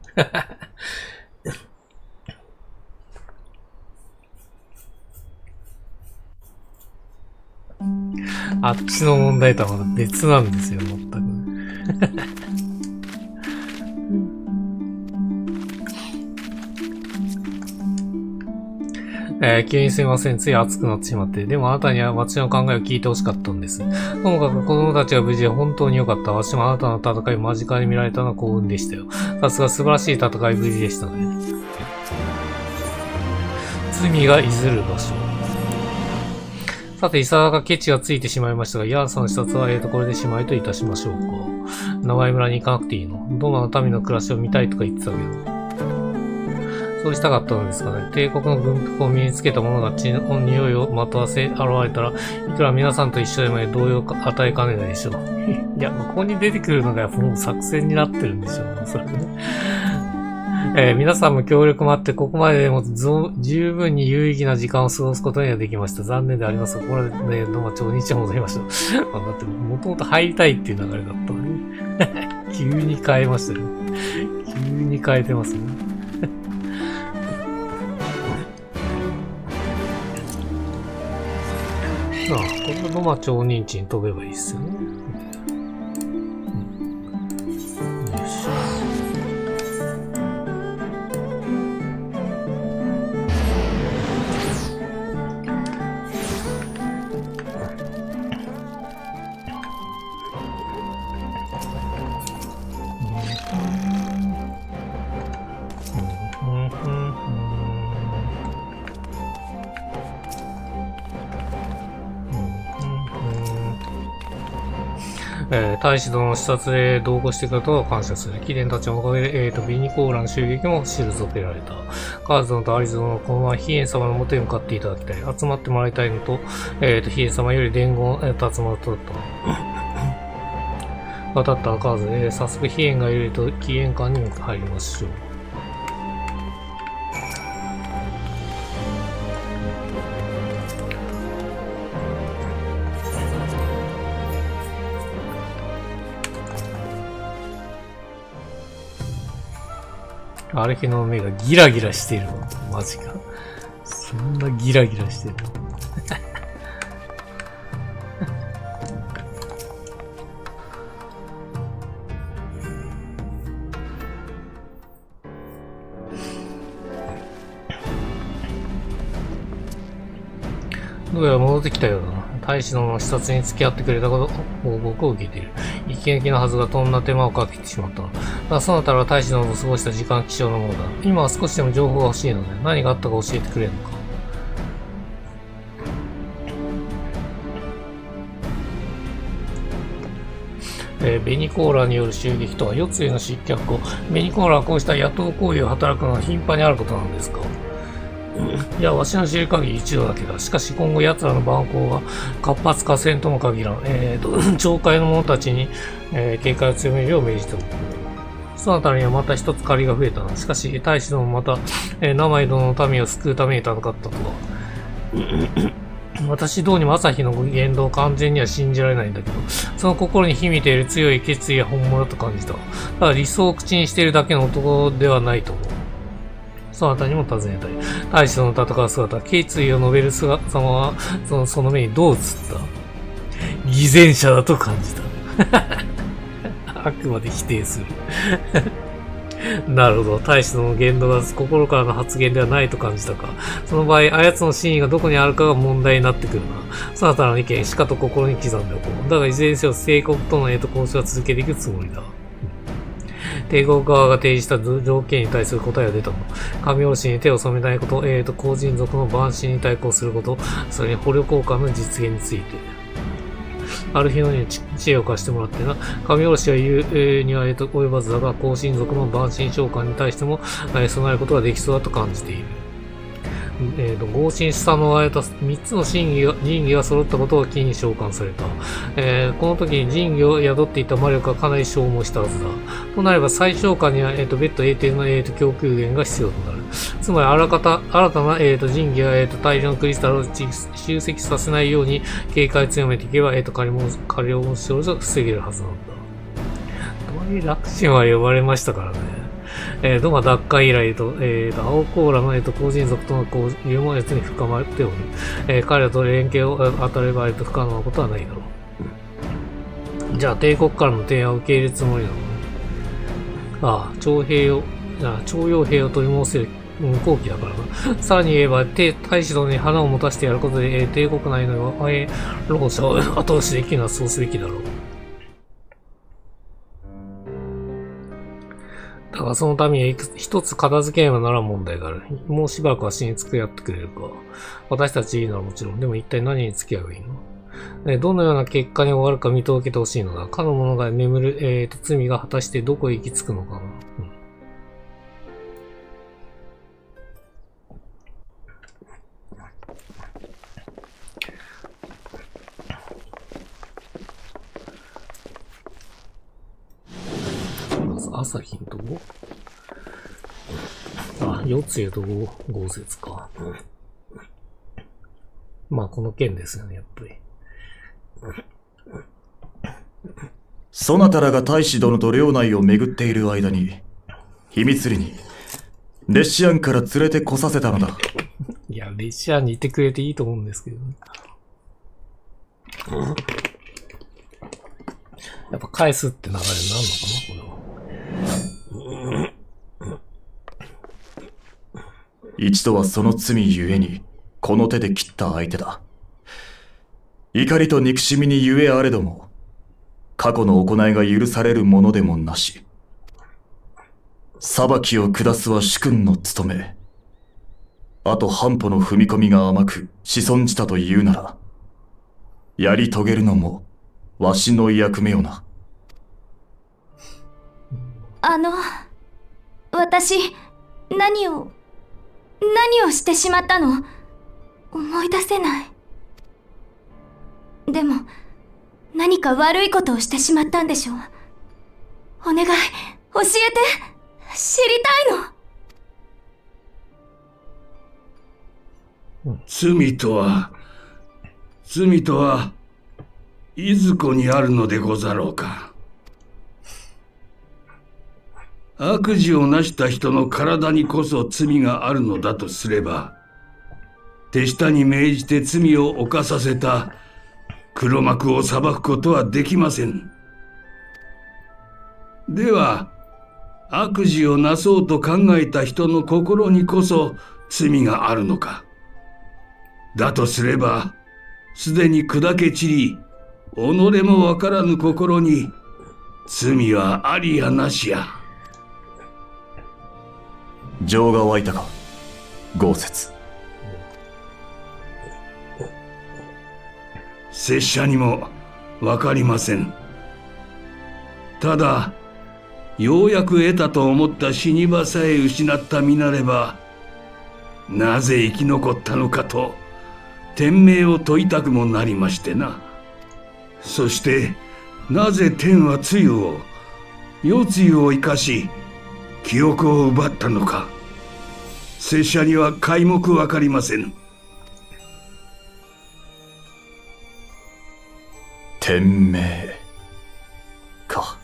あっちの問題とはまた別なんですよ、全く。急にすいません。つい熱くなってしまって。でもあなたには私の考えを聞いてほしかったんです。ともかく子供たちが無事で本当に良かった。私もあなたの戦いを間近に見られたのは幸運でしたよ。さすが素晴らしい戦いぶりでしたね。罪がいずる場所。さて、いささかケチがついてしまいましたが、ヤーさんの視察はこれでしまいといたしましょうか。長井村に行かなくていいの？ドマの民の暮らしを見たいとか言ってたけど。そうしたかったのですかね。帝国の軍服を身につけた者が血の匂いをまとわせ現れたら、いくら皆さんと一緒でも動揺を与えかねないでしょう。いや、ここに出てくるのがもう作戦になってるんでしょうね、それね。皆さんも協力もあって、ここまででも十分に有意義な時間を過ごすことにはできました。残念でありますが、これでね、ドマ町に戻りましょう。だって、もともと入りたいっていう流れだったのに。急に変えましたよ。急に変えてますね。ああ、これがドマ町人地に飛べばいいっすよね。よいしょ。大使殿の視察で同行してくれたことを感謝する。貴殿たちのおかげで、ベニコーラの襲撃も退けられた。カーズ殿とアリズ殿のこのままヒエン様の元へ向かっていただきたい。集まってもらいたいのと、ヒエン様より伝言を集まるとだった。渡ったカーズ、早速ヒエンがいると紀元館に入りましょう。アルヒの目がギラギラしてるの。マジか。そんなギラギラしてるの。どうやら戻ってきたようだな。大使殿の視察に付き合ってくれたこと報告を受けている。一見気のはずがとんな手間をかけてしまったの。だがそなたらは大使殿と過ごした時間は貴重なものだ。今は少しでも情報が欲しいので、何があったか教えてくれるのか。ベニコーラによる襲撃とは、世津への失脚後、ベニコーラはこうした野党行為を働くのは頻繁にあることなんですか？いや、わしの知る限り一度だけだ。しかし今後奴らの蛮行が活発化せんとも限らん。懲戒の者たちに、警戒を強めるよう命じておく。そのあたりにはまた一つ借りが増えたな。しかし、大使殿もまた、生井殿の民を救うために戦ったとは。私どうにも朝日の言動を完全には信じられないんだけど、その心に秘めている強い決意は本物だと感じた。ただ理想を口にしているだけの男ではないと思う。そなたにも尋ねたい。大使との戦う姿、決意を述べる様は、その目にどう映った？偽善者だと感じた。あくまで否定する。なるほど。大使の言動が心からの発言ではないと感じたか。その場合、あやつの真意がどこにあるかが問題になってくるな。そなたの意見、しかと心に刻んでおこう。だが、いずれにせよ、帝国との交渉は続けていくつもりだ。帝国側が提示した条件に対する答えが出たの。神下ろしに手を染めないこと、後人族の蛮神に対抗すること、それに捕虜交換の実現について。ある日のように知恵を貸してもらってな。神下ろしは言うには及ばずだが、後進族の蛮神召喚に対しても、備えることができそうだと感じている。合神下のあえた3つの神義が揃ったことが機に召喚された。この時に神義を宿っていた魔力がかなり消耗したはずだ。となれば再召喚には、別途永定の、供給源が必要となる。つまり新たな、神義が、大量のクリスタルを集積させないように警戒を強めていけば、カリオモン症状を防げるはずなんだ。ドリラクシンは呼ばれましたからね。ドマ奪還以来と、青コーラの、後人族との交流もに深まっておる。彼らと連携を当たれば、不可能なことはないだろう。じゃあ、帝国からの提案を受け入れるつもりなの？ああ、徴用兵を取り戻せる後期だからな。さらに言えば、大使殿に花を持たせてやることで、帝国内の労者を後押しできるのはそうすべきだろう。だがそのために一つ片付けねばならん問題がある。もうしばらくは死に付き合ってくれるか。私たちいいならもちろん。でも一体何に付き合えばいいの？どのような結果に終わるか見届けてほしいのだ。かの者が眠る、罪が果たしてどこへ行き着くのかな。朝日のとこ？あ、四つ湯と豪雪か。まあ、この件ですよね、やっぱり。そなたらが大使殿と領内を巡っている間に、秘密裏に、レシアンから連れてこさせたのだ。いや、レシアンにいてくれていいと思うんですけどね。やっぱ返すって流れになるのかな、これは。一度はその罪ゆえにこの手で切った相手だ。怒りと憎しみにゆえあれども、過去の行いが許されるものでもなし。裁きを下すは主君の務め。あと半歩の踏み込みが甘く子孫じたというなら、やり遂げるのもわしの役目をな。私、何をしてしまったの？思い出せない。でも、何か悪いことをしてしまったんでしょう。お願い、教えて。知りたいの。罪とはいずこにあるのでござろうか。悪事をなした人の体にこそ罪があるのだとすれば、手下に命じて罪を犯させた黒幕を裁くことはできません。では、悪事をなそうと考えた人の心にこそ罪があるのか。だとすれば、すでに砕け散り、己もわからぬ心に罪はありやなしや。情が湧いたか、豪雪。拙者にもわかりません。ただ、ようやく得たと思った死に場さえ失った身なれば、なぜ生き残ったのかと天命を問いたくもなりましてな。そしてなぜ天は露を夜露を生かし記憶を奪ったのか、拙者には皆目わかりません。天命か。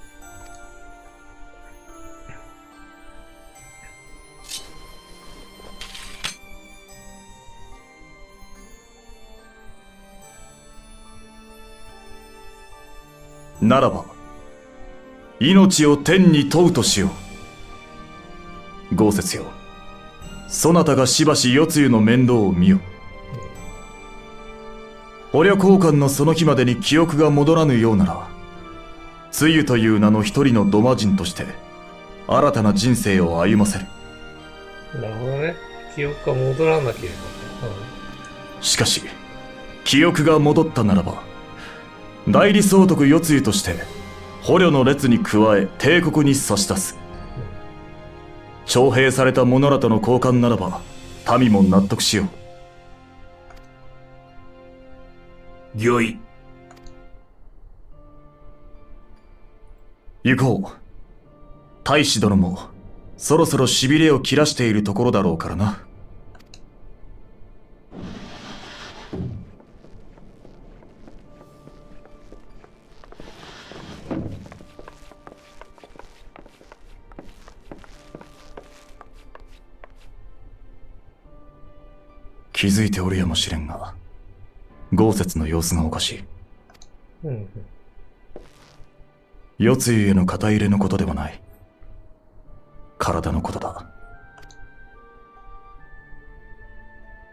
ならば命を天に問うとしよう。豪雪よ、そなたがしばし夜露の面倒を見よ。捕虜交換のその日までに記憶が戻らぬようなら、露という名の一人の土魔人として新たな人生を歩ませる。なるほどね。記憶が戻らなければ。しかし記憶が戻ったならば、代理総督夜露として捕虜の列に加え帝国に差し出す。徴兵された者らとの交換ならば民も納得しよう。御意。行こう。大使殿もそろそろしびれを切らしているところだろうからな。気づいておるやもしれんが、豪雪の様子がおかしい。夜露への肩入れのことではない。体のことだ。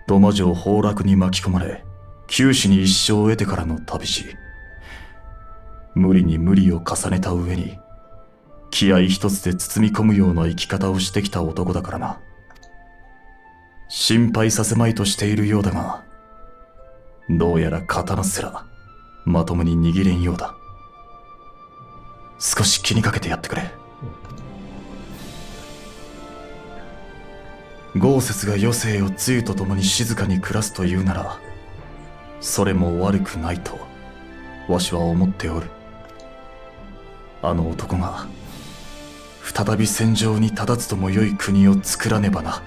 土魔城崩落に巻き込まれ、九死に一生を得てからの旅路。無理に無理を重ねた上に、気合一つで包み込むような生き方をしてきた男だからな。心配させまいとしているようだが、どうやら刀すらまともに握れんようだ。少し気にかけてやってくれ。豪雪が余生を露と共に静かに暮らすというなら、それも悪くないとわしは思っておる。あの男が再び戦場に立たずともよい国を作らねばな。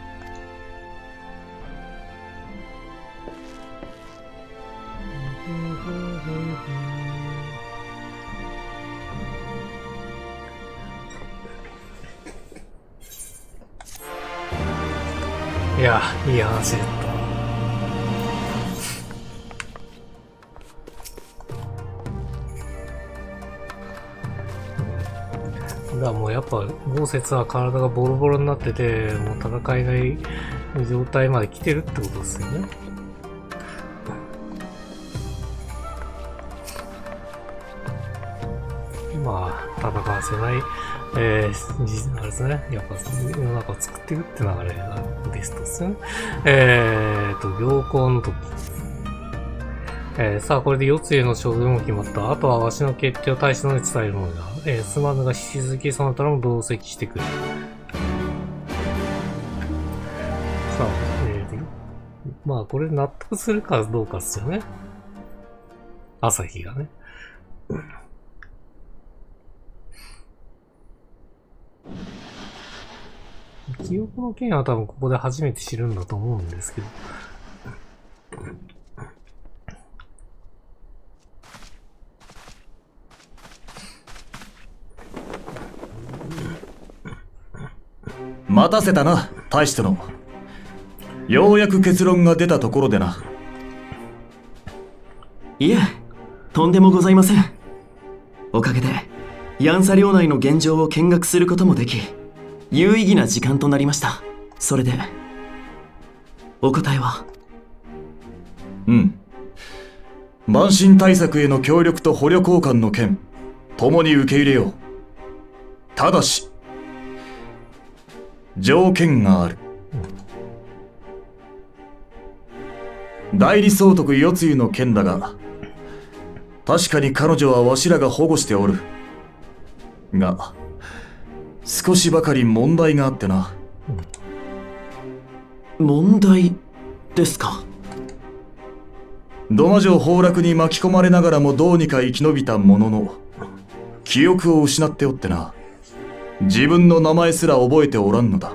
いや、いい話だった。だからもうやっぱ豪雪は体がボロボロになってて、もう戦えない状態まで来てるってことですよね。まあ戦わせない、あれですね、やっぱ世の中を作っていくって流れがベストですよね。行幸の時。さあ、これで4つへの処分も決まった。あとはわしの決定を大使のに伝えるものだ。すまぬが引き続きそなたらも同席してくれ。さあ、まあ、これ納得するかどうかっすよね。朝日がね。記憶の件は多分ここで初めて知るんだと思うんですけど。待たせたな、大使殿。ようやく結論が出たところでな。いえ、とんでもございません。おかげでヤンサ領内の現状を見学することもでき、有意義な時間となりました。それでお答えは？慢心対策への協力と捕虜交換の件、共に受け入れよう。ただし条件がある。代理総督世露の件だが、確かに彼女はわしらが保護しておるが、少しばかり問題があってな。問題ですか？土間城崩落に巻き込まれながらもどうにか生き延びたものの、記憶を失っておってな。自分の名前すら覚えておらんのだ。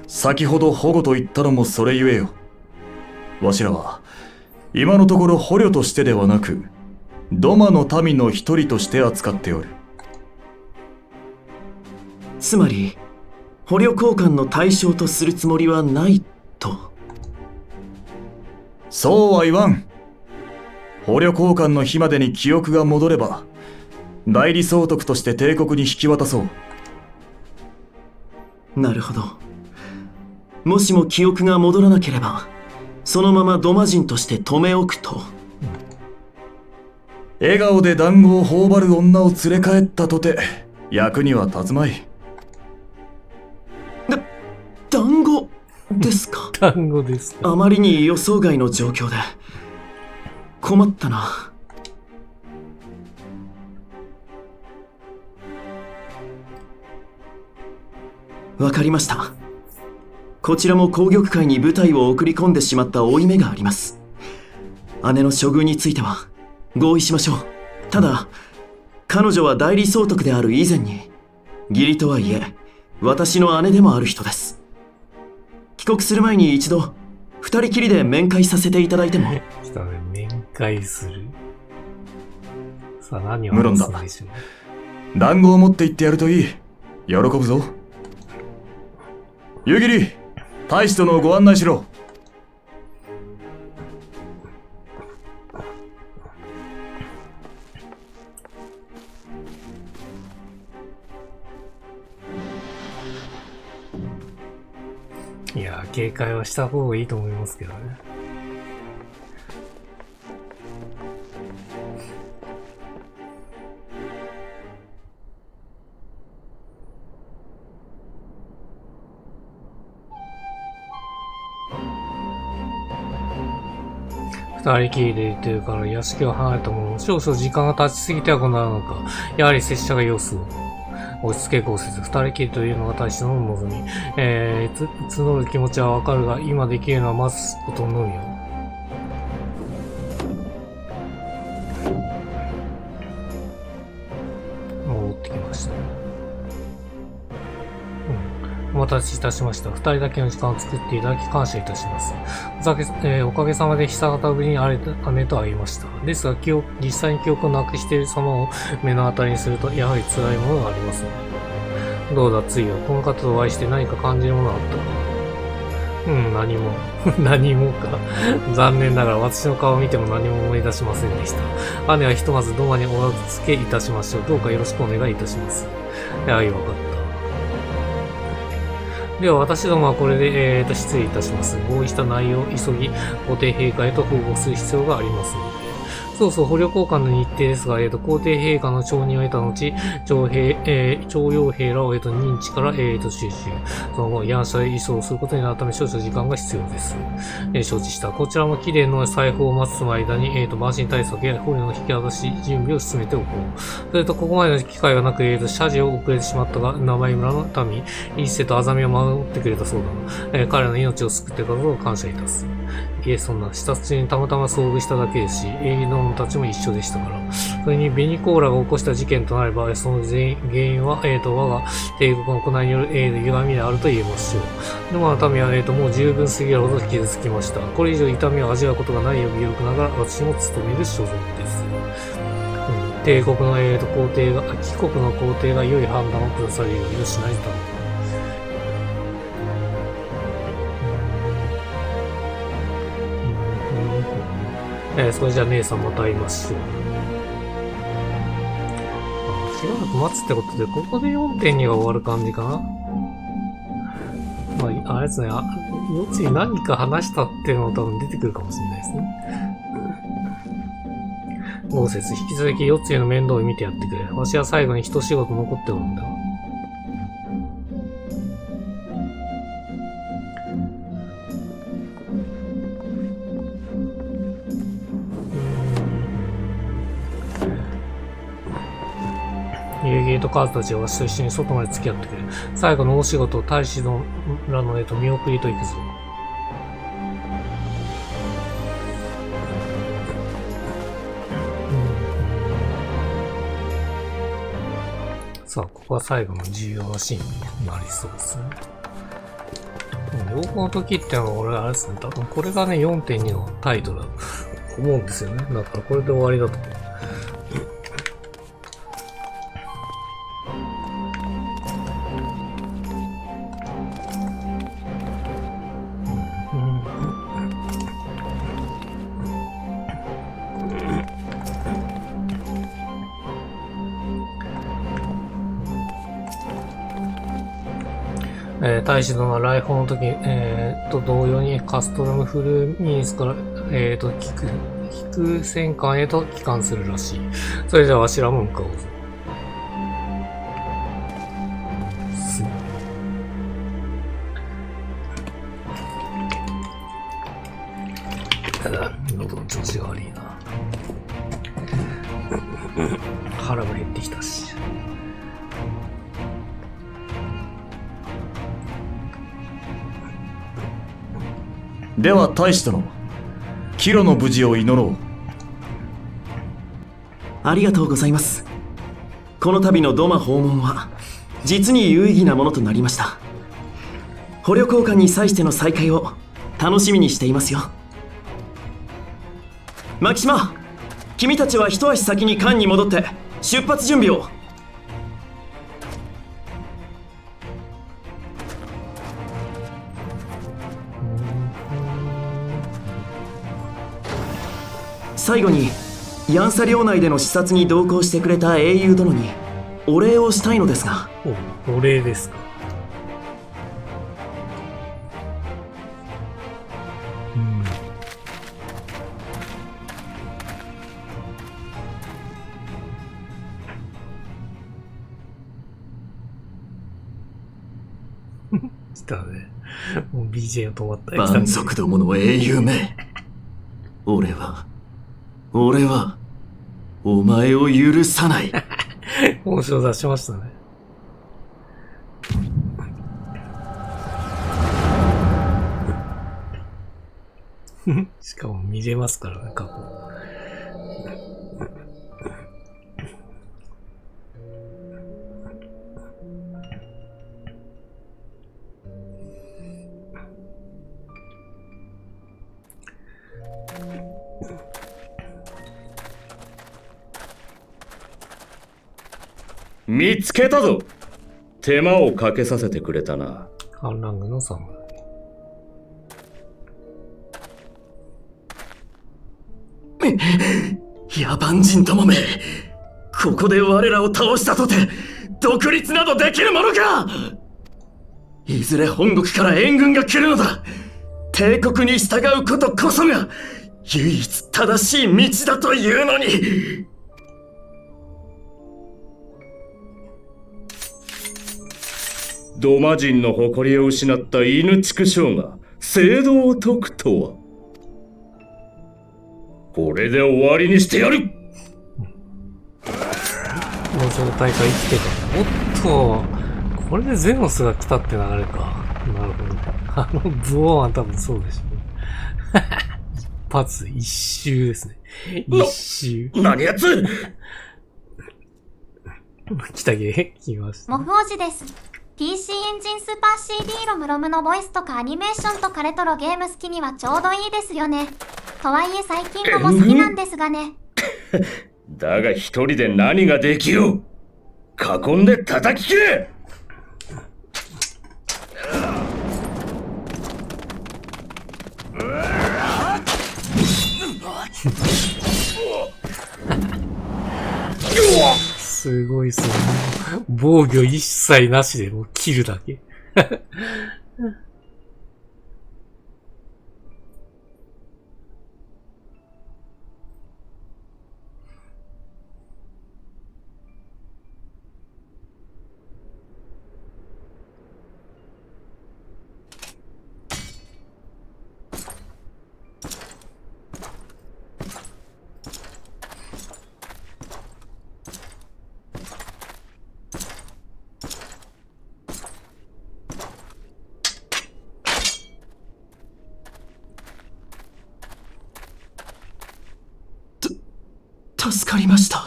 先ほど保護と言ったのもそれゆえよ。わしらは今のところ捕虜としてではなく、土間の民の一人として扱っておる。つまり捕虜交換の対象とするつもりはないと？そうは言わん。捕虜交換の日までに記憶が戻れば、代理総督として帝国に引き渡そう。なるほど。もしも記憶が戻らなければ、そのまま土間人として留め置くと。笑顔で団子を頬張る女を連れ帰ったとて役には立つまい。団子ですか？団子ですか？あまりに予想外の状況で困ったな。わかりました。こちらも紅玉会に部隊を送り込んでしまった負い目があります。姉の処遇については合意しましょう。ただ彼女は代理総督である以前に、義理とはいえ私の姉でもある人です。帰国する前に一度二人きりで面会させていただいても。来たね、面会する。さあ何を無論だ。団子を持って行ってやるといい。喜ぶぞ。湯切、大使殿をご案内しろ。いや、警戒はした方がいいと思いますけどね。二人きりでいてるから屋敷を離れたものの、少々時間が経ちすぎてはこんなのか。やはり拙者が様子を落ち着けこうせず、二人きりというのが大使の望み。募る気持ちはわかるが、今できるのは待つことのみよ。戻ってきましたね。お待たせいたしました。二人だけの時間を作っていただき感謝いたします。おかげさまで久方ぶりに姉と会いました。ですが、実際に記憶をなくしている様を目の当たりにすると、やはり辛いものがありますね。どうだ、ついよ。この方とお会いして何か感じるものがあったか？何も。何もか。残念ながら私の顔を見ても何も思い出しませんでした。姉はひとまず土間にお預けいたしましょう。どうかよろしくお願いいたします。はい、わかった。では私どもはこれで、失礼いたします。合意した内容を急ぎ、ご定陛下へと報告する必要がありますので。そうそう、捕虜交換の日程ですが、皇帝陛下の承認を得た後、徴用兵らを、認知から、収集。その後、ヤンシャへ移送することになるため、少々時間が必要です。承知した。こちらも貴殿の裁縫を待つ間に、慢心対策や捕虜の引き渡し準備を進めておこう。それと、ここまでの機会がなく、謝辞を遅れてしまったが、生井村の民、一世とアザミを守ってくれたそうだな。彼らの命を救ってくれたことを感謝いたす。いえ、そんな、視察中にたまたま遭遇しただけですし、英雄どもたちも一緒でしたから。それに、ベニコーラが起こした事件となれば、その原因は、我が帝国の行いによる、歪みであると言えましょう。ノマの民は、もう十分すぎるほど傷つきました。これ以上痛みを味わうことがないよう微力ながら、私も務める所存です。帝国の、皇帝が、貴国の皇帝が良い判断を下されるようにしないと。それじゃあ姉さんまた会いましょう。しばらく待つってことで、ここで 4.2 が終わる感じかな。まあ、あれですね、四つに何か話したっていうのが多分出てくるかもしれないですね。豪雪、引き続き四つの面倒を見てやってくれ。わしは最後に一仕事残っておるんだ。ユーギーとカーズたちはわしと一緒に外まで付き合ってくれ。最後の大仕事を大使のらの見送りと行くぞ。さあ、ここは最後の重要なシーンになりそうですね。両方の時ってのは俺あれですね、多分これがね 4.2 のタイトルだと思うんですよね。だからこれで終わりだと思う。大使殿は来訪の時、と同様にカストロムフルミニスから、キク戦艦へと帰還するらしい。それじゃあわしらも向かおうぞ。喉の調子が悪いな。腹が減ってきたし。では大使殿、キロの無事を祈ろう。ありがとうございます。この度のドマ訪問は実に有意義なものとなりました。捕虜交換に際しての再会を楽しみにしていますよ。マキシマ、君たちは一足先に艦に戻って出発準備を。最後にヤンサ領内での視察に同行してくれた英雄殿にお礼をしたいのですが。お礼ですか。来たね。もう BJ が止まった。蛮族どもの英雄め。俺はお前を許さない。面白出しましたね。しかも見れますからね、過去。見つけたぞ。手間をかけさせてくれたな。反乱軍の侍。野蛮人どもめ、ここで我らを倒したとて独立などできるものか。いずれ本国から援軍が来るのだ。帝国に従うことこそが唯一正しい道だというのに。ドマ人の誇りを失った犬畜生が正道を説くとは。これで終わりにしてやる。この状態から生きてる。おっと、これでゼノスが来たって流れか。なるほどね。ブオーンは多分そうでしょうね。一発、一周ですね。一周。何やつ来たげ、来ました。モフ王子です。PC エンジンスーパー CD ロムロムのボイスとかアニメーションとかレトロゲーム好きにはちょうどいいですよね。とはいえ最近のも好きなんですがね。だが一人で何ができよう。囲んで叩き切れ。すごいっすね。防御一切なしでもう切るだけ。助かりました。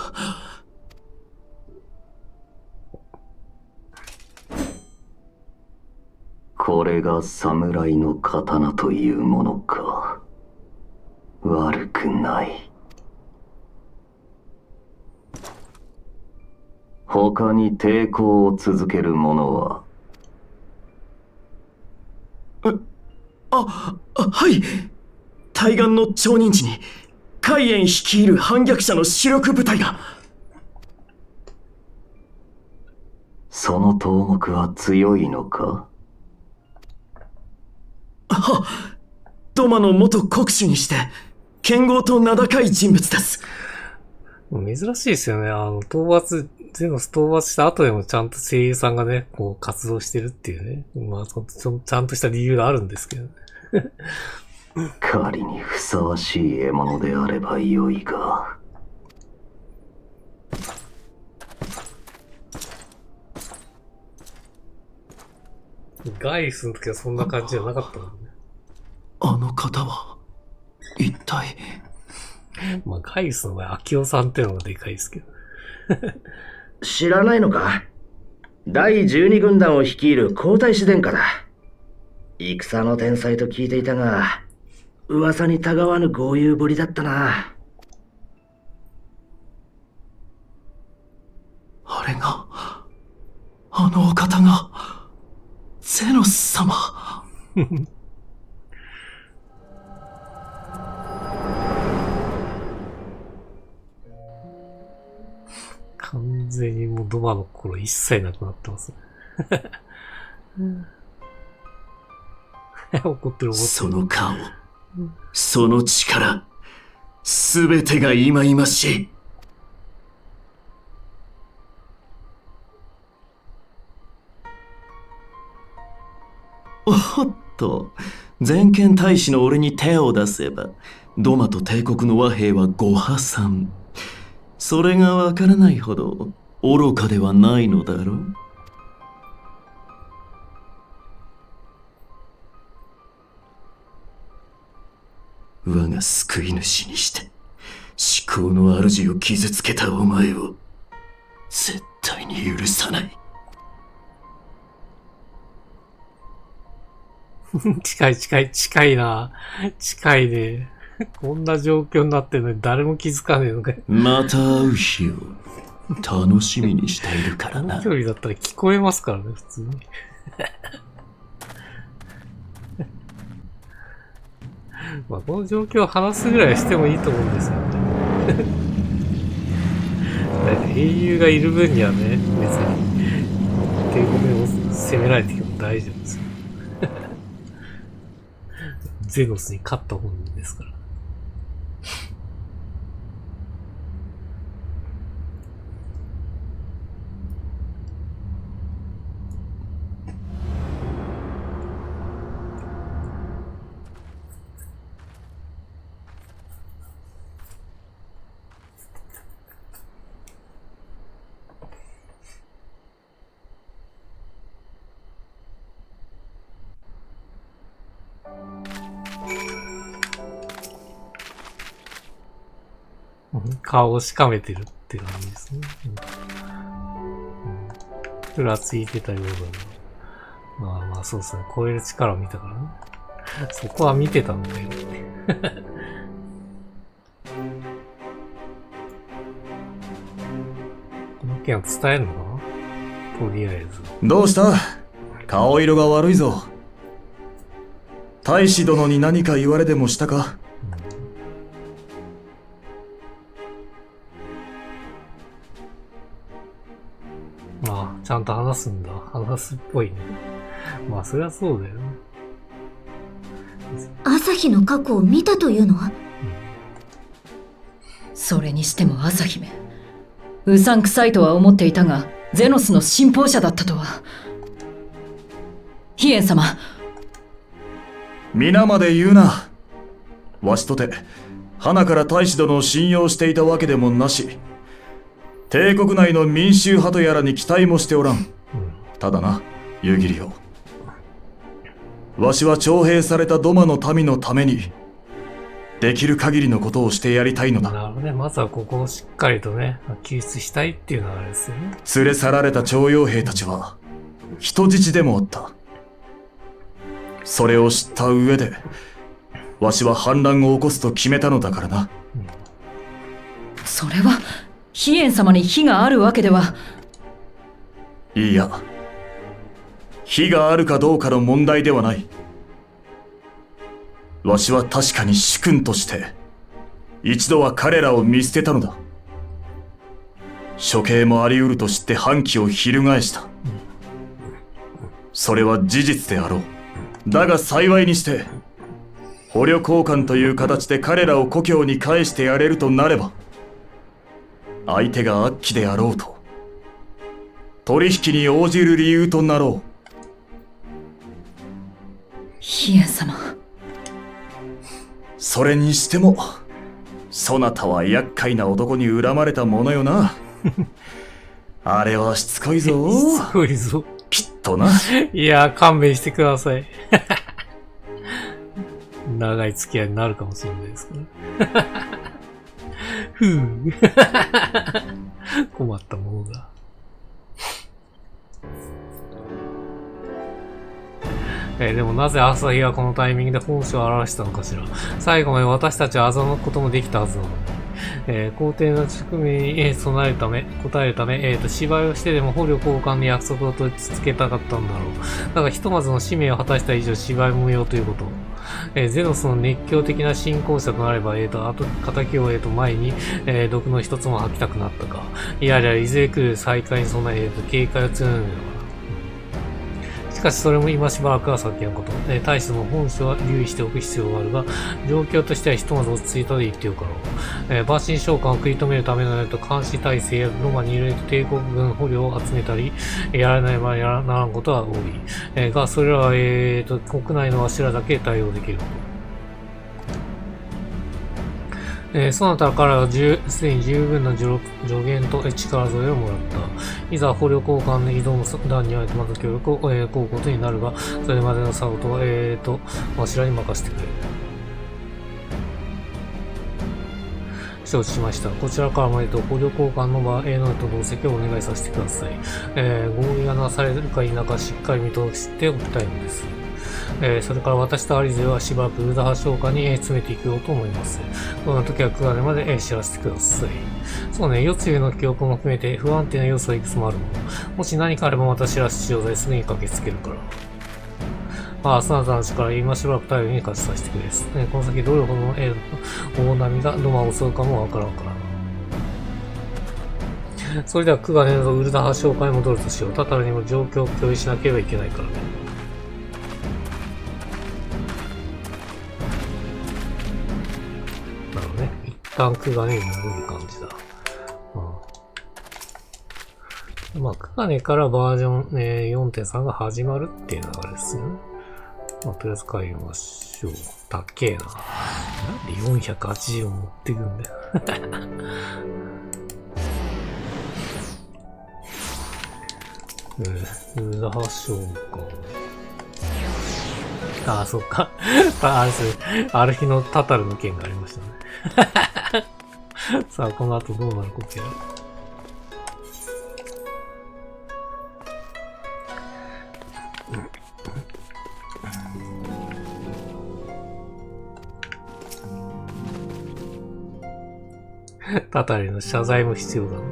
これが侍の刀というものか。悪くない。他に抵抗を続ける者は？はい。対岸の町人地に海縁率いる反逆者の主力部隊が。その頭目は強いのか？ドマの元国主にして剣豪と名高い人物です。珍しいですよね。ゼノス討伐した後でもちゃんと声優さんがね、こう活動してるっていうね。まあ、ちゃんとした理由があるんですけどね。狩りにふさわしい獲物であればよいが。ガイスの時はそんな感じじゃなかったもんね。あの方は一体。まあガイスの場合、アキオさんっていうのがでかいですけど。知らないのか？第12軍団を率いる皇太子殿下だ。戦の天才と聞いていたが、噂にたがわぬ豪遊ぶりだったな。あれが、あのお方が、ゼノス様。完全にもうドマの心一切なくなってますね。怒ってる。その顔、その力、すべてが忌々しい。おっと、全権大使の俺に手を出せば、ドマと帝国の和平はご破産。それがわからないほど愚かではないのだろう。我が救い主にして至高の主を傷つけたお前を絶対に許さない。近いな。近いね。こんな状況になってるのに誰も気づかねえのかよ。また会う日を楽しみにしているからな。距離だったら聞こえますからね、普通に。まあこの状況を話すぐらいしてもいいと思うんですよね。英雄がいる分にはね、別に帝国を攻められてきても大丈夫ですよ。ゼノスに勝った本人ですから。顔をしかめてるって感じですね。ふらついてたようだな。まあまあそうですね。超える力を見たからね。そこは見てたんだよね。この件は伝えるのかな？とりあえず。どうした？顔色が悪いぞ。大使殿に何か言われでもしたか？まあ、ちゃんと話すんだ。話すっぽいね。まあ、そりゃそうだよね。朝日の過去を見たというのは？それにしても朝姫、うさんくさいとは思っていたが、ゼノスの信奉者だったとは。ヒエン様。皆まで言うな。わしとて、花から大使殿を信用していたわけでもなし、帝国内の民衆派とやらに期待もしておらん。ただな、夕霧よ。わしは徴兵されたドマの民のために、できる限りのことをしてやりたいのだ。なるほどね。まずはここをしっかりとね、救出したいっていうのがあれですよね。連れ去られた徴用兵たちは、人質でもあった。それを知った上で、わしは反乱を起こすと決めたのだからな。それは、ヒエン様に非があるわけでは。いいや、非があるかどうかの問題ではない。わしは確かに主君として、一度は彼らを見捨てたのだ。処刑もあり得ると知って反旗を翻した。それは事実であろう。だが幸いにして、捕虜交換という形で彼らを故郷に返してやれるとなれば、相手が悪鬼であろうと、取引に応じる理由となろう。ヒエン様。それにしても、そなたは厄介な男に恨まれたものよな。あれはしつこいぞ。しつこいぞ。きっとな。いや、勘弁してください。長い付き合いになるかもしれないですけど。ふぅ。困ったものだ。でもなぜ朝日はこのタイミングで本性を表したのかしら。最後まで私たちは欺くこともできたはずなのに。皇帝の宿命に備えるため、答えるため、芝居をしてでも捕虜交換の約束を取り続けたかったんだろう。だがひとまずの使命を果たした以上芝居無用ということ。ゼノスの熱狂的な信仰者となれば、あと、仇を前に、毒の一つも吐きたくなったか。いやいや、いずれ来る再会に備え、警戒を強めるのだ。しかしそれも今しばらくは先のこと。大使の本性は留意しておく必要があるが、状況としてはひとまず落ち着いたと言ってよかろう。馬神召喚を食い止めるための監視体制やロマにいる帝国軍捕虜を集めたり、やらないままやらならんことは多い。が、それらは、国内のわしらだけで対応できる。そなたからはすでに十分な助言と力添えをもらった。いざ捕虜交換に挑む段にはまた協力を請うことになるが、それまでの作業と、わしらに任せてくれ。承知しました。こちらからも捕虜交換の場合の同席をお願いさせてください。合意がなされるか否かしっかり見通しておきたいのです。それから私とアリゼはしばらくウルダハ召喚に詰めていこうと思います。そんな時は9月まで知らせてください。そうね、夜露の記憶も含めて不安定な要素はいくつもあるもの。もし何かあれば私ら必要ですぐに駆けつけるから。まあ、そなたの力今しばらく頼りに勝ちさせてくれです。この先どれほどの大波がドマを襲うかもわからんからな。それでは9月のウルダハ召喚に戻るとしよう。タタルにも状況を共有しなければいけないからね。一旦クガネに戻る感じだ。まあ、クガネからバージョン、4.3 が始まるっていう流れですよね。まあ、とりあえず帰りましょう。たっけえな。なんで480を持ってくんだよ。ウルダハ召喚。ああ、そっか。あれ、ある日のタタルの件がありましたね。さあ、この後どうなることやら。タタリの謝罪も必要だな。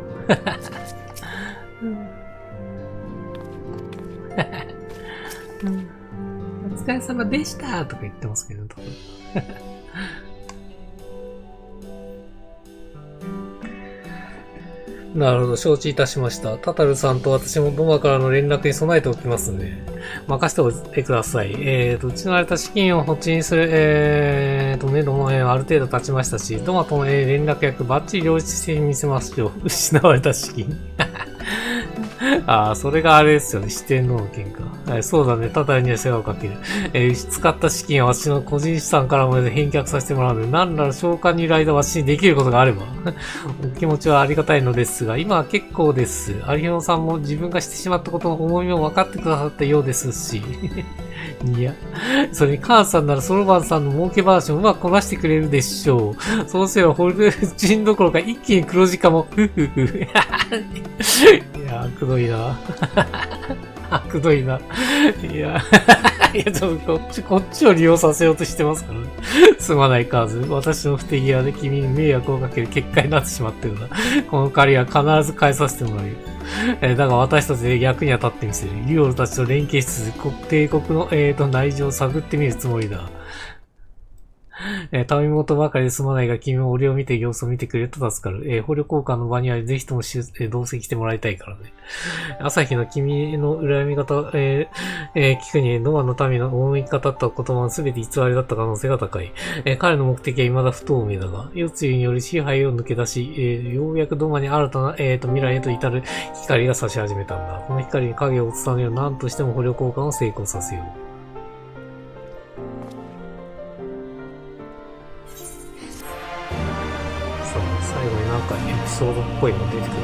お疲れ様でしたとか言ってますけど、多分。なるほど、承知いたしました。タタルさんと私もドマからの連絡に備えておきますので、任せておいてください。失われた資金を補填する、メドも、ある程度経ちましたし、ドマとの、連絡役バッチリ両立してみせますよ。失われた資金。ああ、それがあれですよね。四天王の件か。はい、そうだね。タタルには世話をかける。使った資金は私の個人資産からまで返却させてもらうので、何ら召喚にいる間私にできることがあれば。お気持ちはありがたいのですが、今は結構です。アリヒノさんも自分がしてしまったことの重みを分かってくださったようですし。いや、それにカーンさんならソロバンさんの儲け話をうまくこなしてくれるでしょう。そうすればホルジンどころか一気に黒字化も、いや、くどいな。くどいな。いや、ちょっとこっちを利用させようとしてますからね。すまないカーズ。私の不手際で君に迷惑をかける結果になってしまってるな。この借りは必ず返させてもらうよ。だが私たちで役には立ってみせる。リオルたちと連携しつつ、帝国の、内情を探ってみるつもりだ。ため元ばかりで済まないが、君も俺を見て様子を見てくれると助かる。捕虜交換の場にはぜひとも同席してもらいたいからね。朝日の君の恨み方、聞くに、ノアの民の思い語った言葉は全て偽りだった可能性が高い。彼の目的は未だ不透明だが、夜露による支配を抜け出し、ようやくドマに新たな、未来へと至る光が差し始めたんだ。この光に影を落とさぬよう何としても捕虜交換を成功させよう。最後になんかエピソードっぽいの出てくる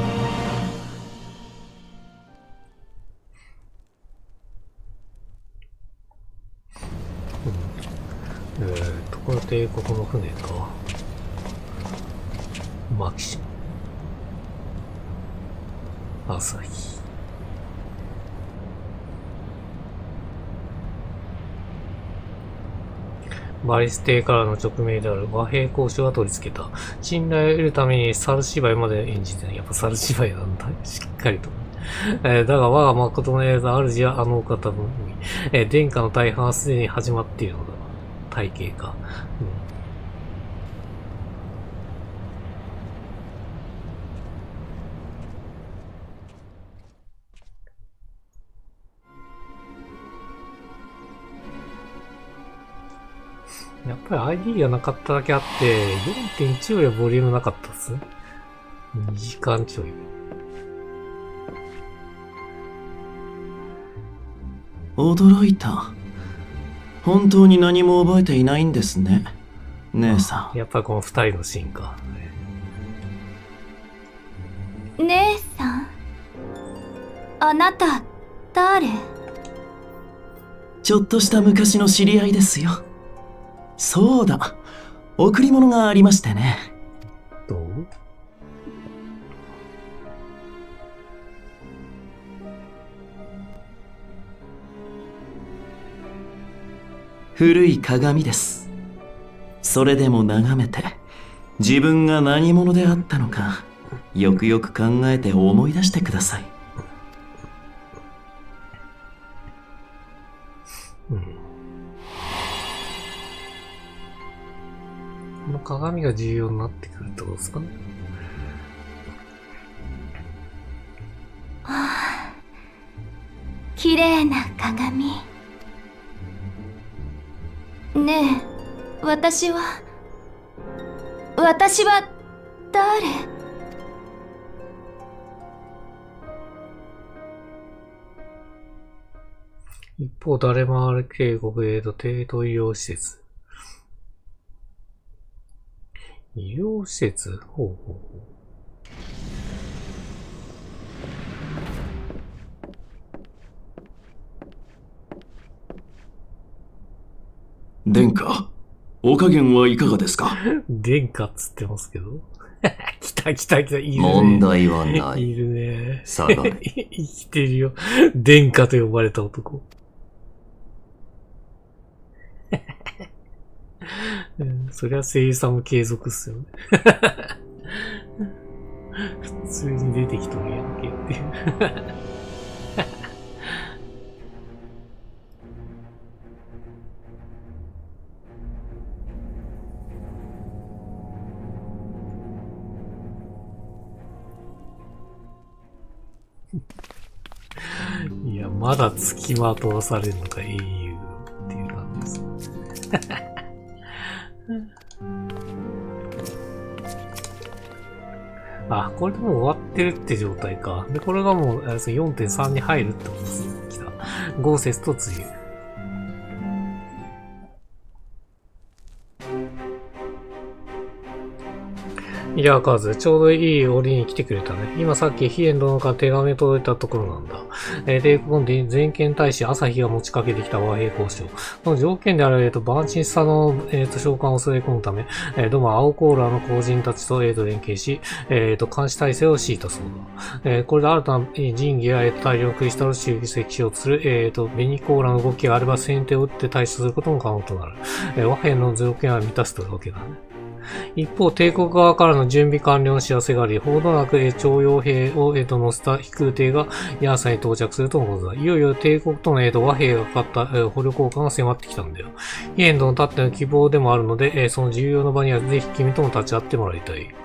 のこれ帝国の船か。マキシマ。朝日。バリス邸からの直命である和平交渉が取り付けた。信頼を得るために猿芝居まで演じてない。やっぱ猿芝居なんだ。しっかりと。だが我が誠の映像主やあのお方のみ、殿下の大半はすでに始まっているのだ。体系か。やっぱり ID がなかっただけあって、4.1 よりはボリュームなかったっす。2時間ちょい。驚いた。本当に何も覚えていないんですね、姉さん。やっぱりこの2人のシーンか。姉さん、あなた、誰？ちょっとした昔の知り合いですよ。そうだ、贈り物がありましてね。どう？古い鏡です。それでも眺めて、自分が何者であったのか、よくよく考えて思い出してください。この鏡が重要になってくるってことですかね。はあ、綺麗な鏡。ねえ、私は誰？一方、誰もある渓谷へと低等医療施設。医療施設？ほうほうほう。殿下、お加減はいかがですか？殿下っつってますけど。来た、いるね。問題はない。いるね。下がれ。生きてるよ。殿下と呼ばれた男。そりゃ声優さんも継続っすよね。普通に出てきとるやんけっていう。いや、まだ付きまとわされるのか、英雄っていう感じです。あ、これでもう終わってるって状態か。で、これがもう 4.3 に入るってことですね。来た。豪雪と梅雨。いや、カズ、ちょうどいい折に来てくれたね。今さっき、ヒエン殿から手紙届いたところなんだ。帝国の全権大使朝日が持ちかけてきた和平交渉。この条件である、万神さの、召喚を据え込むため、どうも青コーラの公人たちと、連携し、監視体制を敷いたそうだ。これで新たな神器や、大量のクリスタルを集積しようとする、ベニコーラの動きがあれば先手を打って対処することも可能となる。和平の条件は満たすというわけだね。一方、帝国側からの準備完了の知らせがあり、ほどなく徴用兵を乗せた飛空艇がヤーサに到着するとのことだ。いよいよ帝国との和平がかかった捕虜交換が迫ってきたんだよ。ヒエンドのたっての希望でもあるので、その重要な場にはぜひ君とも立ち会ってもらいたい。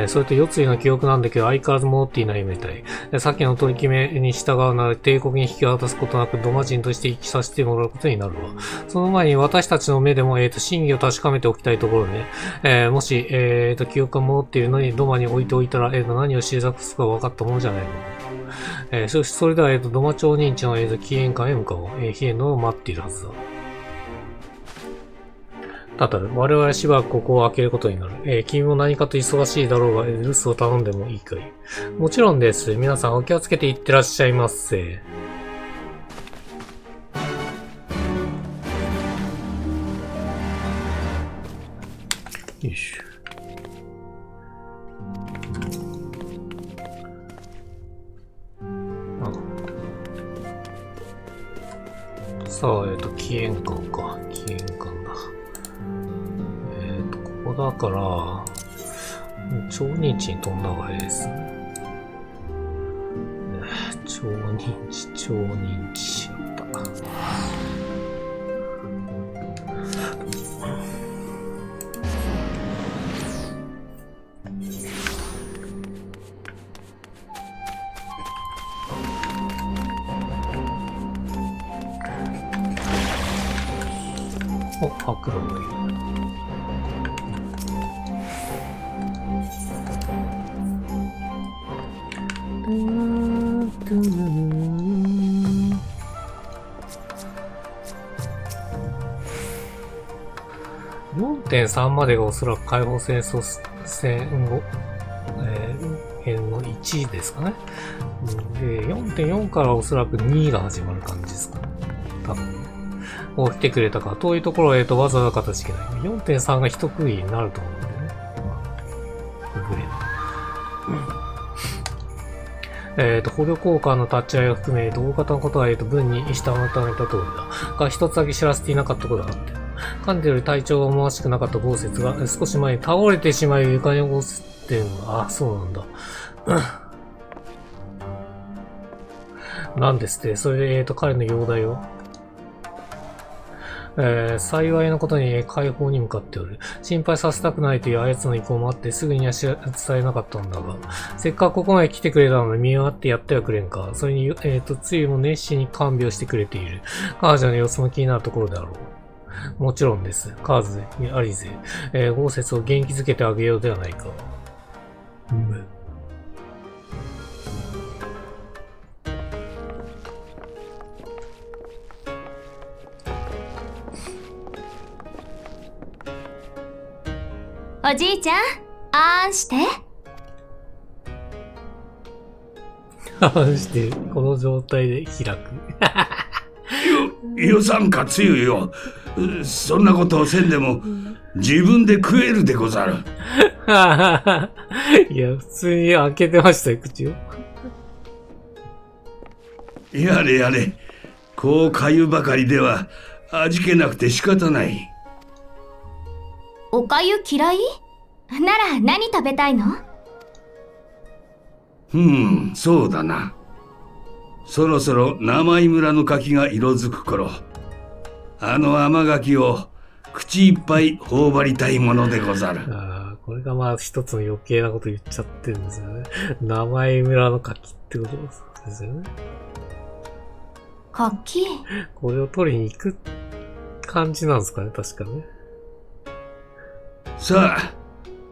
それと四井の記憶なんだけど相変わらず戻っていないみたい。さっきの取り決めに従うなら帝国に引き渡すことなくドマ人として生きさせてもらうことになるわ。その前に私たちの目でも、真偽を確かめておきたいところね。もし、記憶が戻っているのにドマに置いておいたら、何を知り尽くすか分かったものじゃないの。それでは、ドマ町認知の起源館へ向かおう。ヒエンドを待っているはずだ。ただ、我々しばらくここを開けることになる。君も何かと忙しいだろうが、留守を頼んでもいいかい？もちろんです。皆さんお気をつけていってらっしゃいませ。よいしょ。さあ、起源館か。起源館だ。ここだから、超認知に飛んだ方がいいですね。超認知しちゃった。お、白狼がいる。4.3 までがおそらく解放戦争戦後、編の1ですかね。で、4.4 からおそらく2が始まる感じですかね。多分ね。来てくれたか。遠いところへわざわざ形けない。4.3 が一区切りになると思うんだよね。グレー。捕虜交換の立ち会いを含め、同型のことは文に従うためた通りだ。が、一つだけ知らせていなかったことがあって。噛んでより体調が思わしくなかった豪雪が少し前に倒れてしまい床に落ちてるのだ。あ、そうなんだ。なんですって。それで、彼の容体を。幸いのことに解放に向かっておる。心配させたくないというあやつの意向もあってすぐには伝えなかったんだが、せっかくここまで来てくれたので見終わってやってはくれんか。それに、つゆも熱心に看病してくれている。彼女の様子も気になるところであろう。もちろんです。カーズ、アリゼ、豪雪を元気づけてあげようではないか。おじいちゃん、あーんして。あーんして、この状態で開く。よさんかつゆよ。そんなことをせんでも自分で食えるでござる。いや、普通に開けてましたよ、口を。やれやれ、こうかゆばかりでは味気なくて仕方ない。おかゆ嫌い？なら何食べたいの？そうだな。そろそろ生井村の柿が色づく頃、あの甘柿を口いっぱい頬張りたいものでござる。これがまあ一つの余計なこと言っちゃってるんですよね。生井村の柿ってことですよね。柿？これを取りに行く感じなんですかね、確かね。さあ、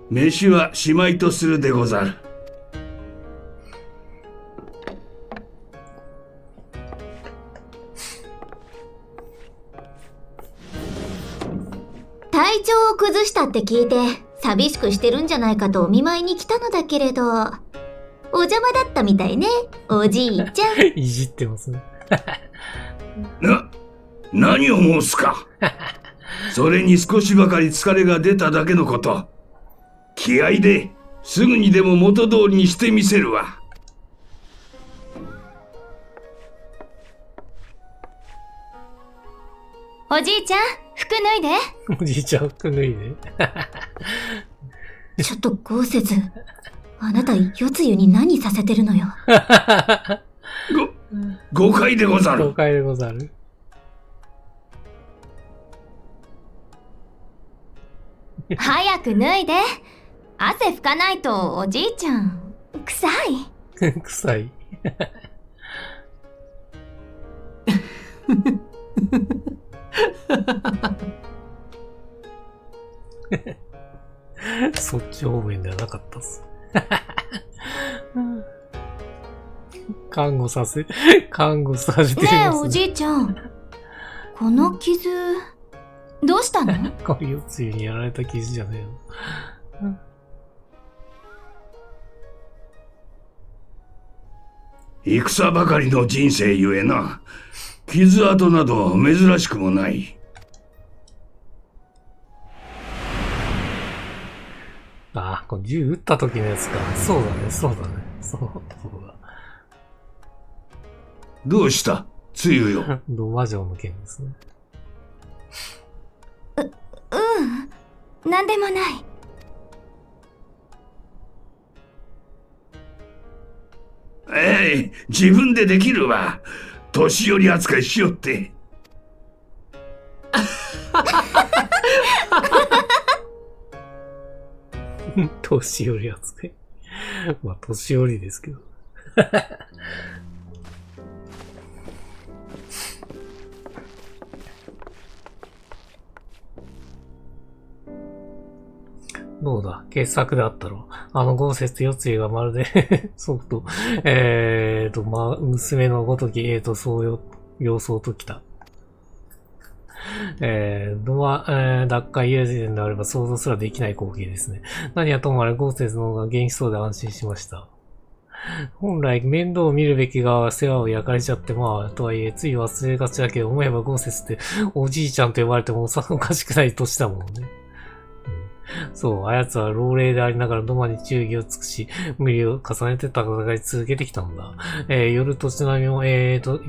飯はしまいとするでござる。体調を崩したって聞いて寂しくしてるんじゃないかとお見舞いに来たのだけれど、お邪魔だったみたいね、おじいちゃん。いじってますね。何を申すか。それに少しばかり疲れが出ただけのこと。気合ですぐにでも元通りにしてみせるわ。おじいちゃん、服脱いで。おじいちゃん、服脱いで。ちょっと豪雪、あなた夜露に何させてるのよ。誤解でござる。誤解でござる。早く脱いで。汗拭かないとおじいちゃん、臭い。臭い。そっち方面ではなかったっす。看護させてるねえ、おじいちゃん。この傷、どうしたの？こういうつゆにやられた傷じゃねえの。戦ばかりの人生ゆえな、傷跡など珍しくもない。ああ、これ銃撃った時のやつか。そうだね。そうだ。どうしたつゆよ。ロマ城の件ですね。なんでもない。自分でできるわ。年寄り扱いしよって。年寄り扱い。まあ、年寄りですけど。どうだ傑作であったろう。あの豪雪四つ湯がまるでそうと、娘のごとき、そう様相ときた。奪回友人であれば想像すらできない光景ですね。何はともあれ豪雪の方が元気そうで安心しました。本来面倒を見るべきが世話を焼かれちゃって、まあ、とはいえ、つい忘れがちだけど、思えば豪雪っておじいちゃんと呼ばれてもおかしくない年だもんね。そう、あやつは老齢でありながら土間に忠義を尽くし、無理を重ねて戦い続けてきたんだ。夜と津波も、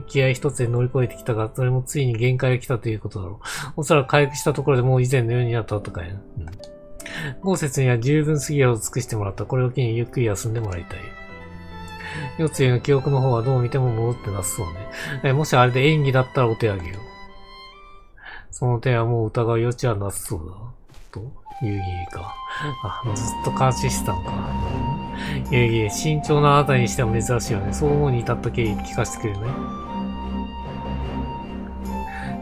気合一つで乗り越えてきたが、それもついに限界が来たということだろう。おそらく回復したところでもう以前のようになったとかや。豪雪には十分すぎるを尽くしてもらった。これを機にゆっくり休んでもらいたい。四つ湯の記憶の方はどう見ても戻ってなさそうね。もしあれで演技だったらお手上げよ。その点はもう疑う余地はなさそうだ。と遊戯か。ずっと監視してたのか。遊戯、慎重なあなたにしては珍しいよね。そう思うに至った経緯聞かせてくれるね。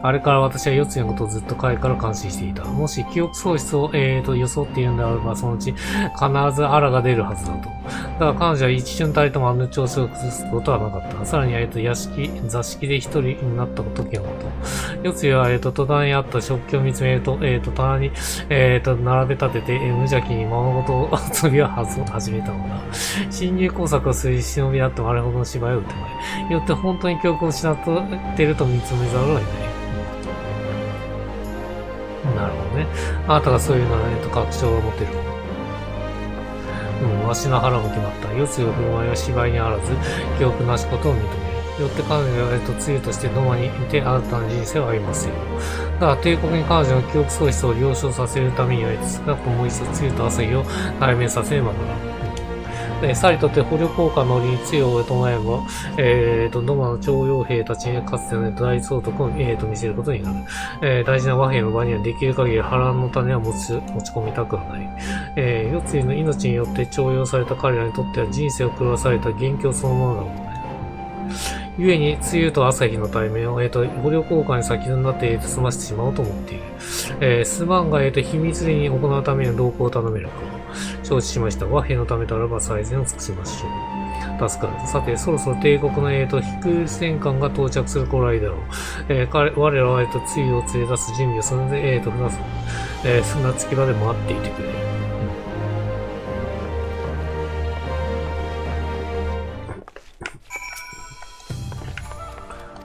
あれから私は四つのことをずっと彼から監視していた。もし記憶喪失を、装っているのであれば、そのうち必ずあらが出るはずだと。だから彼女は一瞬たりともあの調子を崩すことはなかった。さらに、座敷で一人になった時のこと。四つは、戸棚にあった食器を見つめると、棚に、並べ立てて、無邪気に物事を遊びを始めたのだ。侵入工作をする忍びであってもあれほどの芝居を打ってまい。よって本当に記憶を失っていると見つめざるを得ない。あなたがそういうなら確証が持てる。わしの腹も決まった。世継ぎの振る舞いは芝居にあらず、記憶なしことを認める。よって彼女はつゆとして土間にいて新たな人生を歩ませる。だが帝国に彼女の記憶喪失を了承させるためには、少なくともう一度つゆと朝日を対面させねばならぬ。さりとって捕虜交換の折につゆを唱えば、ドマの徴用兵たちにかつての大総督を見せることになる。大事な和平の場にはできる限り波乱の種は持ち込みたくはない。世継ぎの命によって徴用された彼らにとっては人生を狂わされた元凶そのものだもんね。故に、つゆと朝日の対面を、捕虜交換に先になって、済ましてしまおうと思っている。すまんが、秘密裏に行うための同行を頼めるか。承知しました。和平のためとあらば最善を尽くしましょう。助かる。さて、そろそろ帝国の、飛空戦艦が到着する頃合いだろう。我らは、つゆを連れ出す準備をするので、船着き場で待っていてくれ。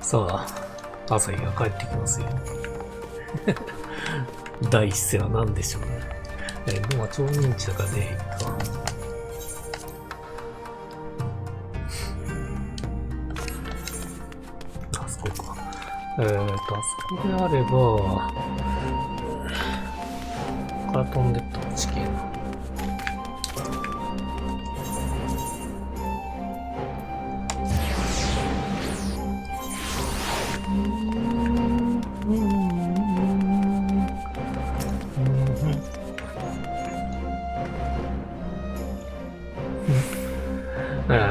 さあ、朝日が帰ってきますよ。第一声は何でしょうね。もう超認知だからね、あそこか。あそこであれば、から飛んでった地形な。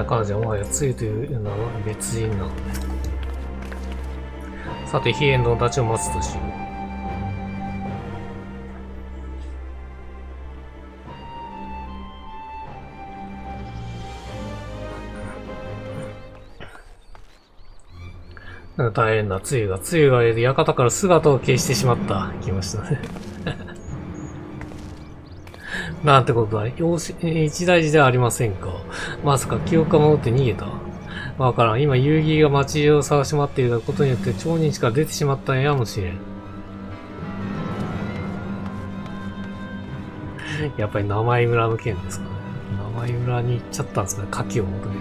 彼女はもはやつゆというのは別人なので。さて、非縁の立ちを待つとしよう。大変だ、つゆが館から姿を消してしまった。来ましたね。なんてことだ。一大事ではありませんか。まさか記憶が戻って逃げた。わからん。今、遊戯が街中を探し回っていたことによって超認知から出てしまったんやもしれん。やっぱり名前村の件ですかね。名前村に行っちゃったんですかね。牡蠣を求め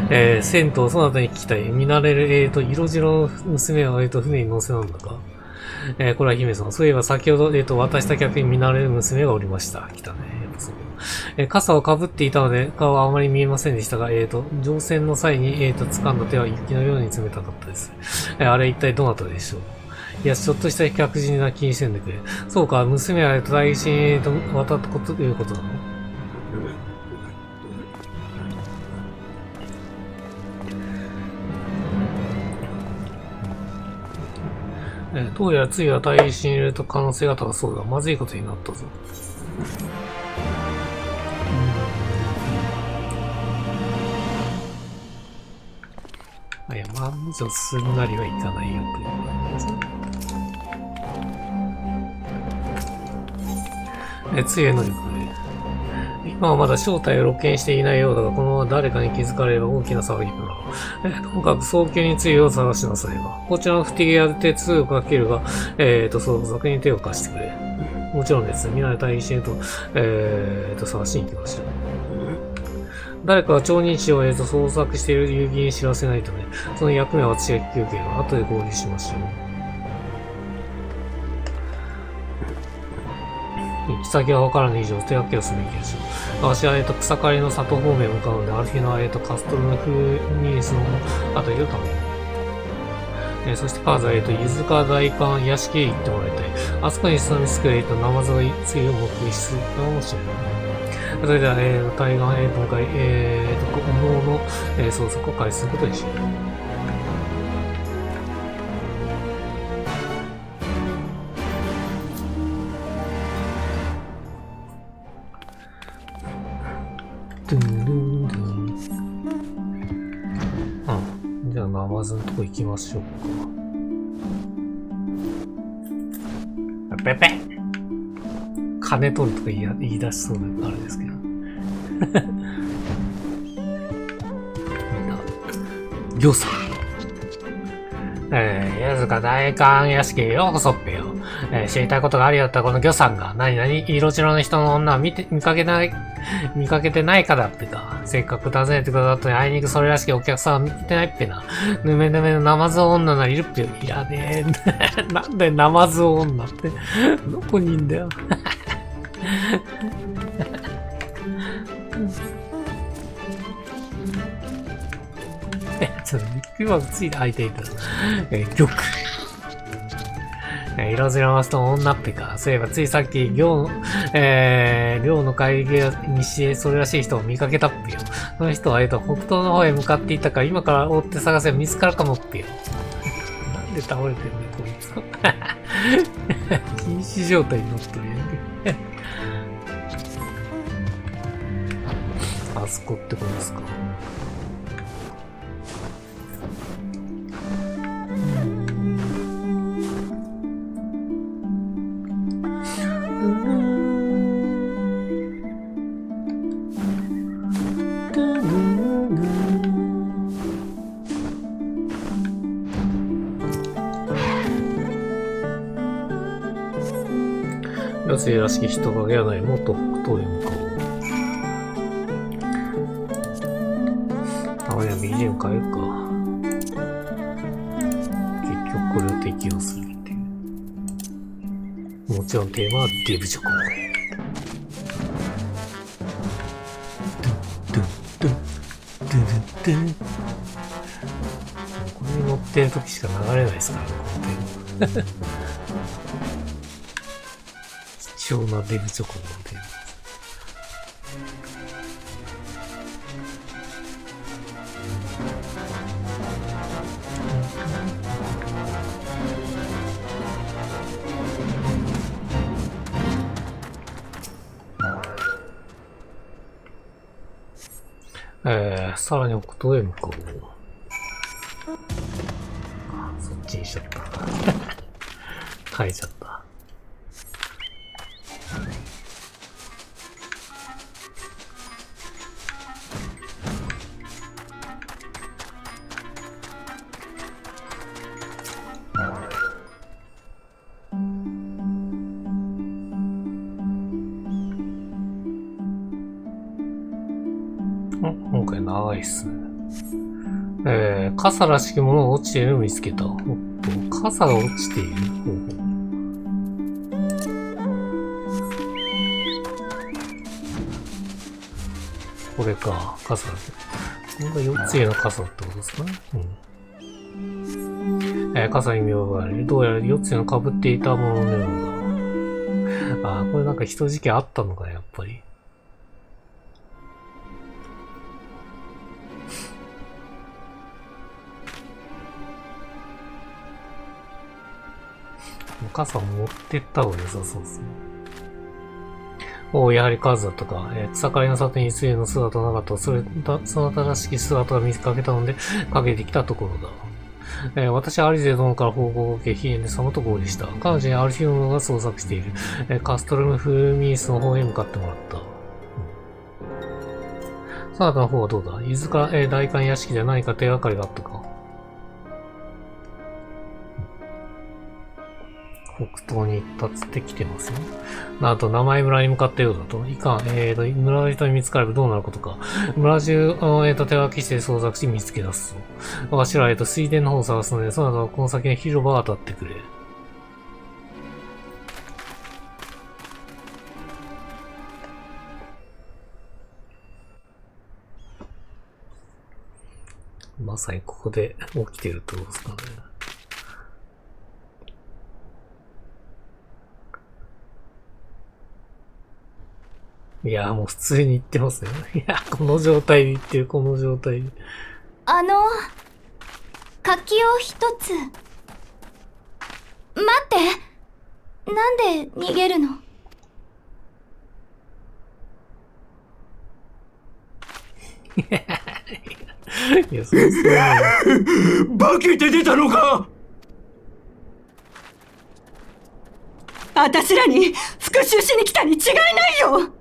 て。銭湯、その後に聞きたい。見慣れる、色白の娘は、船に乗せなんだか。これは姫様。そういえば先ほど、渡した客に見慣れる娘がおりました。来たね。傘をかぶっていたので、顔はあまり見えませんでしたが、乗船の際に、掴んだ手は雪のように冷たかったです。あれ一体どなたでしょう。いや、ちょっとした客人な気にせんでくれ。そうか、娘は大臣と渡ったことということなの。どうやら次は大使に入れると可能性が高そうだ。まずいことになったぞ。いや、まんじょすんなりはいかないよ。次への力で。今はまだ正体を露見していないようだが、このまま誰かに気づかれれば大きな騒ぎとなる。ともかく早急に次を探しなさいば。こちらの不手際で手数をかけるが、捜索に手を貸してくれ。もちろんです。見慣れた医師へと、探しに行きましょう。誰かが超認知を捜索している遊戯に知らせないとね。その役目は私が引き受ける。後で合流しましょう。行き先がわからない以上、手分けをすべきでしょう。私は、草刈りの里方面へ向かうので、ある日の、カストロのフニースのあたりを頼む。そして、カーザへ、柚子川大官屋敷へ行ってもらいたい。あそこに住み着くナマズがついを目撃するかもしれない。それでは、対岸へ向かい、おのの、捜索を開始することにしよう。じゃあ、ナマズのとこ行きましょうか。ペペ金取るとか言い出しそうであれですけど。みんな、行さん。安塚大官屋敷へようこそっぺよ。知りたいことがあるよったらこの魚さんが、何々色白の人の女を見かけてないかだってか。せっかく訪ねてくださったのに、あいにくそれらしきお客さんは見てないっぺな。ぬめぬめのナマズ女ならいるっぺよ。いらねえ。なんでナマズ女って。どこにいんだよ。ちょっとビッグマークついて開いていた。玉。色白の人の女っぺか。そういえばついさっき、寮の会議にしてそれらしい人を見かけたっぺよ。その人は北東の方へ向かっていったから、今から追って探せば見つかるかもっぺよ。なんで倒れてんのこいつ。禁止状態になっとるやんけ。あそこってことですか。女性らしき人影はない。もっと北東へ向かおう。あ、いや、BGM 変えるか。結局これを適用するっていう。もちろんテーマはデブチョコ。これに乗ってる時しか流れないですからね、このテーマ。貴重なデブチョコのテーマ。さらに北東へ向こう。あ、そっちにしちゃった。変えちゃった。今回長いっすね。傘らしきものが落ちているのを見つけた。おっと、傘が落ちている。これか、傘。これが4つの傘ってことですかね。傘に見覚えがある。どうやら4つの被っていたもののようだ。あ、これなんか人事件あったのかね、やっぱり。傘を持ってった方が良さそうですね。やはりカズだったか。草刈りの里に水泳の姿はなかった。その正しき姿が見かけたので、かけてきたところだ。私はアリゼ殿から報告を受け、ヒエネ様と合流した。彼女にアルフィオノが捜索している。カストルム・フルミースの方へ向かってもらった。そなたの方はどうだ？伊豆か、大観屋敷で何か手がかりがあったか？北東に行ったっつって来てますよ。なんと、名前村に向かったようだと。いかん、村の人に見つかればどうなることか。村中、手分けして捜索し見つけ出すと。わしら、水田の方を探すので、その後はこの先の広場を当たってくれ。まさにここで起きてるってことですかね。いや、もう普通に言ってますよ。いや、この状態で言ってる、この状態で。柿を一つ。待って。なんで逃げるの？いや、そうそう。化けて出たのか！あたしらに復讐しに来たに違いないよ！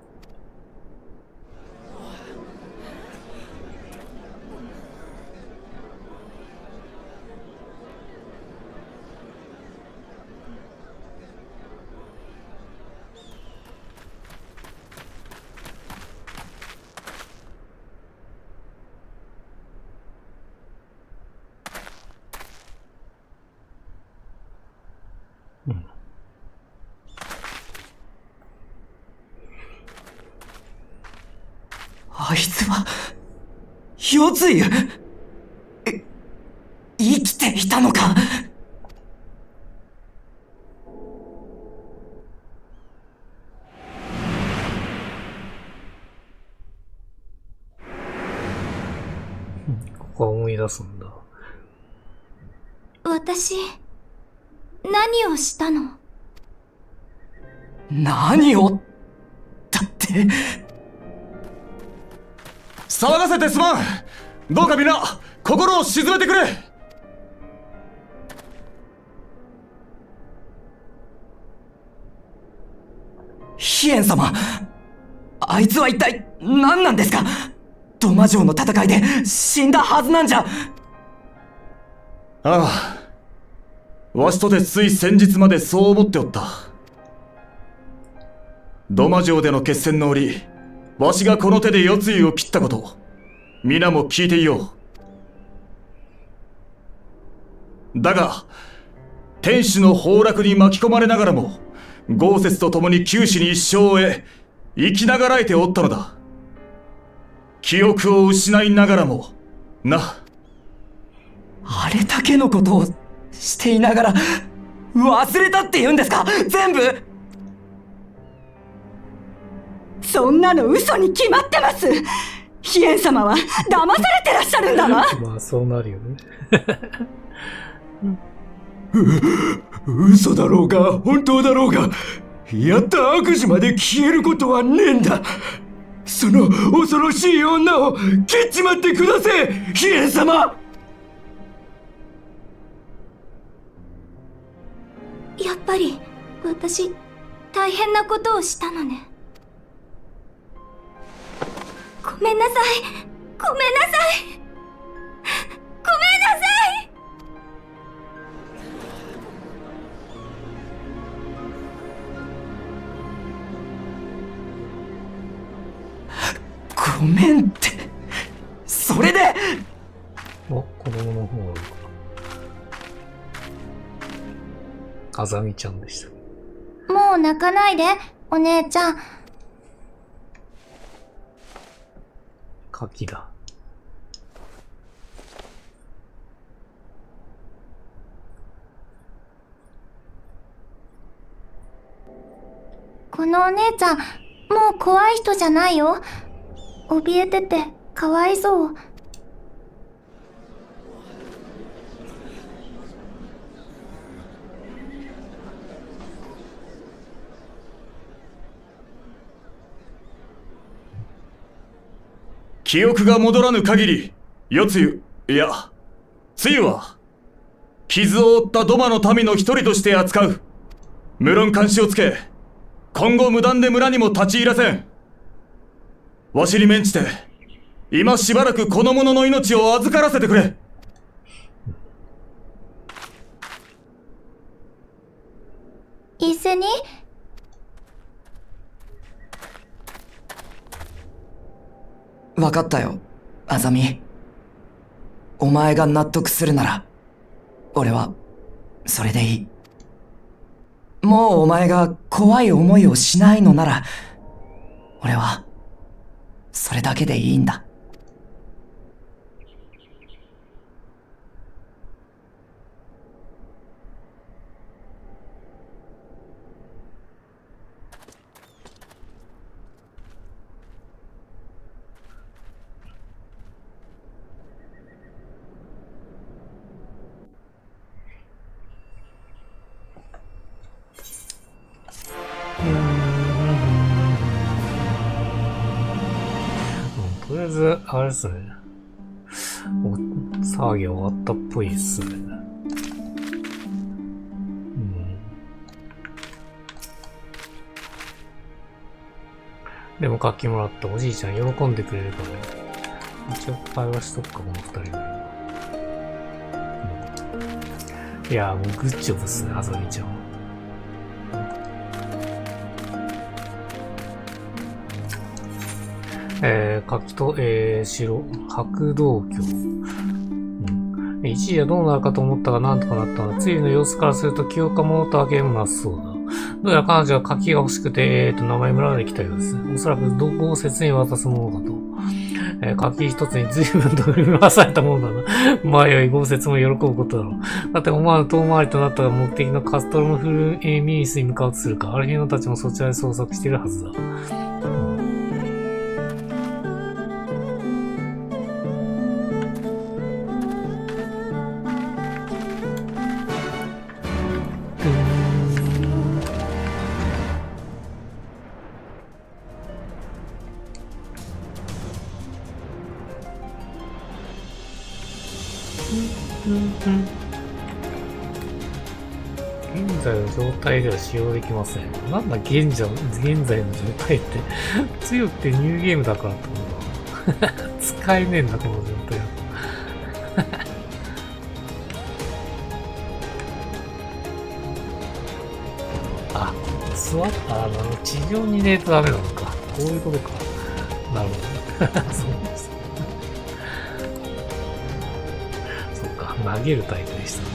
あいつは、夜露生きていたのか。ここは思い出すんだ。私、何をしたの？何をだって。騒がせてすまん。どうか皆心を静めてくれ。飛燕様、あいつは一体何なんですか？ドマ城の戦いで死んだはずなんじゃ。ああ、わしとてつい先日までそう思っておった。ドマ城での決戦の折、わしがこの手で夜露を切ったこと、皆も聞いていよう。だが、天守の崩落に巻き込まれながらも、豪雪と共に九死に一生を得、生きながらえておったのだ。記憶を失いながらも、な。あれだけのことをしていながら、忘れたって言うんですか？全部。そんなの嘘に決まってます。飛燕様は騙されてらっしゃるんだわ。まあそうなるよね。嘘だろうが本当だろうが、やった悪事まで消えることはねえんだ。その恐ろしい女を切っちまってください、飛燕様。やっぱり私大変なことをしたのね。ごめんなさい、ごめんなさい、ごめんなさい。ごめんって、それで。お、子供の方あざみちゃんでした。もう泣かないで、お姉ちゃん。柿だ。このお姉ちゃん、もう怖い人じゃないよ。怯えてて、かわいそう。記憶が戻らぬ限り、夜露、いや、露は、傷を負ったドマの民の一人として扱う。無論監視をつけ、今後無断で村にも立ち入らせん。わしに免じて、今しばらくこの者の命を預からせてくれ。一緒に？わかったよ、あざみ。お前が納得するなら、俺は、それでいい。もうお前が怖い思いをしないのなら、俺は、それだけでいいんだ。とりあえず、あれですね。騒ぎ終わったっぽいっすね。でも楽器もらったおじいちゃん喜んでくれるから、一応会話しとくか、この二人で。いやー、もうグッジョブっすね、あざみちゃん。柿と、白、白道橋。一時はどうなるかと思ったがなんとかなったが、ついの様子からすると記憶が戻ったわけでもなさそうだ。どうやら彼女は柿が欲しくて、名前村まで来たようです。おそらく豪雪に渡すものだと。柿一つに随分と振り回されたものだな。前より豪雪も喜ぶことだろう。だって思わぬ遠回りとなったが目的のカストロムフルミニスに向かうとするか。アルフィーノたちもそちらで捜索しているはずだ。現在の状態では使用できません。なんだ現在の状態って。強くてニューゲームだからってことだ。使えねえんだ、この状態は。あ、座ったら、地上にねえとダメなのか。こういうことか。なるほど。そうです。そっか、投げるタイプでしたね。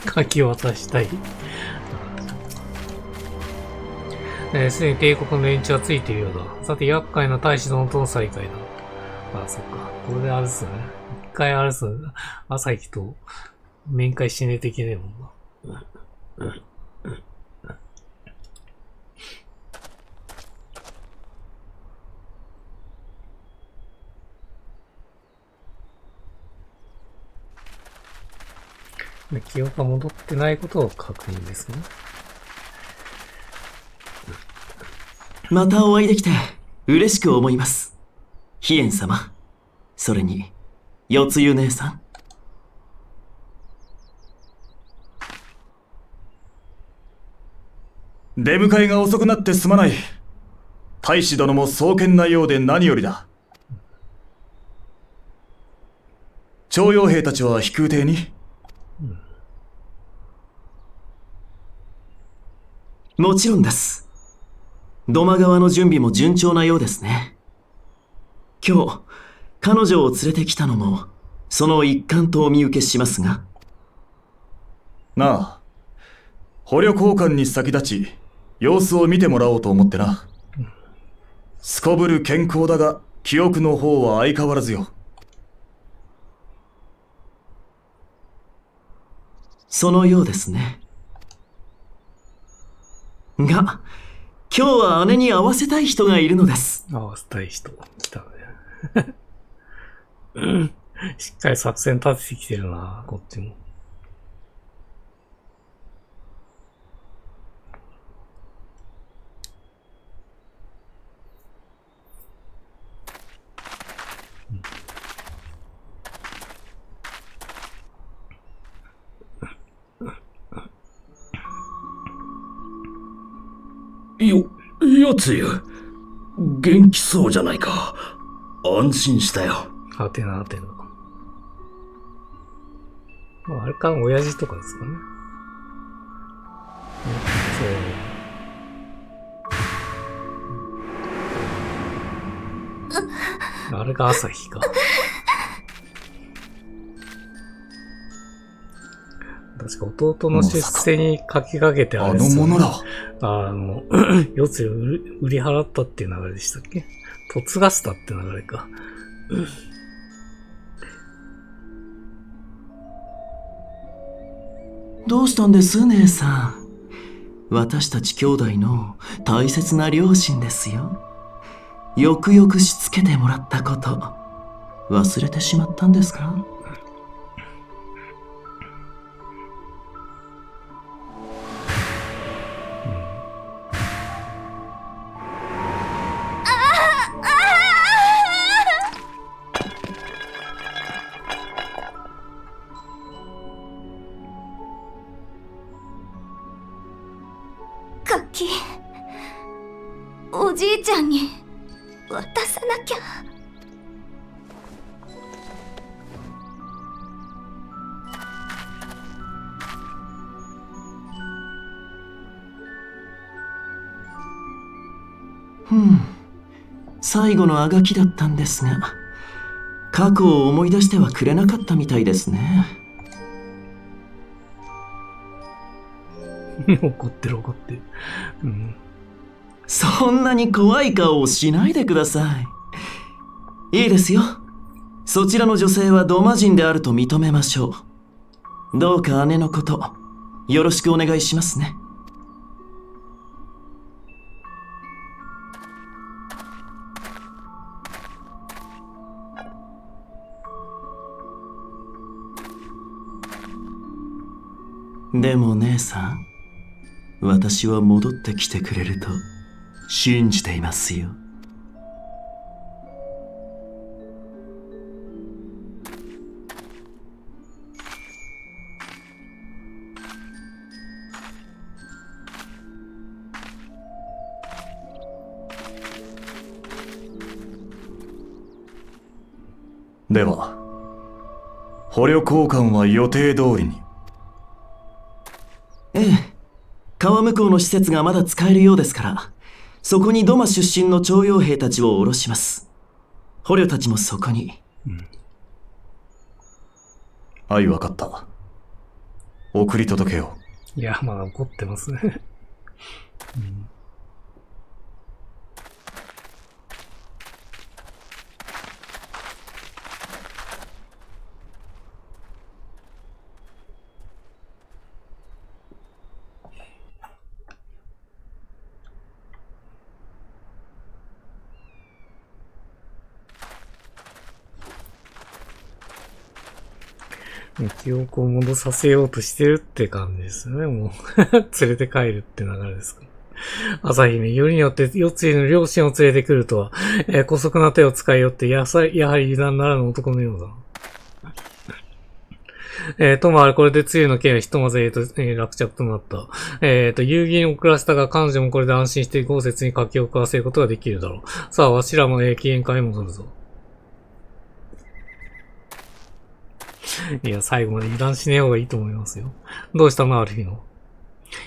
柿を渡したい。すでに帝国の連中はついているようだ。さて、厄介な大使殿との再会だ。あ、そっか。これであれですよね。一回あれですよね。朝日と面会しねえといけねえもんな。記憶が戻ってないことを確認ですね。またお会いできて嬉しく思います。飛燕様。それに、四つ湯姉さん。出迎えが遅くなってすまない。大使殿も壮健なようで何よりだ。徴用兵たちは飛空艇に？もちろんです。土間川の準備も順調なようですね。今日、彼女を連れてきたのも、その一環とお見受けしますが。なあ、捕虜交換に先立ち、様子を見てもらおうと思ってな。すこぶる健康だが、記憶の方は相変わらずよ。そのようですね。が、今日は姉に会わせたい人がいるのです。会わせたい人来たね。しっかり作戦立ててきてるな、こっちも。よつゆ、元気そうじゃないか。安心したよ。はてなはてな。あれか、親父とかですかね。あれが朝日か。確か弟の出世に書きかけてあれですよね。四つ売り払ったっていう流れでしたっけ？嫁がせたって流れか。どうしたんです姉さん。私たち兄弟の大切な両親ですよ。よくよくしつけてもらったこと忘れてしまったんですか？柿、おじいちゃんに渡さなきゃ。最後のあがきだったんですが、過去を思い出してはくれなかったみたいですね。怒ってる怒ってる。そんなに怖い顔をしないでください。いいですよ。そちらの女性はドマ人であると認めましょう。どうか姉のこと、よろしくお願いしますね。でも姉さん、私は戻ってきてくれると信じていますよ。では、捕虜交換は予定通りに。ええ、川向こうの施設がまだ使えるようですから、そこにドマ出身の徴用兵たちを下ろします。捕虜たちもそこに。はい、わかった。送り届けよう。いや、まだ怒ってますね。記憶を戻させようとしてるって感じですね。もう連れて帰るって流れですか。朝姫、よりによって四つの両親を連れてくるとは、姑息な手を使いよってやはり油断ならぬ男のようだ。ともあれ、これでつゆの件はひとまず落着となった。遊戯に遅らせたが、彼女もこれで安心して豪雪に柿を食わせることができるだろう。さあ、わしらも機嫌会へ戻るぞ。いや、最後まで油断しねえ方がいいと思いますよ。どうしたの、ある日の。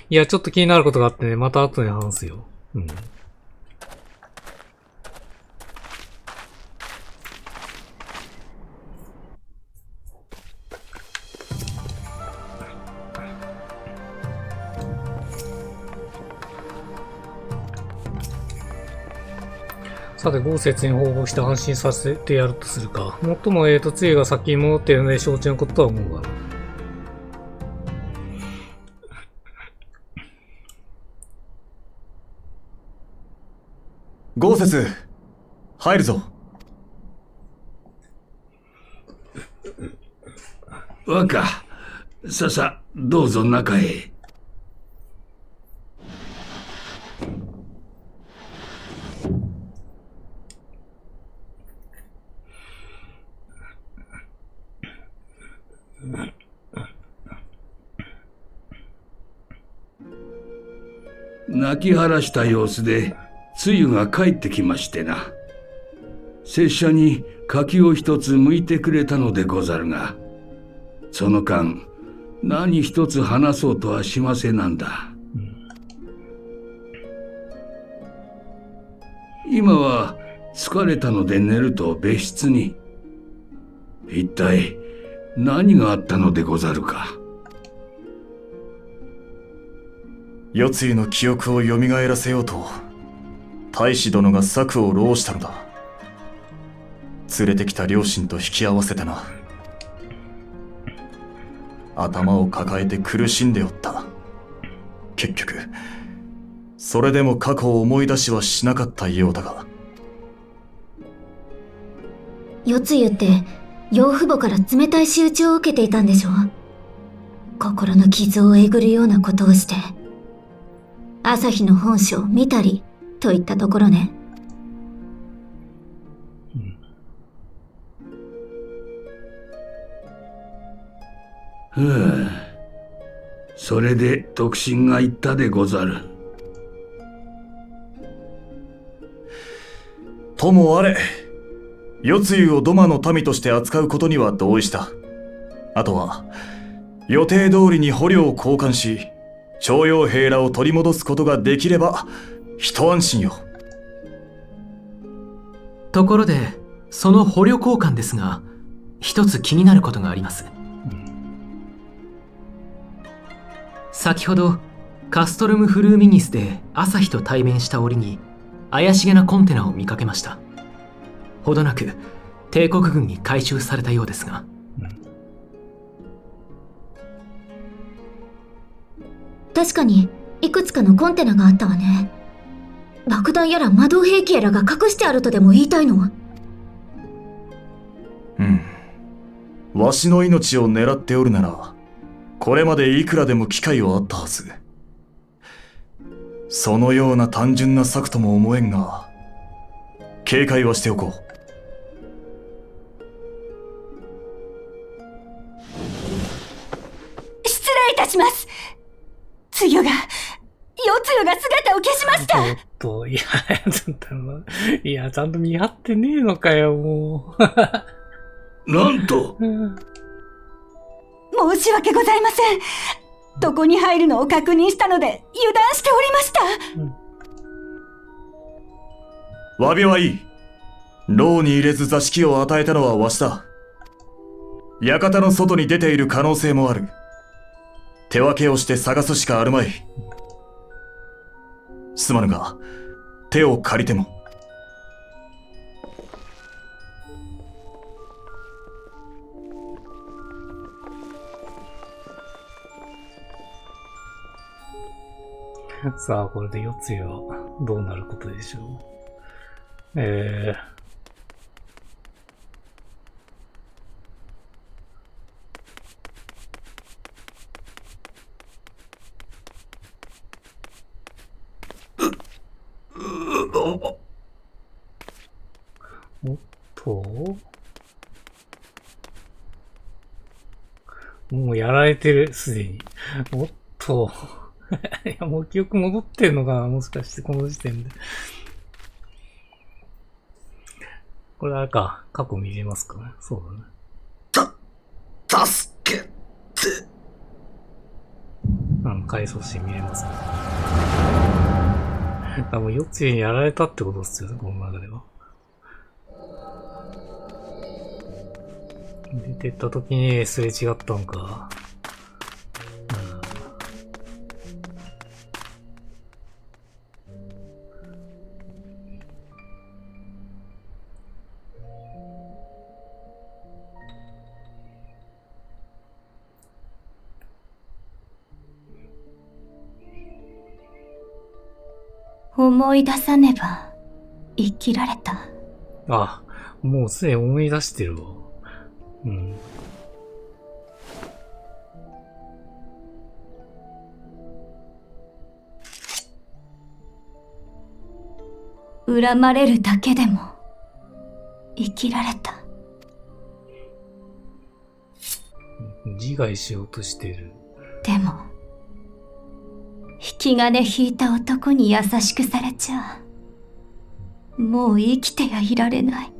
いや、ちょっと気になることがあってね、また後で話すよ。さて、豪雪に報告して安心させてやるとするか。もっとも、つゆが先に戻っているので承知のこととは思うがな。豪雪、入るぞ。若、ささ、どうぞ中へ。泣き晴らした様子でつゆが帰ってきましてな。拙者に柿を一つ剥いてくれたのでござるが、その間何一つ話そうとはしませなんだ。今は疲れたので寝ると別室に。一体何があったのでござるか。世継ぎの記憶を蘇らせようと大使殿が策を弄したのだ。連れてきた両親と引き合わせてな。頭を抱えて苦しんでおった。結局それでも過去を思い出しはしなかったようだが。世継ぎって養父母から冷たい仕打ちを受けていたんでしょ。心の傷をえぐるようなことをして朝日の本性を見たりといったところね。それで特進が言ったでござる。ともあれ、世継ぎをドマの民として扱うことには同意した。あとは予定通りに捕虜を交換し徴用兵らを取り戻すことができれば一安心よ。ところで、その捕虜交換ですが、一つ気になることがあります。先ほど、カストルム・フルーミニスで朝日と対面した折に、怪しげなコンテナを見かけました。ほどなく、帝国軍に回収されたようですが。確かに、いくつかのコンテナがあったわね。爆弾やら魔導兵器やらが隠してあるとでも言いたいの？わしの命を狙っておるなら、これまでいくらでも機会はあったはず。そのような単純な策とも思えんが、警戒はしておこう。失礼いたします。つゆが、夜つゆが姿を消しました。いや、いや、ちゃんと見張ってねえのかよ、もう。なんと申し訳ございません。床に入るのを確認したので油断しておりました。詫びはいい。牢に入れず座敷を与えたのはわしだ。館の外に出ている可能性もある。手分けをして探すしかあるまい。すまぬが、手を借りても。さあ、これで夜露はどうなることでしょう。おっと、もうやられてる、すでに。おっと。いや、もう記憶戻ってんのかな、もしかしてこの時点で。これあれか、過去見れますかね。そうだね。助けて。回想シーン見れますね。多分、夜露にやられたってことですよね、この中では。出てった時にすれ違ったんか。思い出さねば生きられた。あ、もうすでに思い出してるわ。うん。恨まれるだけでも生きられた。自害しようとしてる。でも引き金引いた男に優しくされちゃもう生きてやいられない。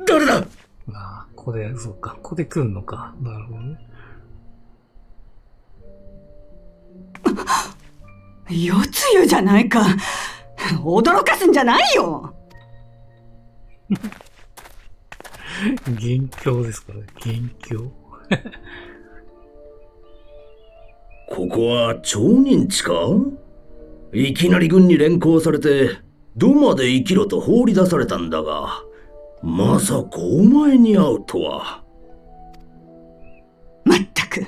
誰だ。ああ、ここで、そうか、ここで来んのか。なるほどね。夜露じゃないか。驚かすんじゃないよ。元凶ですからね、元凶。ここは町人地か？いきなり軍に連行されて土間で生きろと放り出されたんだが、まさかお前に会うとは。まったく、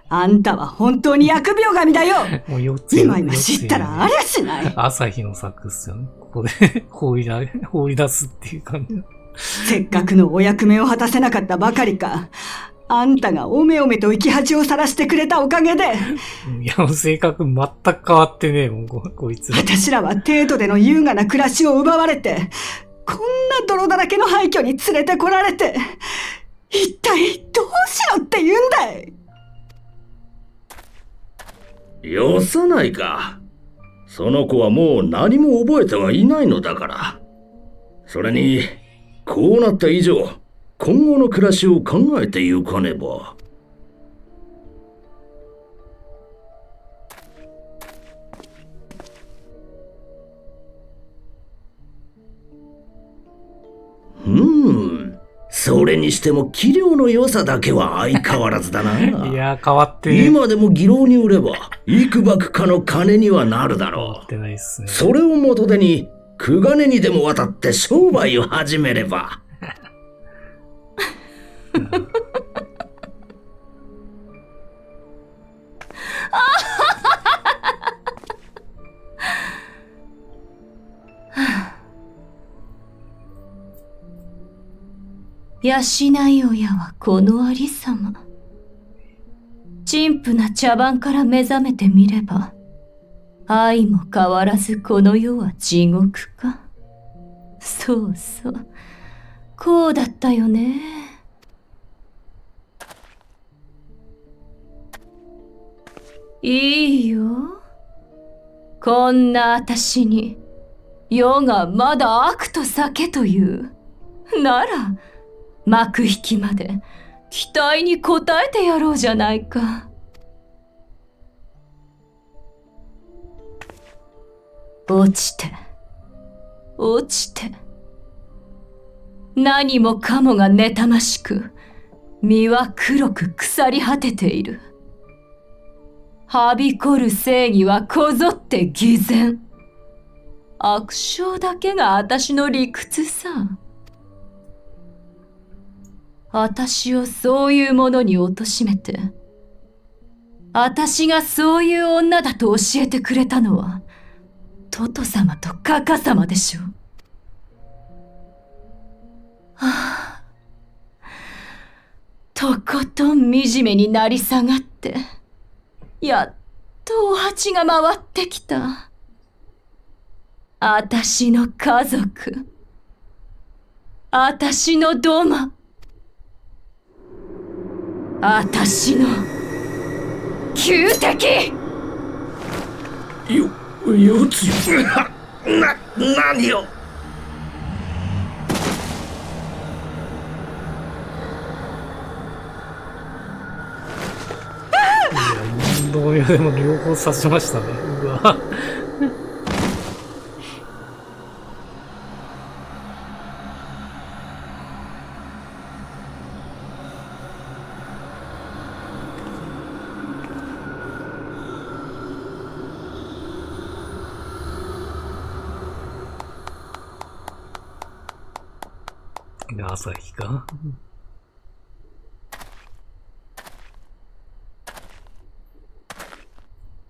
あんたは本当に疫病神だよ。今知ったらありゃしない。朝日の作っすよね。ここで放り出すっていう感じ。せっかくのお役目を果たせなかったばかりか。あんたがおめおめと生き恥をさらしてくれたおかげで。いや、性格全く変わってねえもん、こいつら。私らは帝都での優雅な暮らしを奪われて、こんな泥だらけの廃墟に連れてこられて、一体どうしろって言うんだい。よさないか。その子はもう何も覚えてはいないのだから。それに、こうなった以上、今後の暮らしを考えてゆかねば。それにしても器量の良さだけは相変わらずだな。いや、変わってね。今でも技能に売れば、幾ばくかの金にはなるだろう。それを元手に、クガネにでも渡って商売を始めれば。養い親はこのありさま。陳腐な茶番から目覚めてみれば、愛も変わらずこの世は地獄か。そうそう、こうだったよね。いいよ。こんな私に、世がまだ悪と酒という。なら、幕引きまで期待に応えてやろうじゃないか。落ちて、落ちて。何もかもが妬ましく、身は黒く腐り果てている。はびこる正義はこぞって偽善。悪性だけが私の理屈さ。私をそういうものに貶めて、私がそういう女だと教えてくれたのは、トト様とカカ様でしょ。はあ、とことん惨めになり下がって、やっとお鉢が回ってきた。私の家族、私のドマ、私の仇敵。よつよ。何を。どうやでも両方刺しましたね。うわ。朝日か。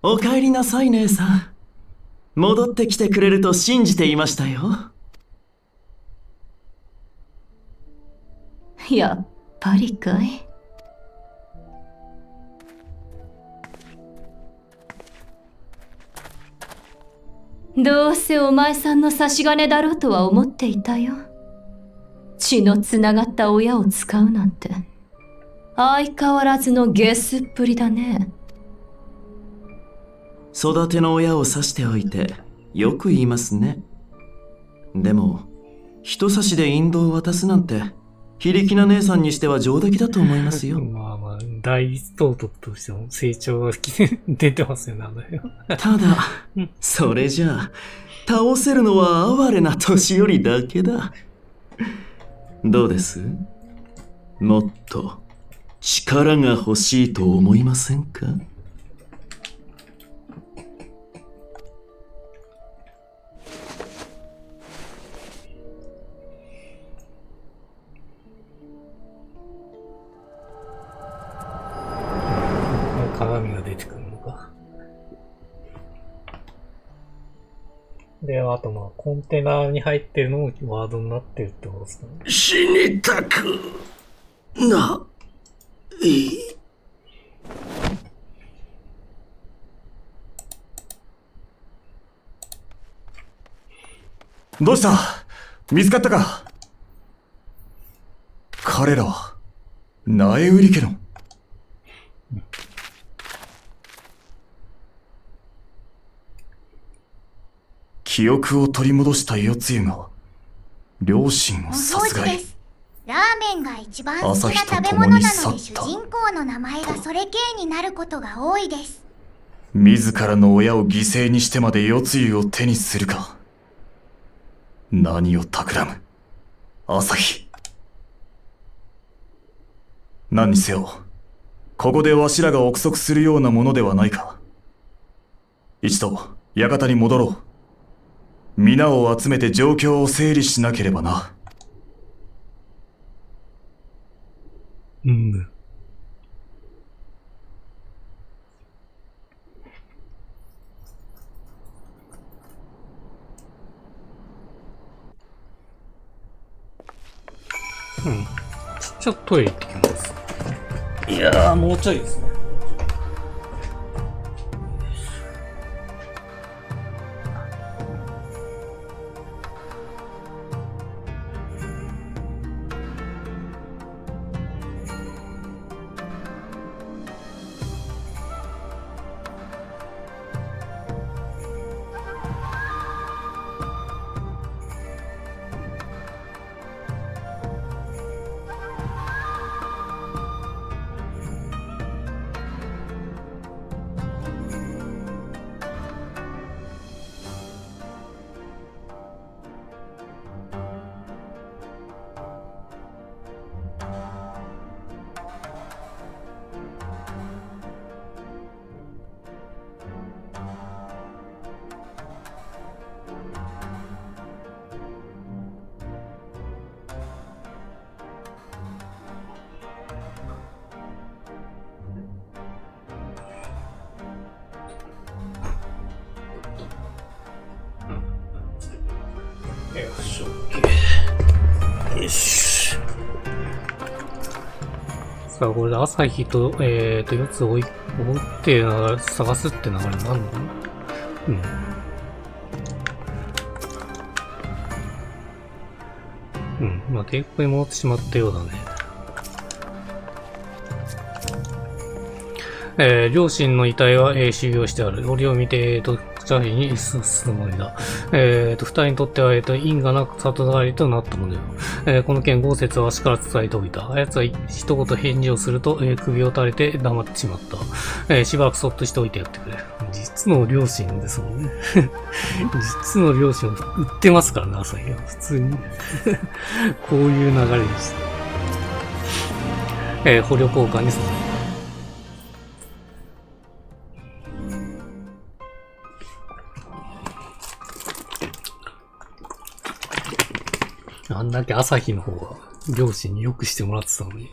お帰りなさい、姉さん。戻ってきてくれると信じていましたよ。やっぱりかい。どうせお前さんの差し金だろうとは思っていたよ。血のつながった親を使うなんて相変わらずのゲスっぷりだね。育ての親を刺しておいてよく言いますね。でも人差しで引導を渡すなんて非力な姉さんにしては上出来だと思いますよ。まあまあ大統督としても成長が出てますよね。ただそれじゃあ倒せるのは哀れな年寄りだけだ。どうです？もっと力が欲しいと思いませんか？鏡が出てくるのか。で、あとまあコンテナに入ってるのもワードになってるってことですかね。死にたくないい。どうした？見つかったか？彼らは苗売り家の。記憶を取り戻した世つゆが両親を殺害。ラーメンが一番好きな食べ物なので主人公の名前がそれ系になることが多いです。自らの親を犠牲にしてまで世つゆを手にするか。何を企む。朝日。何にせよ、ここでわしらが憶測するようなものではないか。一度、館に戻ろう。皆を集めて状況を整理しなければな。うん。ちょっとトイレ行ってきます。いやー、もうちょいですね。さあ、これで朝日と、四つを追って探すって流れになるのかな。まあ、帝国に戻ってしまったようだね。両親の遺体は、収容してある。折を見て、チャーリーに進むのだ。二人にとっては、因果なく里帰りとなったものよ。この件、豪雪はわしから伝えておいた。あやつは一言返事をすると、首を垂れて黙ってしまった。しばらくそっとしておいてやってくれ。実の両親ですもんね。実の両親を売ってますからね、朝日は。普通に。こういう流れでした。捕虜交換にする。あんだけ朝日の方が両親によくしてもらってたのに。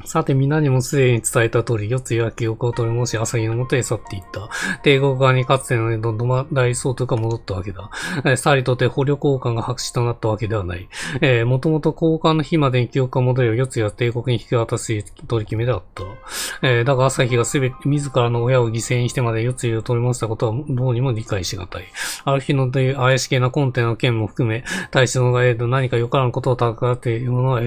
さて、皆にもすでに伝えた通り、四つは記憶を取り戻し、朝日の元へ去っていった。帝国側にかつての土間大総督が戻ったわけだ。さりとて捕虜交換が白紙となったわけではない。もともと交換の日までに記憶が戻れば、四つは帝国に引き渡す取り決めであった。だが朝日がすべて自らの親を犠牲にしてまで四つを取り戻したことはどうにも理解しがたい。ある日のという怪しげなコンテナの件も含め、大使のが何かよからぬことを企っているのは、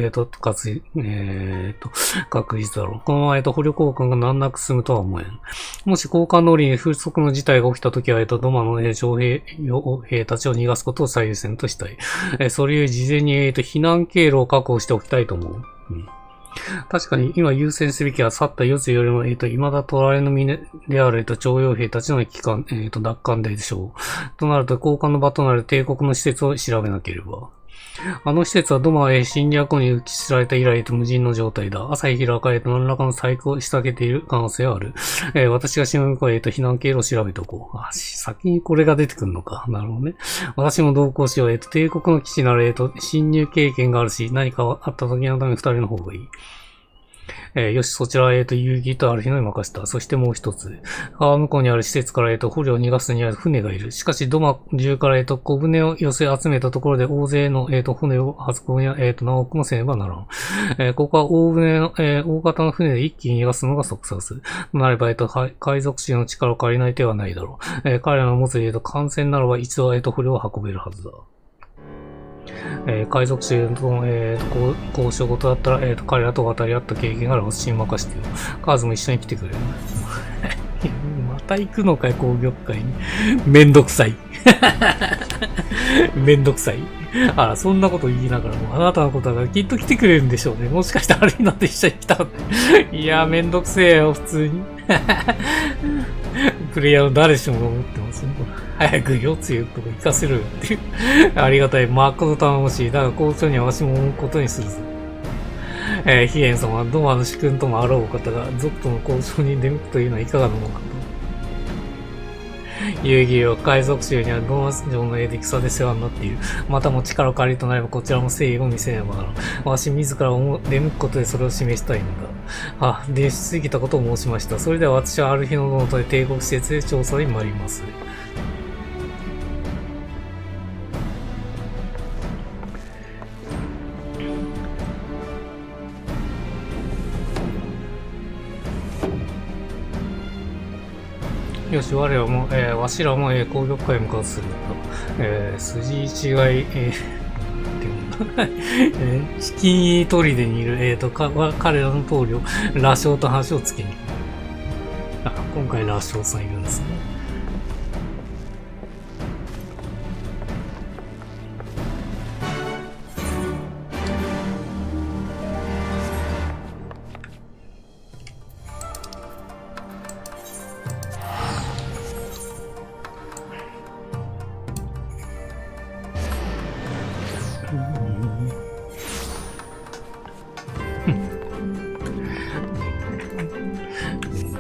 確実だろう。このまま、捕虜交換が難なく進むとは思えん。もし交換通りに不測の事態が起きたときは、ドマの徴兵たちを逃がすことを最優先としたい。それより事前に、避難経路を確保しておきたいと思う。確かに、今優先すべきは去った四つよりも、未だ取られの身である、徴用兵たちの帰還、奪還でしょう。となると、交換の場となる帝国の施設を調べなければ。あの施設はドマへ侵略後に打ち知られた以来無人の状態だ。朝日開かれて何らかの細工を仕掛けている可能性はある。私が島向こうへ避難経路を調べておこう。先にこれが出てくるのか。なるほどね。私も同行しよう。帝国の基地なら侵入経験があるし、何かあった時のために二人の方がいい。よし、そちらへ遊戯とある日のに任せた。そしてもう一つ。川向こうにある施設から捕虜を逃がすには船がいる。しかし、ドマ中から小舟を寄せ集めたところで大勢の船を運ぶには何億もせねばならん。ここは大船の大型の船で一気に逃がすのが即殺。となれば海賊士の力を借りない手はないだろう。彼らの持つ艦船ならば一度捕虜を運べるはずだ。海賊士との、交渉事だったら、彼らと渡り合った経験がある私に任せてよ。カーズも一緒に来てくれる。また行くのかい、工業界に。めんどくさい。めんどくさい。そんなこと言いながらも、あなたのことだからきっと来てくれるんでしょうね。もしかしてあれになって一緒に来たんで。いや、めんどくせえよ、普通に。プレイヤーの誰しも思ってますね。早く夜露と行かせるっていうありがたい。真っ赤と頼もしい。だが交渉にはわしも思うことにするぞ。ヒエン様はドマの主君ともあろうお方が、族との交渉に出向くというのはいかがなものかと。遊戯王海賊衆にはドマ城の絵で戦で世話になっている。またも力を借りるとなればこちらも誠意を見せねばならん。わし自ら出向くことでそれを示したいのだ。出しすぎたことを申しました。それでは私はある日のノートで帝国施設で調査に参ります。よし、我らも、わしらも、攻略会に向かうすると。筋違い、チキン砦にいる、彼らの棟梁、羅生と話をつけに。今回羅生さんいるんですね。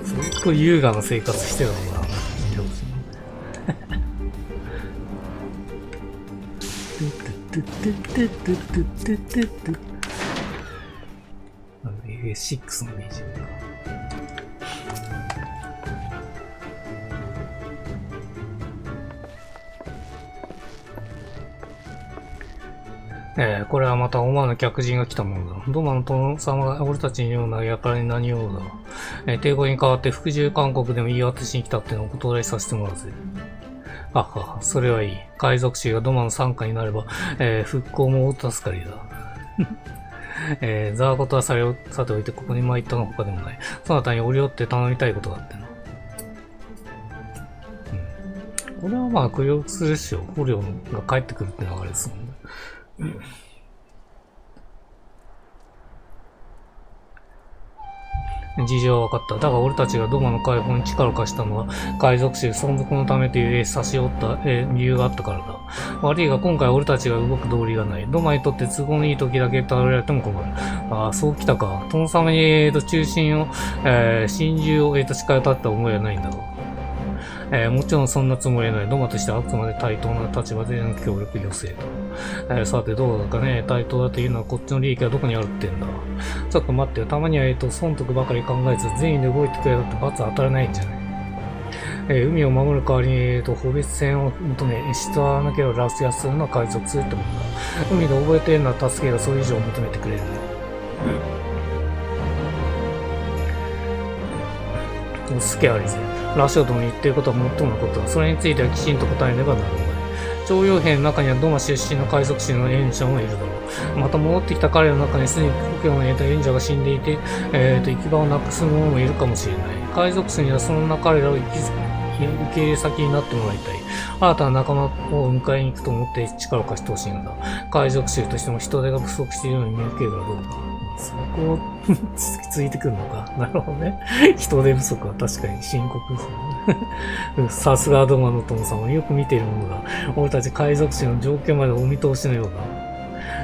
ずっと優雅な生活してたのかな。6のビジュアルか。これはまた思わぬ客人が来たものだ。ドマの殿様が俺たちのような輩に何用だ。帝国に代わって服従勧告でも言い渡しに来たってのをお断りさせてもらうぜ。それはいい。海賊衆がドマの傘下になれば、復興も大助かりだ。ザーコとはさておいてここに参ったの他でもない。そなたに折り合って頼みたいことがあってな。これはまあ苦慮するっしょ。捕虜が帰ってくるって流れですもんね。事情は分かった。だが俺たちがドマの解放に力を貸したのは海賊衆存続のためという差し負った理由があったからだ。悪いが今回俺たちが動く道理がない。ドマにとって都合のいい時だけ頼られても困る。そうきたか。殿様に中心を、心中を近寄ったって思いはないんだろう。もちろんそんなつもりはない。ドマとしてはあくまで対等な立場での協力要請だ。さてどうだかね。対等だというのはこっちの利益はどこにあるってんだ。ちょっと待ってよ。たまには損得ばかり考えず善意で動いてくれたって罰当たらないんじゃない。海を守る代わりに法別船を求め、質はなければラスヤするのは海賊するってもんだ。海で覚えているのは助けがそれ以上求めてくれる。スケありぜ。ラショドの言っていることは最ものことだ。それについてはきちんと答えねばならない。徴用兵の中にはドマ出身の海賊士の援者もいるだろう。また戻ってきた彼らの中にすでに故郷の援者が死んでいて、行き場をなくす者もいるかもしれない。海賊士にはそんな彼らを受け入れ先になってもらいたい。新たな仲間を迎えに行くと思って力を貸してほしいのだ。海賊衆としても人手が不足しているように見受けるがどうか。そこをついてくるのか。なるほどね。人手不足は確かに深刻ですね。さすがドマの殿様。よく見ているものだ。俺たち海賊士の条件までお見通しのよう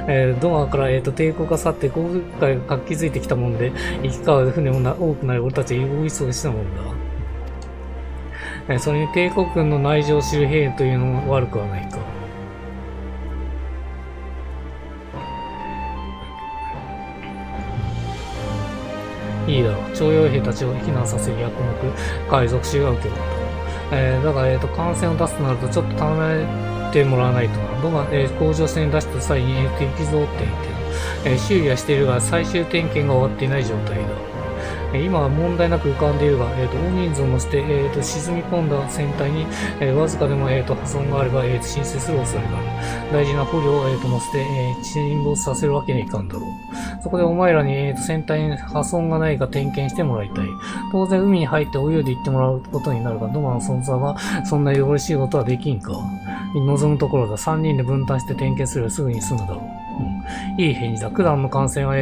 だ。ドマから、帝国が去って航空界が活気づいてきたもんで、行き交う船も多くなり俺たちは大忙ししたもんだ。それに帝国軍の内情を知る兵というのも悪くはないか。いいだろう。徴用兵たちを避難させる役目、海賊衆が受け負った。だが、艦船を出すとなるとちょっと頼めてもらわないとな。ドマ、工場船に出した際に、敵像って言って、修理はしているが、最終点検が終わっていない状態だ。今は問題なく浮かんでいるが、大人数を乗せて、沈み込んだ船体に、わずかでも、破損があれば、浸水する恐れがある。大事な捕虜を、乗せて、沈没させるわけにはいかんだろう。そこでお前らに、船体に破損がないか点検してもらいたい。当然海に入って泳いで行ってもらうことになるが、ドマの存在はそんな汚れしいことはできんか。望むところだ。3人で分担して点検すればすぐに済むだろう。いい返事だ。九段の艦船は、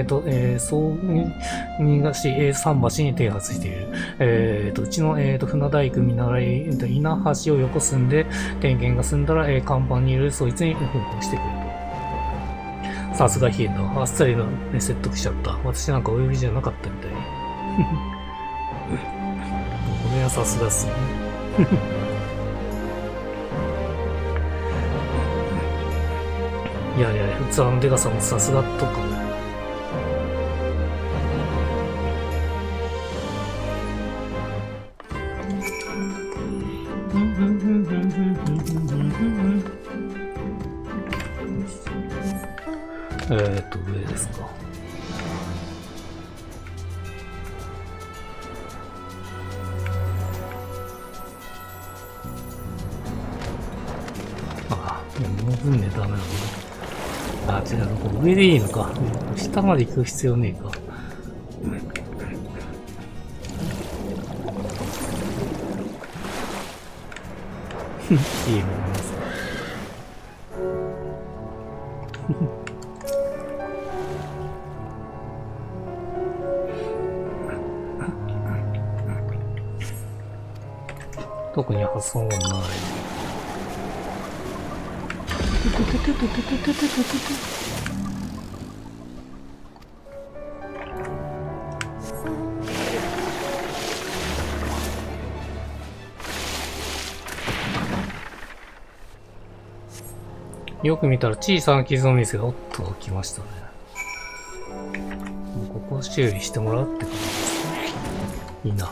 そうにがし、桟橋に停発している。うちの、船大工見習い、稲橋を横進んで、点検が済んだら、甲板にいるそいつに報告してくれと。さすがヒエだ。あっさりの、説得しちゃった。私なんかお呼びじゃなかったみたい。これはさすがっすね。いやいや、器のでかさもさすがとか。上ですか。ああ、もう分ね、ダメなのね。あ、違う、ここ上でいいのか。下まで行く必要ねえか。いいもんです。特に発想はない。よく見たら小さな傷の店がおっと来ましたね。ここを修理してもらうってことですね。稲橋。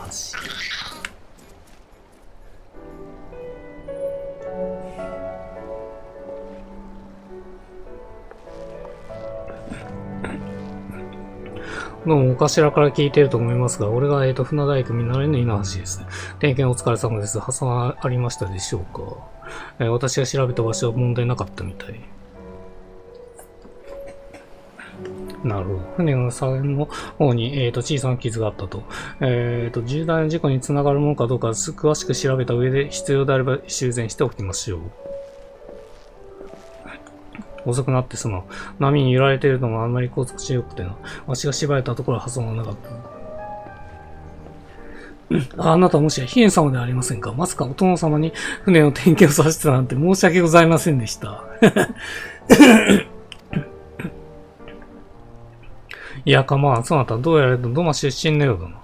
どうも、お頭から聞いていると思いますが、俺が、船大工見習いの稲橋ですね。点検お疲れ様です。破産はありましたでしょうか。私が調べた場所は問題なかったみたい。なるほど。船の左舷の方に、小さな傷があったと。重大な事故につながるものかどうか詳しく調べた上で、必要であれば修繕しておきましょう。遅くなって波に揺られているのもあんまり高速しよくてな。わしが縛れたところは破損はなかった。あなたもしやヒエン様ではありませんか。まさかお殿様に船の点検をさせてたなんて申し訳ございませんでした。いや、構わん。そなたどうやらドマ出身のようだな。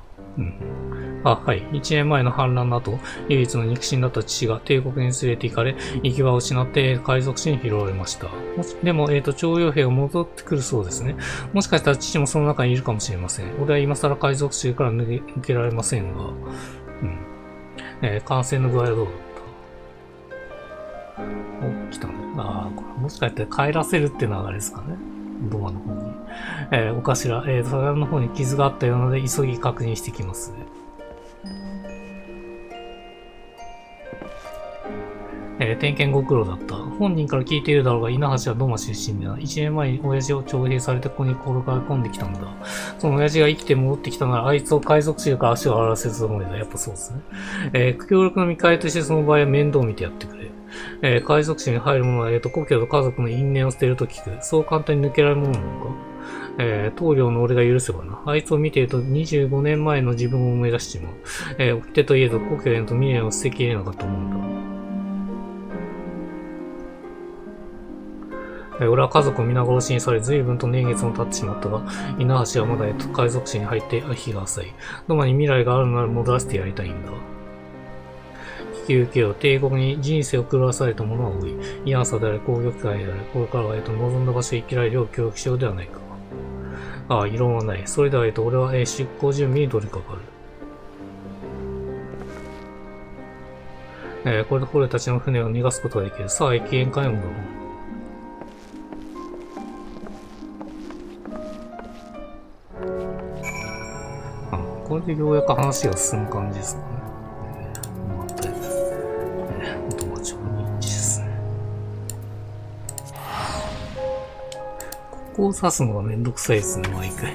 あ、はい。1年前の反乱の後、唯一の肉親だった父が帝国に連れて行かれ、行き場を失って海賊士に拾われました。でも、徴用兵が戻ってくるそうですね。もしかしたら父もその中にいるかもしれません。俺は今更海賊衆から抜けられませんが。感染の具合はどうだった？お、来たね。ああ、これもしかしたら帰らせるって流れですかね。ドアの方に。お頭、左岸の方に傷があったようなので、急ぎ確認してきます。点検ご苦労だった。本人から聞いているだろうが、稲橋はドマ出身だ。1年前に親父を徴兵されてここに転がり込んできたんだ。その親父が生きて戻ってきたなら、あいつを海賊衆から足を洗わせるつもりだ。やっぱそうですね。協力の見返りとしてその場合は面倒を見てやってくれ。海賊衆に入る者は、故郷と家族の因縁を捨てると聞く。そう簡単に抜けられるものなのか？棟梁の俺が許せばな。あいつを見ていると25年前の自分を思い出してしまう。掟といえど故郷へと未練を捨てきれなかったもんだ。俺は家族を皆殺しにされ、随分と年月も経ってしまったが、稲橋はまだ海賊史に入って日が浅い。ドマに未来があるなら戻らせてやりたいんだ。引き受けよ。帝国に人生を狂わされた者は多い。イアンサであれ、攻撃会であれ、これからは望んだ場所へ生きられるよう協力しようではないか。ああ、異論はない。それでは俺は出航準備に取り掛かる。これで捕虜たちの船を逃がすことができる。さあ、駅縁海へ戻ろう。これでようやく話が進む感じですかね。ドマ町に一致ですね。ここを刺すのがめんどくさいですね、毎回。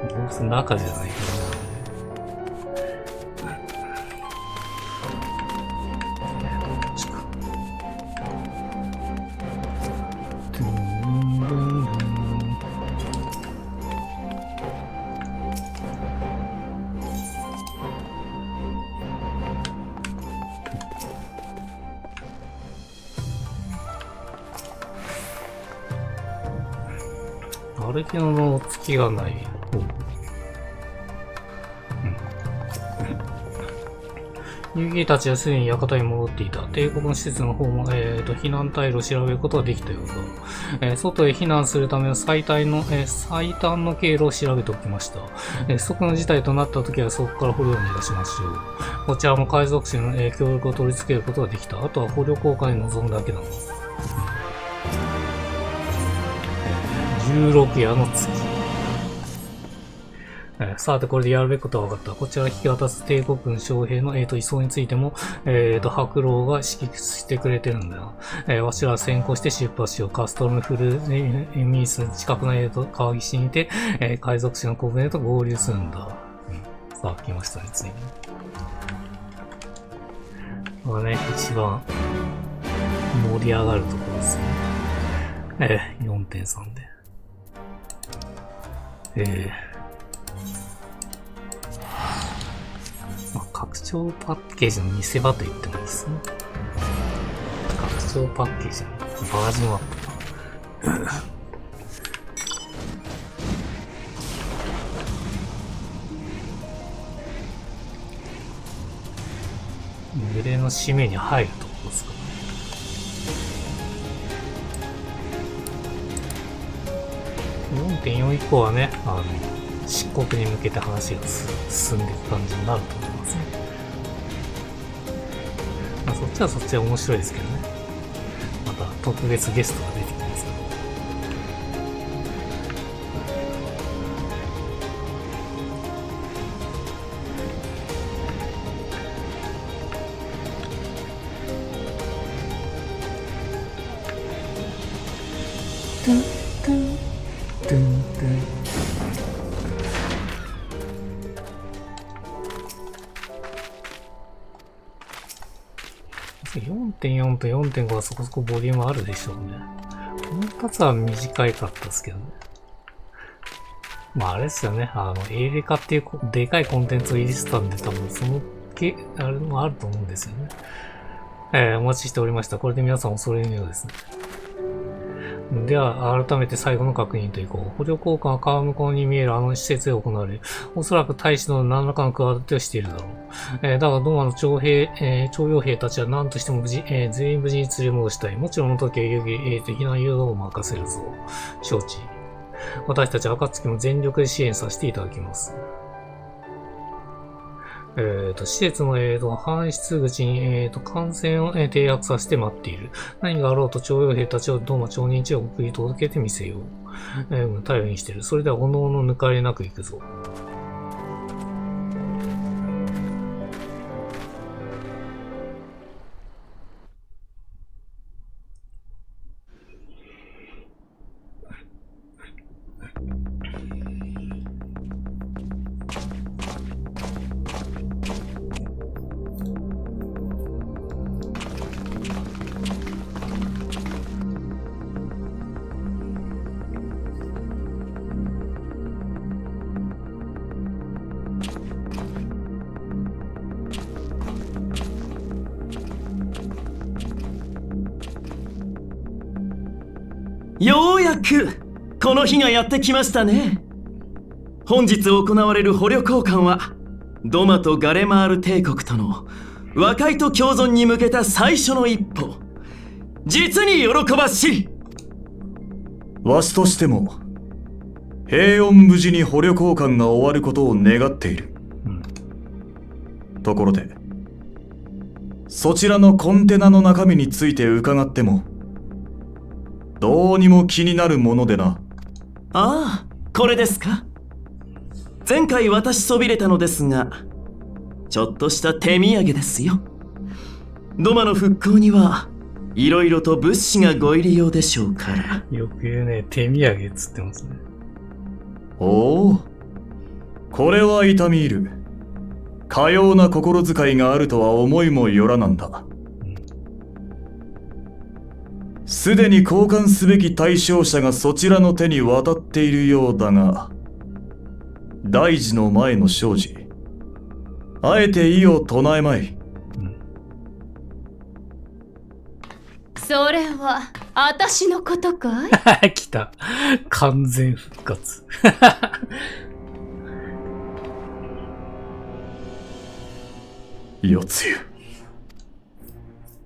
どうせ中じゃないからね。アルキノの月がない。遊戯たちはすでに館に戻っていた。帝国の施設の方も、避難退路を調べることができたようだ。外へ避難するための最短の経路を調べておきました。不測の事態となった時はそこから捕虜を目指しましょう。こちらも海賊種の、協力を取り付けることができた。あとは捕虜交換に臨むだけだな。16夜の月。さて、これでやるべきことは分かった。こちら引き渡す帝国軍将兵の、移送についても、白狼が指揮してくれてるんだよ。わしらは先行して出発しよう。カストロのフルミース近くの川岸にて、海賊士の小舟と合流するんだ。さあ、来ましたね、ついに。これね、一番盛り上がるところですね。4.3 で。拡張パッケージの見せ場と言ってもいいですね。拡張パッケージのバージョンアップ。群れの締めに入るところですかね。4.4 以降はね、漆黒に向けて話が進んでいく感じになると思いますね。まあ、そっちはそっちで面白いですけどね。また特別ゲストが出てきますから。トゥントゥントゥントゥン。4.4 と 4.5 はそこそこボリュームあるでしょうね。この2つは短かったですけどね。まああれですよね。エーレカっていうでかいコンテンツを入れてたんで、多分そのあれもあると思うんですよね。お待ちしておりました。これで皆さん恐れぬようですね。では、改めて最後の確認といこう。捕虜交換は川向こうに見える施設で行われる。おそらく大使の何らかの企てをしているだろう。だが、ドマの徴用兵たちは何としても全員無事に連れ戻したい。もちろんの時は避難誘導を任せるぞ。承知。私たち暁も全力で支援させていただきます。施設の、搬出口に、艦船を、停泊させて待っている。何があろうと徴用兵たちをドーマ町人地を送り届けてみせよう。頼りにしている。それでは、おのおの抜かれなく行くぞ。ようやくこの日がやってきましたね。本日行われる捕虜交換はドマとガレマール帝国との和解と共存に向けた最初の一歩。実に喜ばしい。わしとしても平穏無事に捕虜交換が終わることを願っている。ところでそちらのコンテナの中身について伺ってもどうにも気になるものでな。ああ、これですか。前回渡しそびれたのですが、ちょっとした手土産ですよ。ドマの復興にはいろいろと物資がご入り用でしょうから。よく言うね、手土産っつってますね。おお、これは痛み入る。かような心遣いがあるとは思いもよらなんだ。すでに交換すべき対象者がそちらの手に渡っているようだが、大事の前の生じ、あえて意を唱えまい。それは、私のことかい来た。完全復活。よつゆ。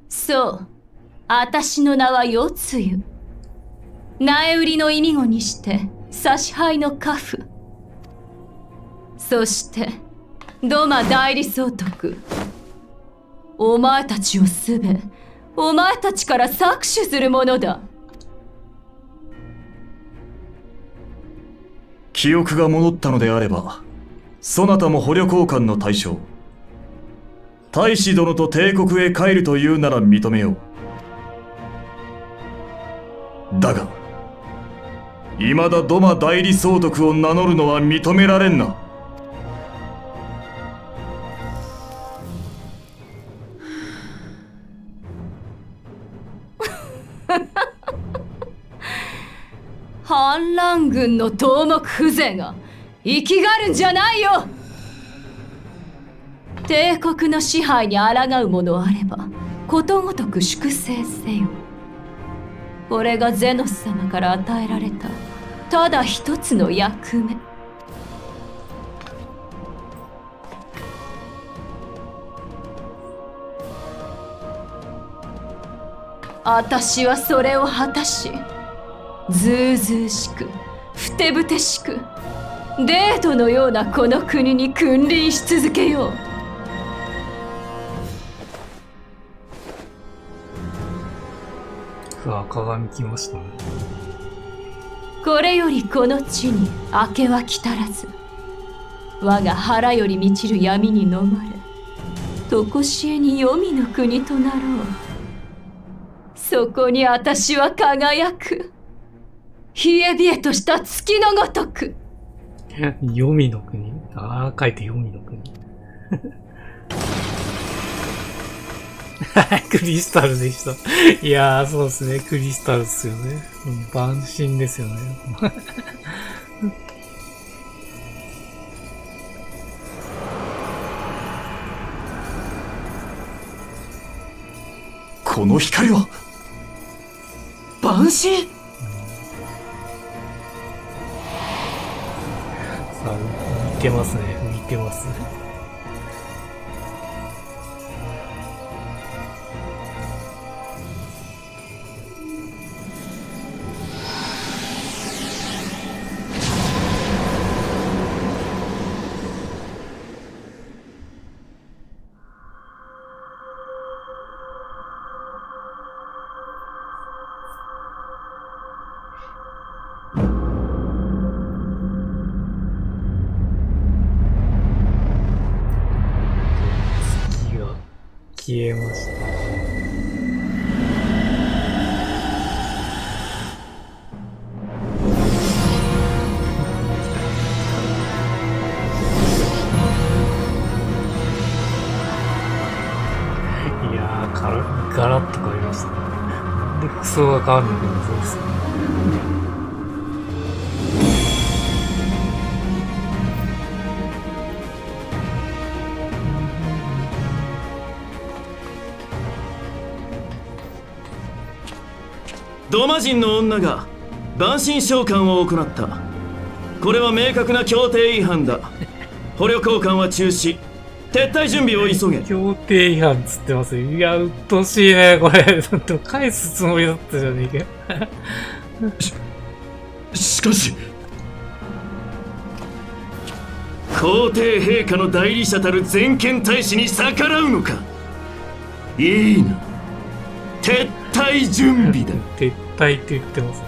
そう。私の名はよつゆ。苗売りの意味語にして、差し灰のカフ。そして、ドマ代理総督。お前たちをすべ、お前たちから搾取するものだ。記憶が戻ったのであれば、そなたも捕虜交換の対象。大使殿と帝国へ帰るというなら認めよう。だが、未だドマ代理総督を名乗るのは認められんな。反乱軍の頭目風情が生きがるんじゃないよ。帝国の支配に抗うものあればことごとく粛清せよ。これがゼノス様から与えられたただ一つの役目。私はそれを果たし、ずうずうしくふてぶてしくデートのようなこの国に君臨し続けよう。さあ、鏡来ましたね。これよりこの地に明けは来たらず、我が腹より満ちる闇に飲まれ、とこしえに黄泉の国となろう。そこに私は輝く。冷え冷えとした月のごとく。黄泉の国。ああ、書いて黄泉の国。クリスタルでした。いやー、そうですね。クリスタルですよね。万神ですよね。この光は万神。さあ、浮いてますね。浮いてますね。消えました。いやー、ガラッと変わりましたね。で、服装が変わるのかもそうですね。ドマ人の女が蛮神召喚を行った。これは明確な協定違反だ。捕虜交換は中止。撤退準備を急げ。協定違反つってます。いや、うっとうしいね、これ。返すつもりだったじゃねえか。しかし皇帝陛下の代理者たる全権大使に逆らうのか。いいな。撤退準備だ。撤退って言ってますね。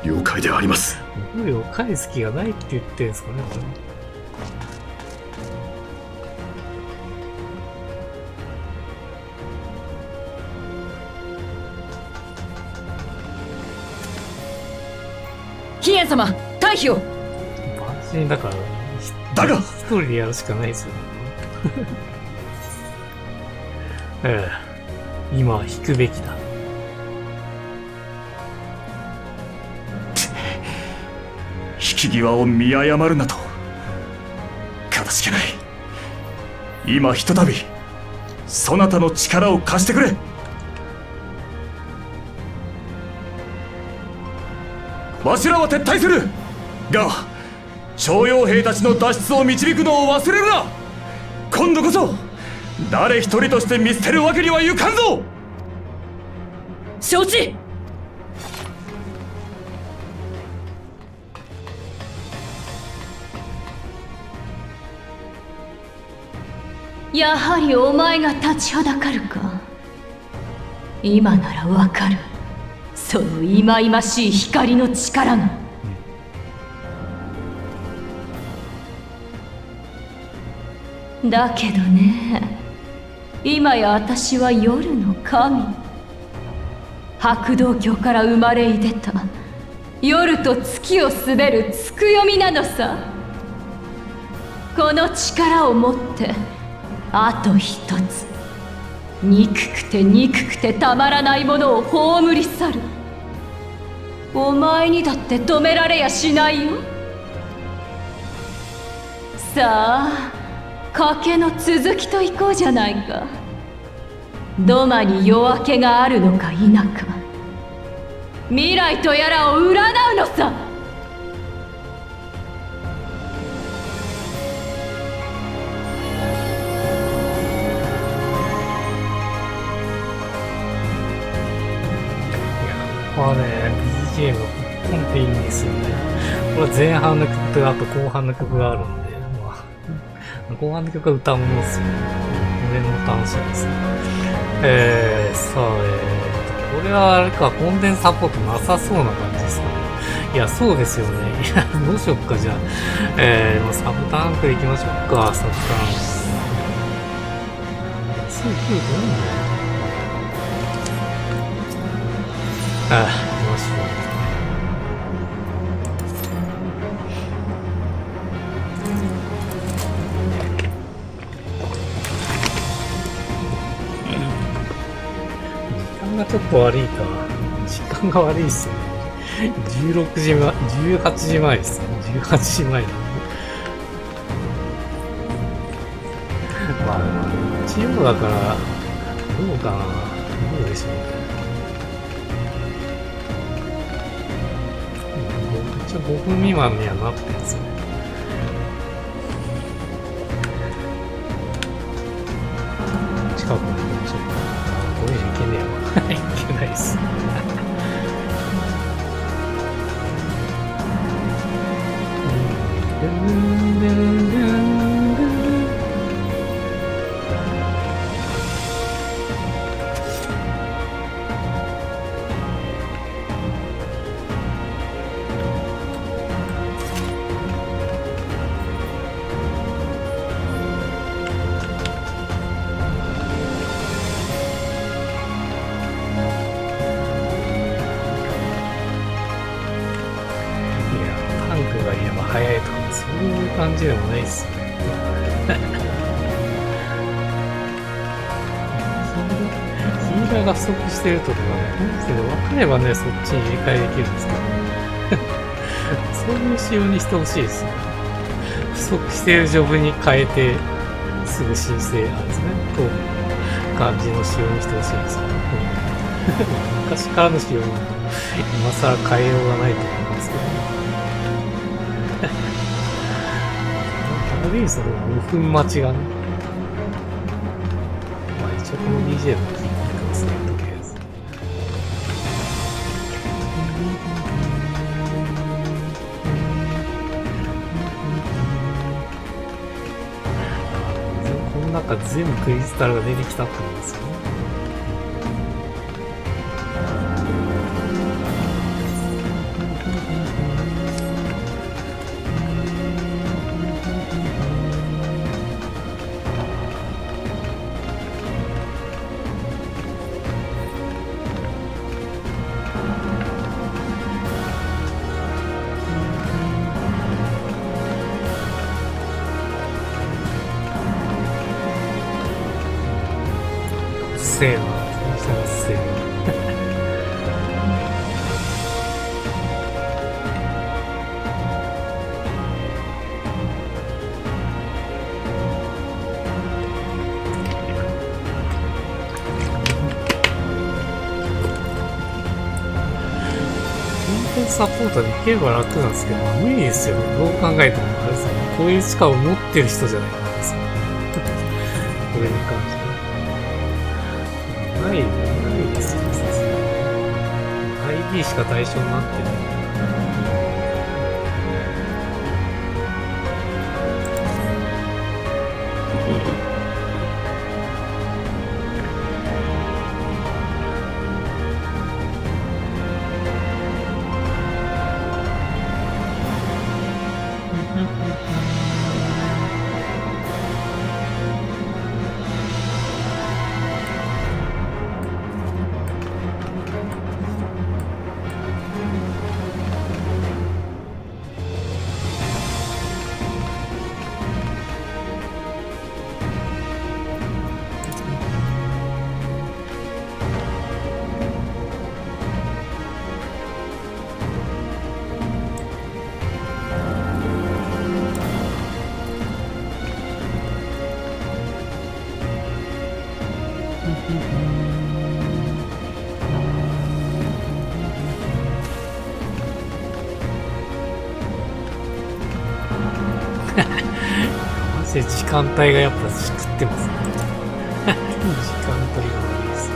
了解であります。捕虜を返す気がないって言ってるんですかね、これ。ヒエン様、退避を。万神だから、だが一人でやるしかないですよね。ええ、今は引くべきだ。引き際を見誤るなと。かたじけない。今ひとたびそなたの力を貸してくれ。わしらは撤退するが、徴用兵たちの脱出を導くのを忘れるな。今度こそ誰一人として見捨てるわけにはいかんぞ。承知。やはりお前が立ちはだかるか。今ならわかる、その忌々しい光の力が。だけどね、今や私は夜の神、白道峡から生まれ出た夜と月を滑る月読みなのさ。この力を持ってあと一つ、憎くて憎くてたまらないものを葬り去る。お前にだって止められやしないよ。さあ、賭けの続きといこうじゃないか。土間に夜明けがあるのか否か、未来とやらを占うのさ。これね、BGM コンテいいんですよね。これ前半の曲とあと後半の曲があるんで、後半の曲は歌うものですよね。これの楽しみですね。さあ、これはあれか、コンデンサポートなさそうな感じですかね。いや、そうですよね。いや、どうしよっか、じゃあ。もうサブタンクで行きましょうか、サブタンク。すぐ来ると思うんだよ。行きましょう。ちょっと悪いか。時間が悪いっすね。16時前、18時前ですね。18時前だね。まあ、一応だから、どうかな。どうでしょうね。一応5分未満にはなってるんですよね。近くに行きましょうか。これ以上いけねえわ。いけないっす。早いとかそういう感じでもないっすね。ヒーラーが不足してるとかね、分かればね、そっちに入れ替えできるんですけど、そういう仕様にしてほしいですね。不足しているジョブに変えて、すぐ申請、あれですね、と感じの仕様にしてほしいですね。昔からの仕様に今更変えようがないと思いますけどね。悪いその5分待ちがね。まあ一応この BGM も聞いてますね、とりあえず。この中全部クリスタルが出てきたってことですよね。せえな、せえな。ントサポートでいければ楽なんですけど、まあ、無理ですよね。どう考えてもあれですよね。こういう力を持ってる人じゃないかなですよ。これに関しては。ないですよね、さすがに。ID しか対象になってない。時間帯がやっぱしくってますね。時間帯が悪いです。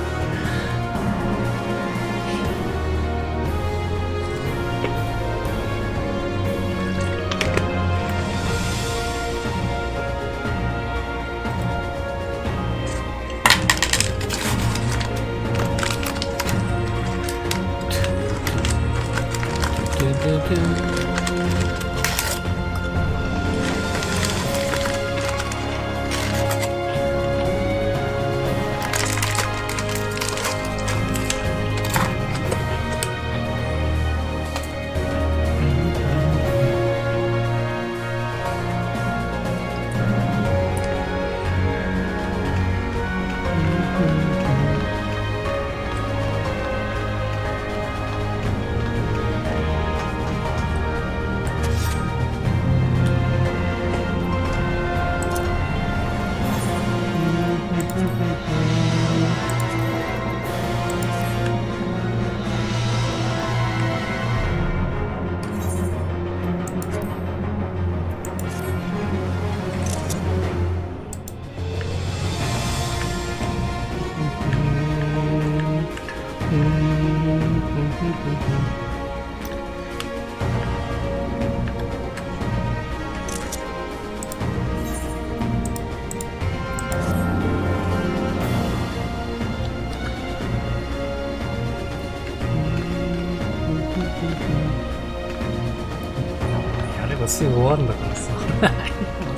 やればすぐ終わるんだからさ。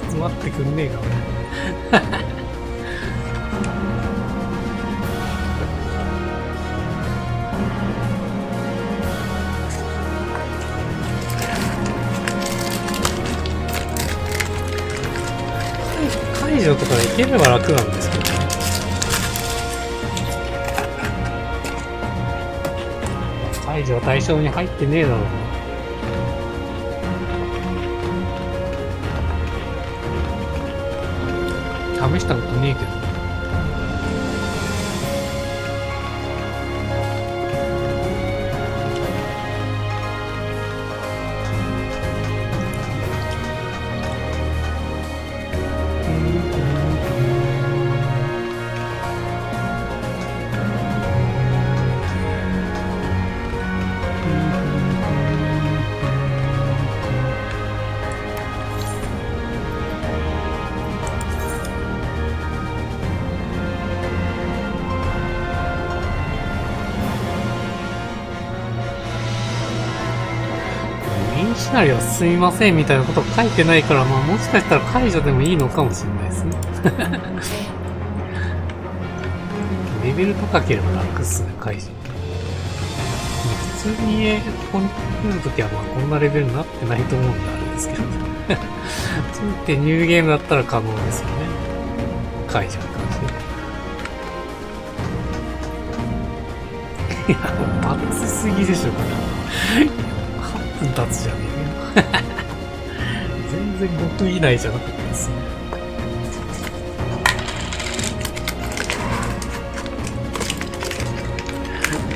集まってくんねえかな。解除とかでいければ楽なんですけどね。解除は対象に入ってねえだろうな。試したことねえけど。シナリオはすみませんみたいなこと書いてないから、まあもしかしたら解除でもいいのかもしれないですね。レベル高ければ楽っすね、解除。普通にここに来るときはまあこんなレベルになってないと思うんであれですけど。ついてニューゲームだったら可能ですよね。解除に関して。いや、バツすぎでしょ、これ。8分経つじゃねえよ。全然5分以内じゃなかったですね。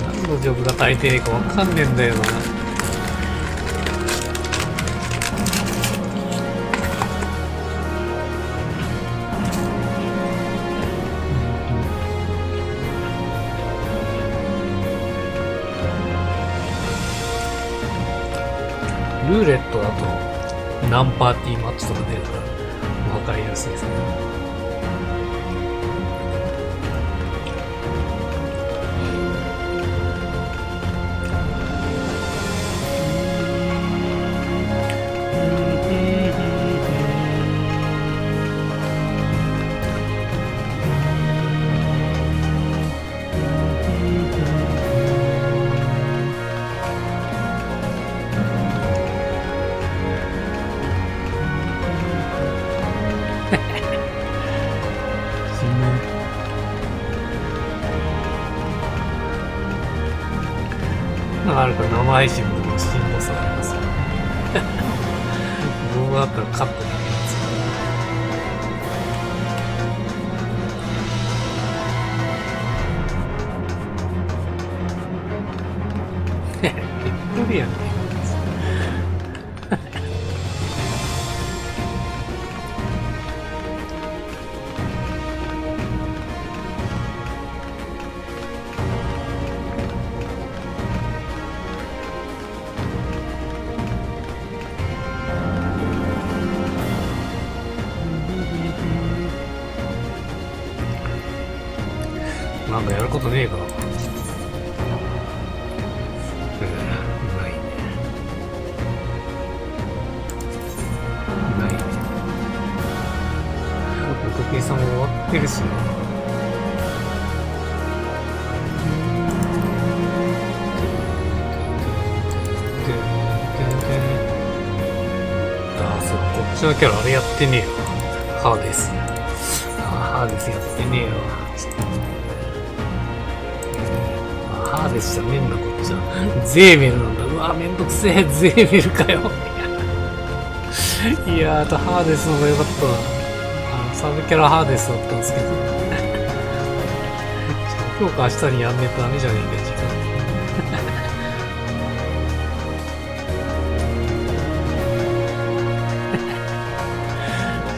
何のジョブが足りてねえかわかんねえんだよな。ルーレットだと何パーティーマッチとか出るから分かりやすいですね。あるから生配信の時にしんどさがありますよ。動画だったらカットできますよ。言っとるやんね。なんかやることねえか。ないね。ないね。おかげさま終わってるしな。ああ、そう、こっちのキャラあれやってねえよ。ハーデス。ハーデスやってねえよ。ハーデスじゃねえんだ、こっちは。ゼーメルなんだ。うわ、めんどくせえ。ゼーメルかよ。いやー、ハーデスの方がよかったわ。サブキャラハーデスだったんですけど。今日か明日にやんねえとダメじゃねえか、時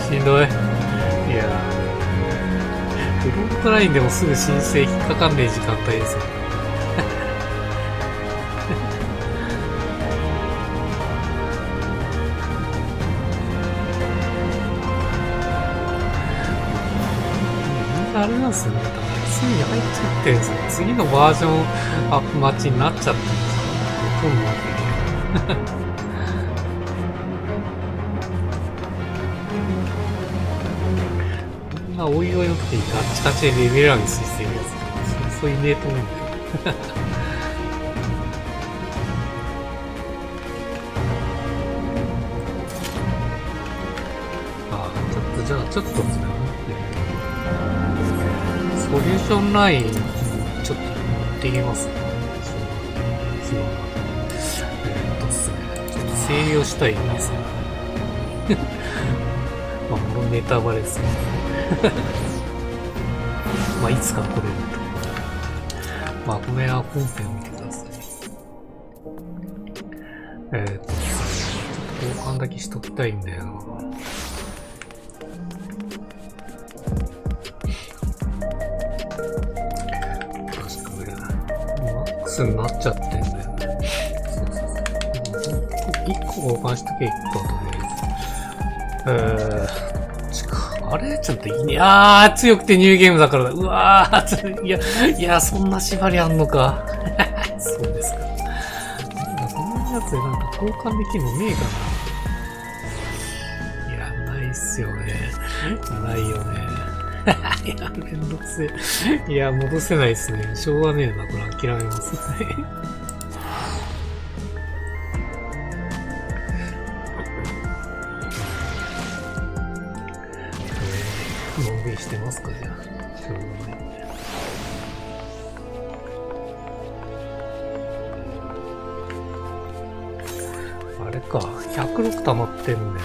間。しんどい。いやフロントラインでもすぐ申請引っかかんねえ時間帯ですよ。あれなんですよね。ついに入っちゃってるんですよ。次のバージョンアップ待ちになっちゃってるんですよ。ほとんどわけで。こんなおいおいの時にガッチガチでレベル上げしてるやつ。そういねえと思うんだよ。ちょっとですね。ソリューションライン、ちょっと持っていきますね。ですね。ちょっと制御したいんですよ。まあ、このネタバレですね。まあ、いつか来れると。まあ、この辺は本編を見てください。ちょっと交換だけしときたいんだよな。になっちゃってんだよね。1個交換しとけ、1個とりあえず。あれちょっといいね。強くてニューゲームだからだ。うわー、いや、そんな縛りあんのか。そうですか。そんなやつでなんか交換できるのねえかな。いや、ないっすよね。ないよね。いや、めんどくせえ。いや、戻せないっすね。しょうがねえな。これ諦めますね。のんびりしてますか、じゃあ。しょうがない。あれか、106溜まってんね。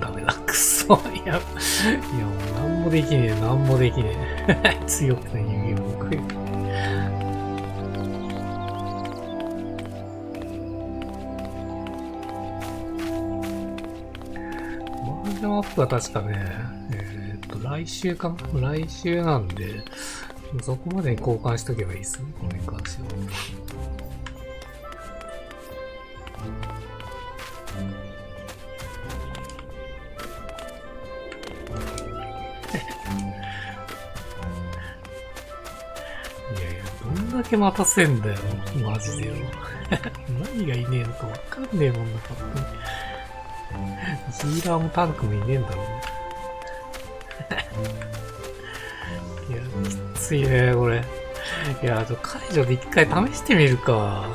ダメだ。くそ。いや、もうなんもできねえ、なんもできねえ。強くて指を向くよ。バージョンアップは確かね、来週かな？来週なんで、そこまでに交換しとけばいいですね、これに関しては。どんだけ待たせんだよ、マジでよ。何がいねえのかわかんねえもんな、本当に。ヒーラーもタンクもいねえんだろうね。いや、きついね、これ。いや、解除で一回試してみるか。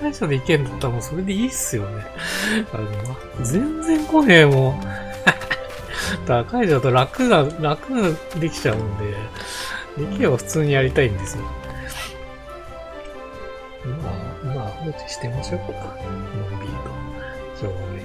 解除でいけんだったらもうそれでいいっすよね。全然来ねえもん。だから解除だと楽ができちゃうんで、できれば普通にやりたいんですよ。まあ、放置してみましょうか。のんびりと。しょうがないんで。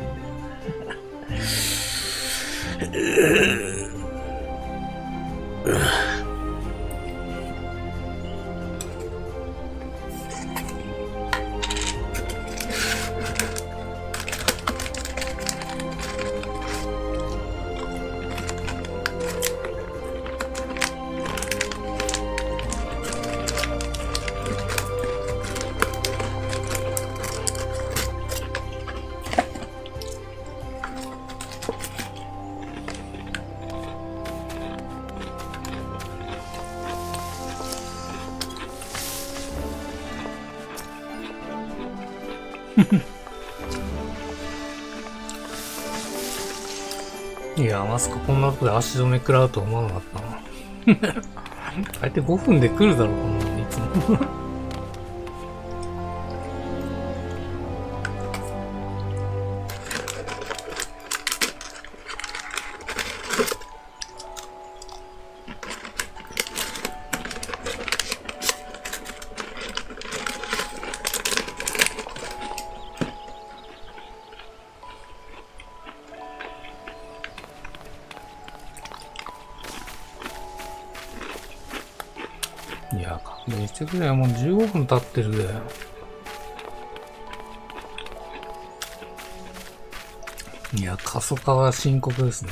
いや、まさかこんなとこで足止め食らうと思わなかったな。あえて5分で来るだろう、このいつも。いや、勘弁してくれよ。もう15分経ってるで。いや、過疎化は深刻ですね。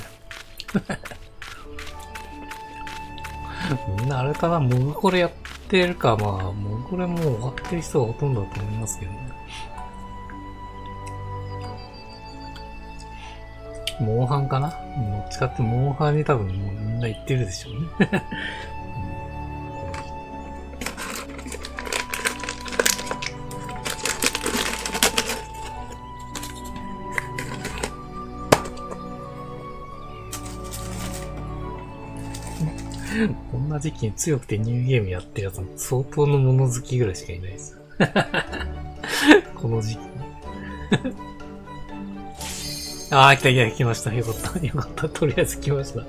みんなあれかな、モグコレやってるか。まあ、モグコレもう終わってる人がほとんどだと思いますけどね。モンハンかな？どっちかってモンハンに多分もうみんな行ってるでしょうね。こんな時期に強くてニューゲームやってるやつも相当の物好きぐらいしかいないです。この時期に。あー、来ました。よかった。よかった。とりあえず来ました。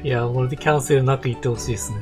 いや、これでキャンセルなく行ってほしいですね。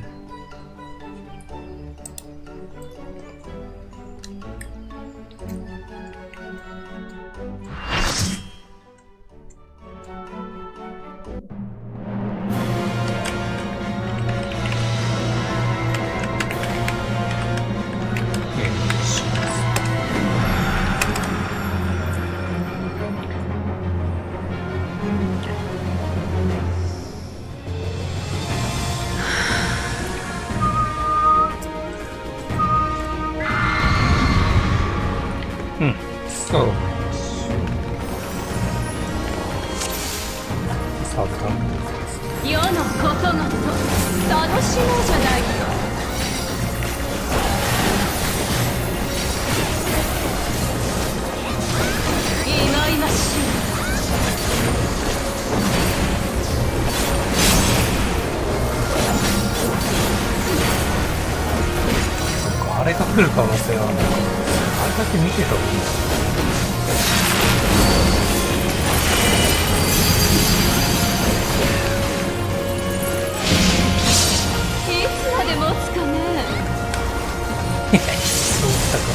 そう。世のことごと楽しもうじゃないか。いないましあれが来る可能性はあれだけ見てたもん。いつまで持つかね。そうきたか。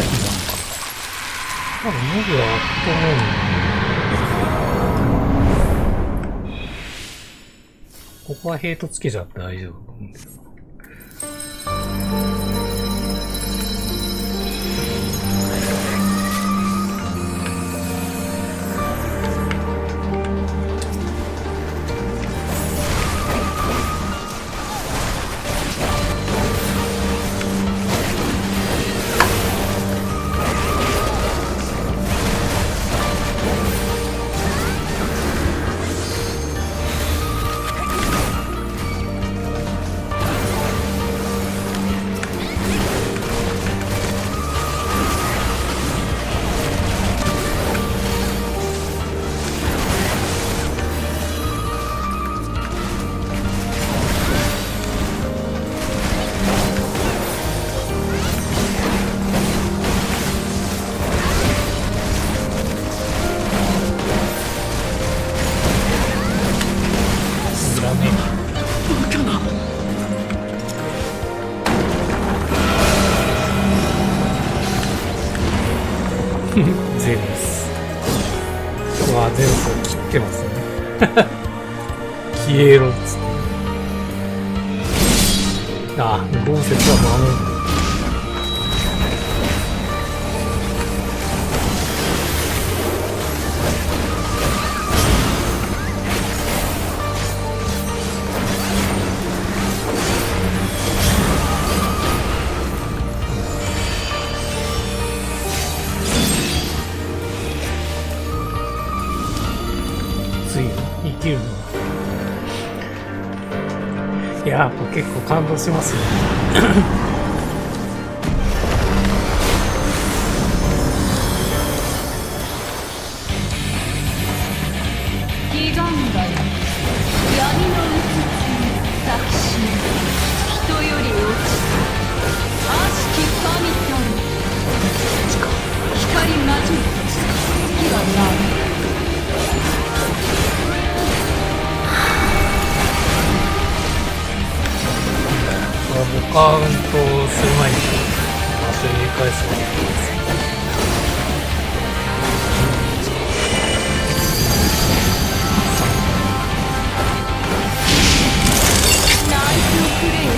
火だ。多分文字はあったと思うんだけど。ここはヘイトつけちゃって大丈夫なんだけど。ゼウス。うわ、ゼウスを切ってますね。消えろっつって。あ、豪雪は守る。生きるのいや、やっぱ結構感動しますよね。悲願だよ。闇のうつつに抱きしめ人より落ち悪しき神と光魔術月はない。ボカウントする前に場所に返すわけです。ナイスプレイ。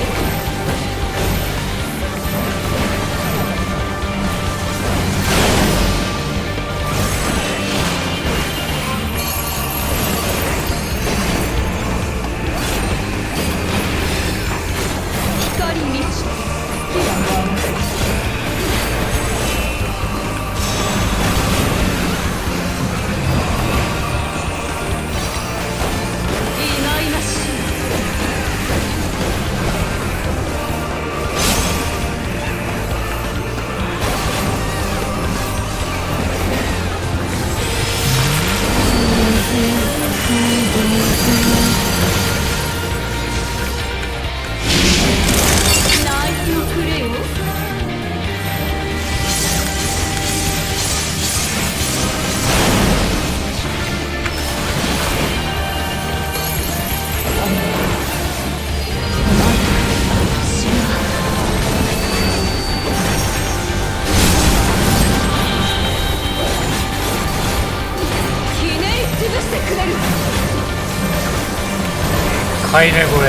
高いねこれ。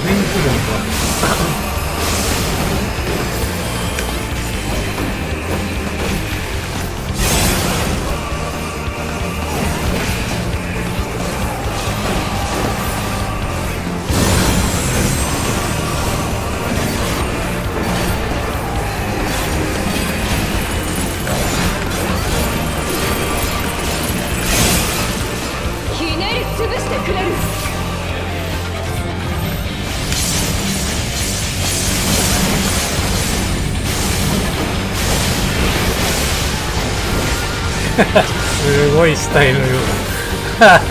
上に来るんだ。すごい死体のようだ。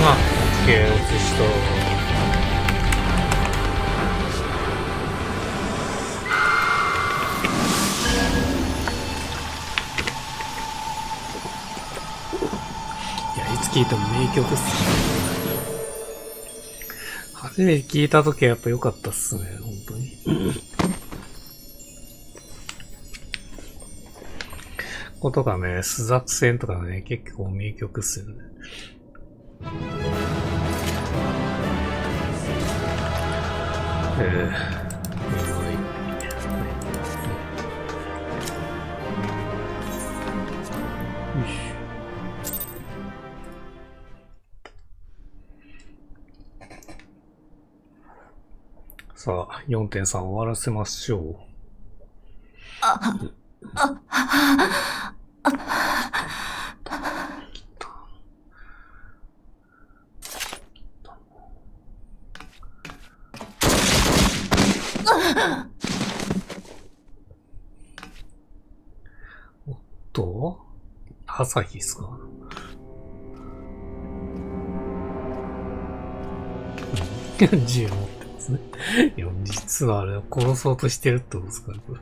まあ、オッケー、落ちしと。聴いても名曲っすね。初めて聴いた時はやっぱ良かったっすね、本当に。ことかね、スザクセンとかね、結構名曲っすよね。さあ、4.3 終わらせましょう。おっと、朝日ですか。銃持ってますね。いや、実はあれ、殺そうとしてるってことですかね、これ。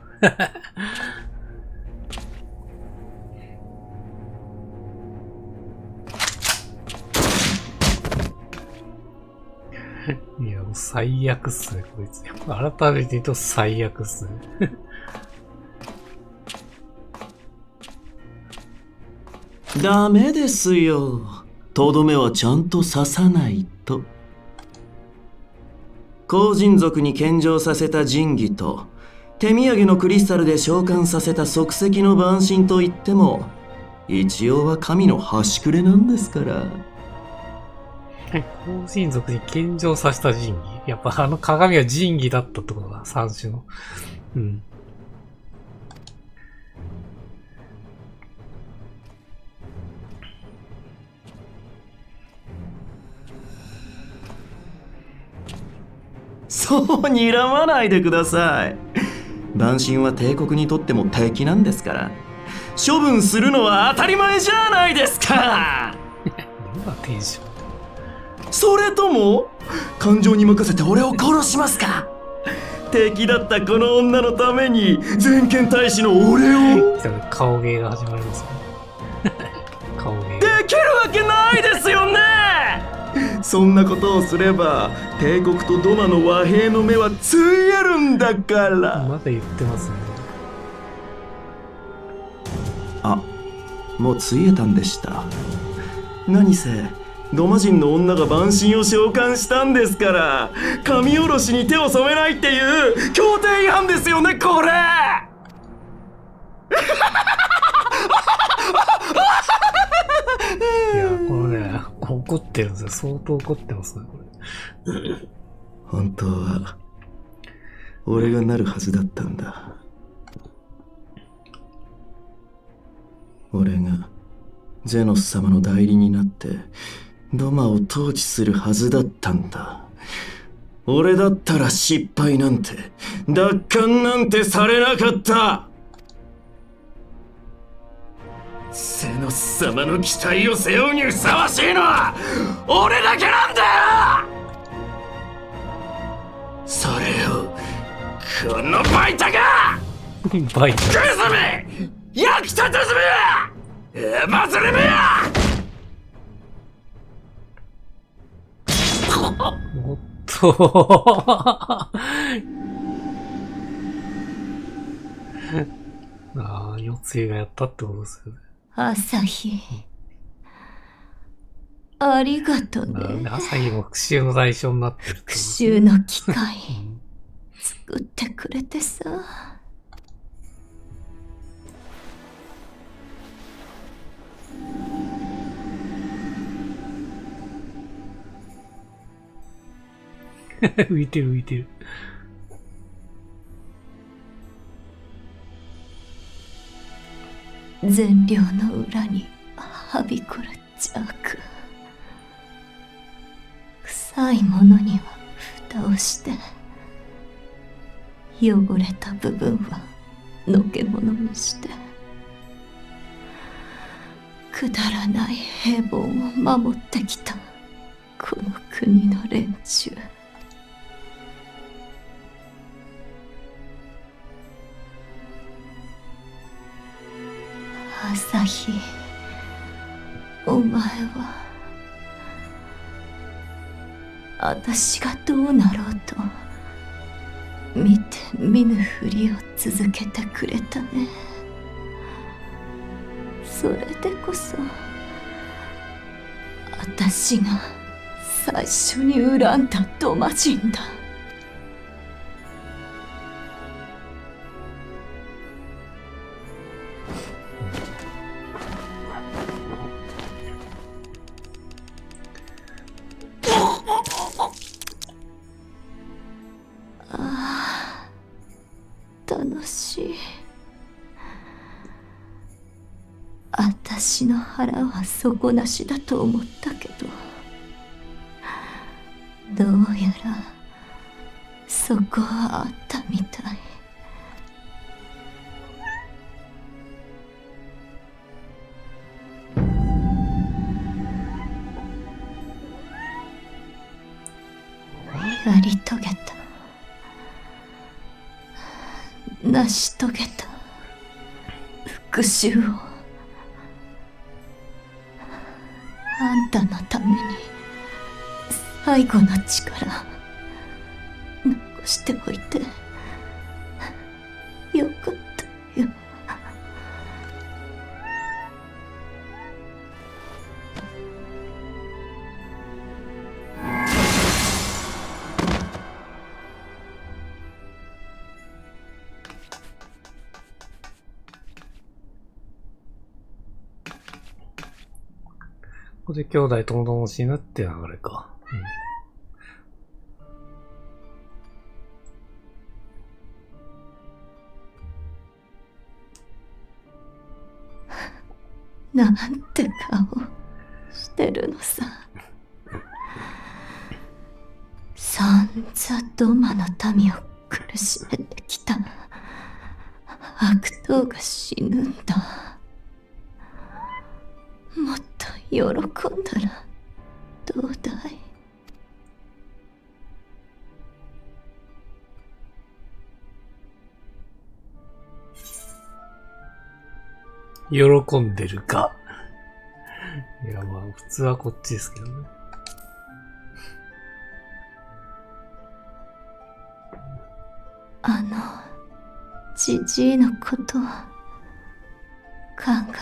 いや、もう最悪っすね、こいつ。改めて言うと最悪っすね。ダメですよ。とどめはちゃんと刺さないと。黄人族に献上させた神器と、手土産のクリスタルで召喚させた即席の万神といっても、一応は神の端くれなんですから。黄人族に献上させた神器。やっぱあの鏡は神器だったってことだ、三種の。うん。そう睨まないでください。万神は帝国にとっても敵なんですから。処分するのは当たり前じゃないですか。今テンション。それとも感情に任せて俺を殺しますか。敵だったこの女のために全権大使の俺を。顔芸が始まりますね。顔芸。できるわけないですよね。そんなことをすれば帝国とドマの和平の目はついえるんだから。まだ言ってますね。あ、もうついえたんでした。何せドマ人の女が万神を召喚したんですから、神おろしに手を染めないっていう協定違反ですよね、これ。いや、このね、怒ってるんですよ。相当怒ってますね、これ。本当は俺がなるはずだったんだ。俺がゼノス様の代理になってドマを統治するはずだったんだ。俺だったら失敗なんて奪還なんてされなかった。ゼノス様の期待を背負うにふさわしいのは俺だけなんだよ。それをこのバイタがバイタグズメ焼きたてずめやバズレメや。おっとああ、四つ葉がやったってことですよね。朝日、ありがとね。朝日も復讐の対象になってるってこと復讐の機会作ってくれてさ。浮いてる浮いてる。善良の裏にはびこる邪悪。臭いものには蓋をして汚れた部分はのけものにしてくだらない平凡を守ってきたこの国の連中。朝日、お前は私がどうなろうと見て見ぬふりを続けてくれたね。それでこそ私が最初に恨んだドマ人だ。ああ、楽しい。私の腹は底なしだと思ったけど、どうやらそこはあったみたい。やり遂げた、成し遂げた復讐をあんたのために最後の力残しておいてよかったよ。ここで兄弟ともども死ぬって流れか。なんて顔してるのさ。散々ドマの民を苦しめてきた悪党が死ぬんだ。もっと喜んだらどうだい。喜んでるか。いや、まあ、普通はこっちですけどね。じじいのことを考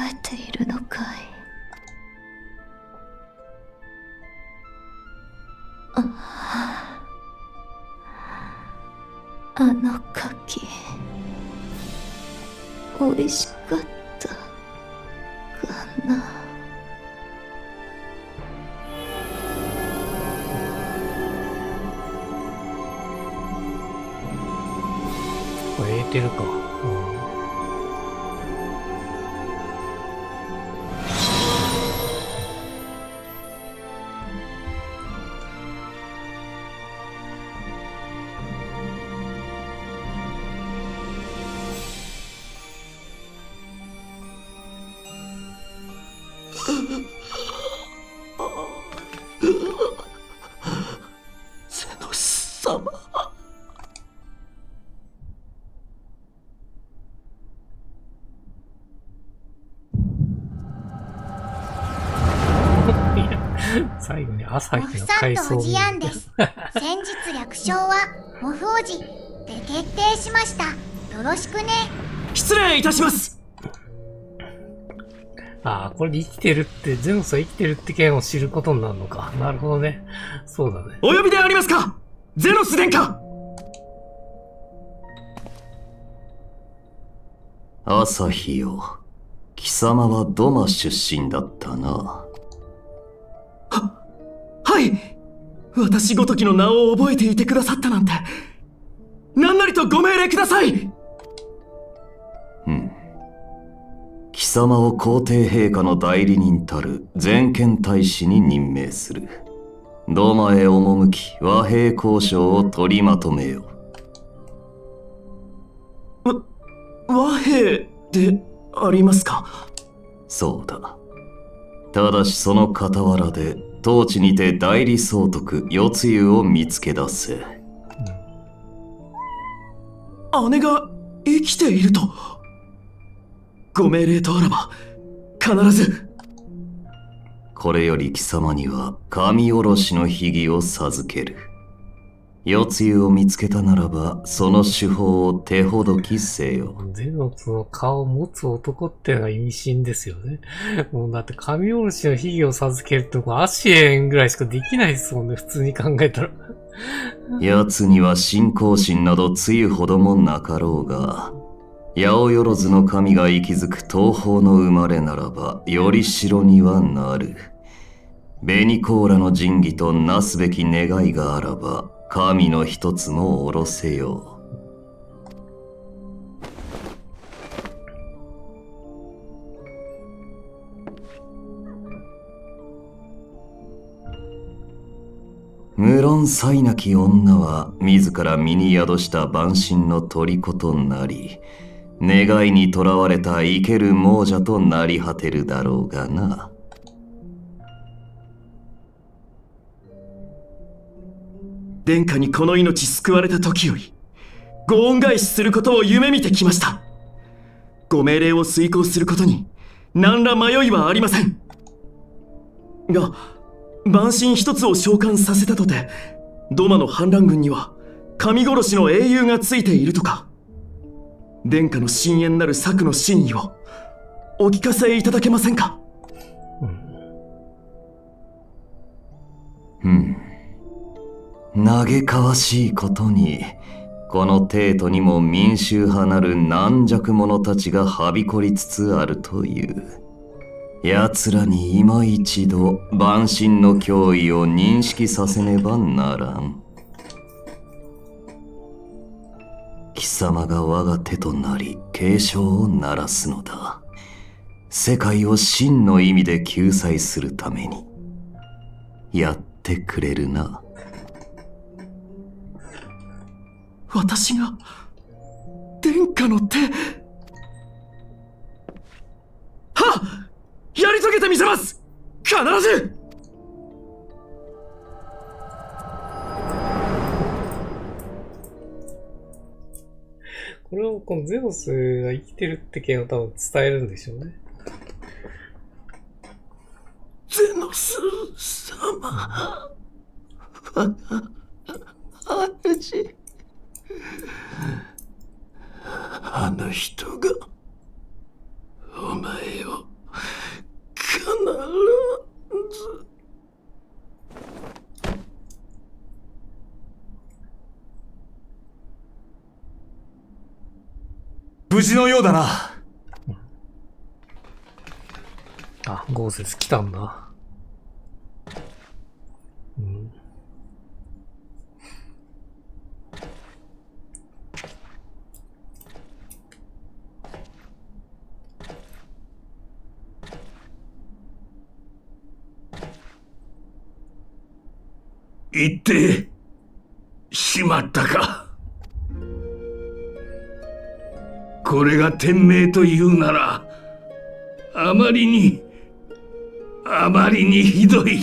えているのかい。あの柿おいしかったかな。エーテルか。ゼノス様。最後に朝日のモフさん回想とおじやんです先日略称はモフ王子で決定しました。よろしくね。失礼いたします。ああ、これで生きてるって、ゼノスは生きてるって件を知ることになるのか。なるほどね。そうだね。お呼びでありますか、ゼノス殿下。朝日よ、貴様はドマ出身だったな。はい、私ごときの名を覚えていてくださったなんて、何なりとご命令ください。貴様を皇帝陛下の代理人たる全権大使に任命する。ドマへ赴き和平交渉を取りまとめよ。和平でありますか。そうだ。ただしその傍らで当地にて代理総督世露を見つけ出せ。姉が生きていると。ご命令とあらば必ず。これより貴様には神おろしの秘技を授ける。夜露を見つけたならば、その手法を手ほどきせよ。ゼノスの顔を持つ男ってのが意味深ですよね。もうだって神おろしの秘技を授けるってアシエンぐらいしかできないですもんね、普通に考えたら。奴には信仰心などつゆほどもなかろうが、八百万の神が息づく東方の生まれならば、より城にはなる。紅甲羅の神器となすべき願いがあらば、神の一つも下ろせよう。無論才なき女は自ら身に宿した万神の虜となり、願いにとらわれた生ける亡者となり果てるだろうがな。殿下にこの命救われた時より、ご恩返しすることを夢見てきました。ご命令を遂行することに、何ら迷いはありません。が、万神一つを召喚させたとて、ドマの反乱軍には、神殺しの英雄がついているとか、殿下の深遠なる策の真意を、お聞かせいただけませんか？嘆かわしいことに、この帝都にも民衆派なる軟弱者たちがはびこりつつあるという。奴らに今一度万神の脅威を認識させねばならん。貴様が我が手となり警鐘を鳴らすのだ。世界を真の意味で救済するために。やってくれるな。私が殿下の手。はっ！やり遂げてみせます！必ず！これをこのゼノスが生きてるって件を多分伝えるんでしょうね。ゼノス様、我が主。あの人がお前を必ず。無事のようだな。あ、豪雪来たんだ。行ってしまったか。これが天命というなら、あまりにひどい。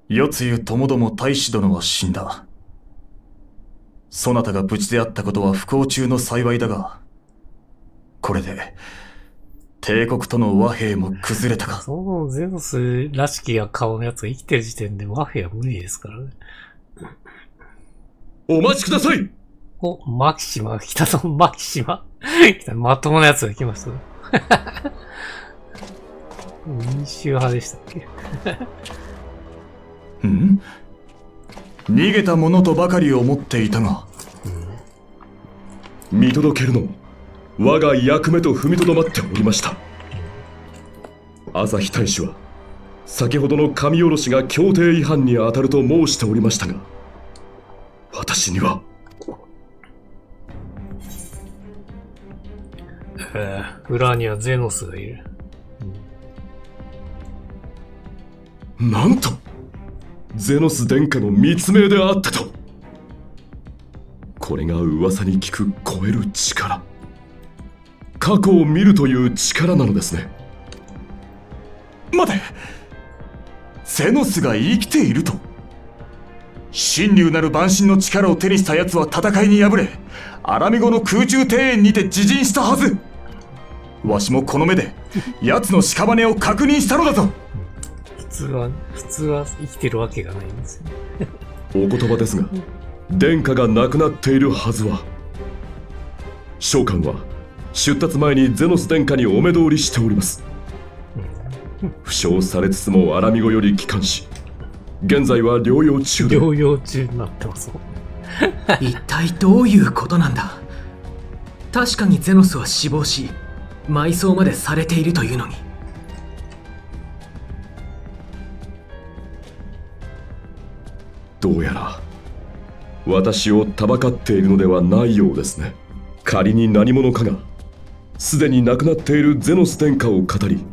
夜露ともども大使殿は死んだ。そなたが無事であったことは不幸中の幸いだが、これで帝国との和平も崩れたか。そのゼノスらしき顔のやつが生きてる時点で和平は無理ですからね。お待ちください。お、マキシマが来たぞ、マキシマ。来た、まともなやつが来ましたね。民衆派でしたっけ？ん？逃げたものとばかり思っていたが、見届けるのも我が役目と踏みとどまっておりました。朝日大使は先ほどの神おろしが協定違反に当たると申しておりましたが、私には裏にはゼノスがいる。なんとゼノス殿下の密命であったと。これが噂に聞く超える力、過去を見るという力なのですね。待て、ゼノスが生きていると？神竜なる万神の力を手にした奴は戦いに敗れ、アラミゴの空中庭園にて自陣したはず。わしもこの目で奴の屍を確認したのだぞ。普通は生きてるわけがないんですよね。お言葉ですが、殿下が亡くなっているはずは。召喚は出立前にゼノス殿下にお目通りしております。負傷されつつもアラミゴより帰還し、現在は療養中で。療養中になってます。一体どういうことなんだ。確かにゼノスは死亡し、埋葬までされているというのに。どうやら私をたばかっているのではないようですね。仮に何者かがすでに亡くなっているゼノス殿下を語り、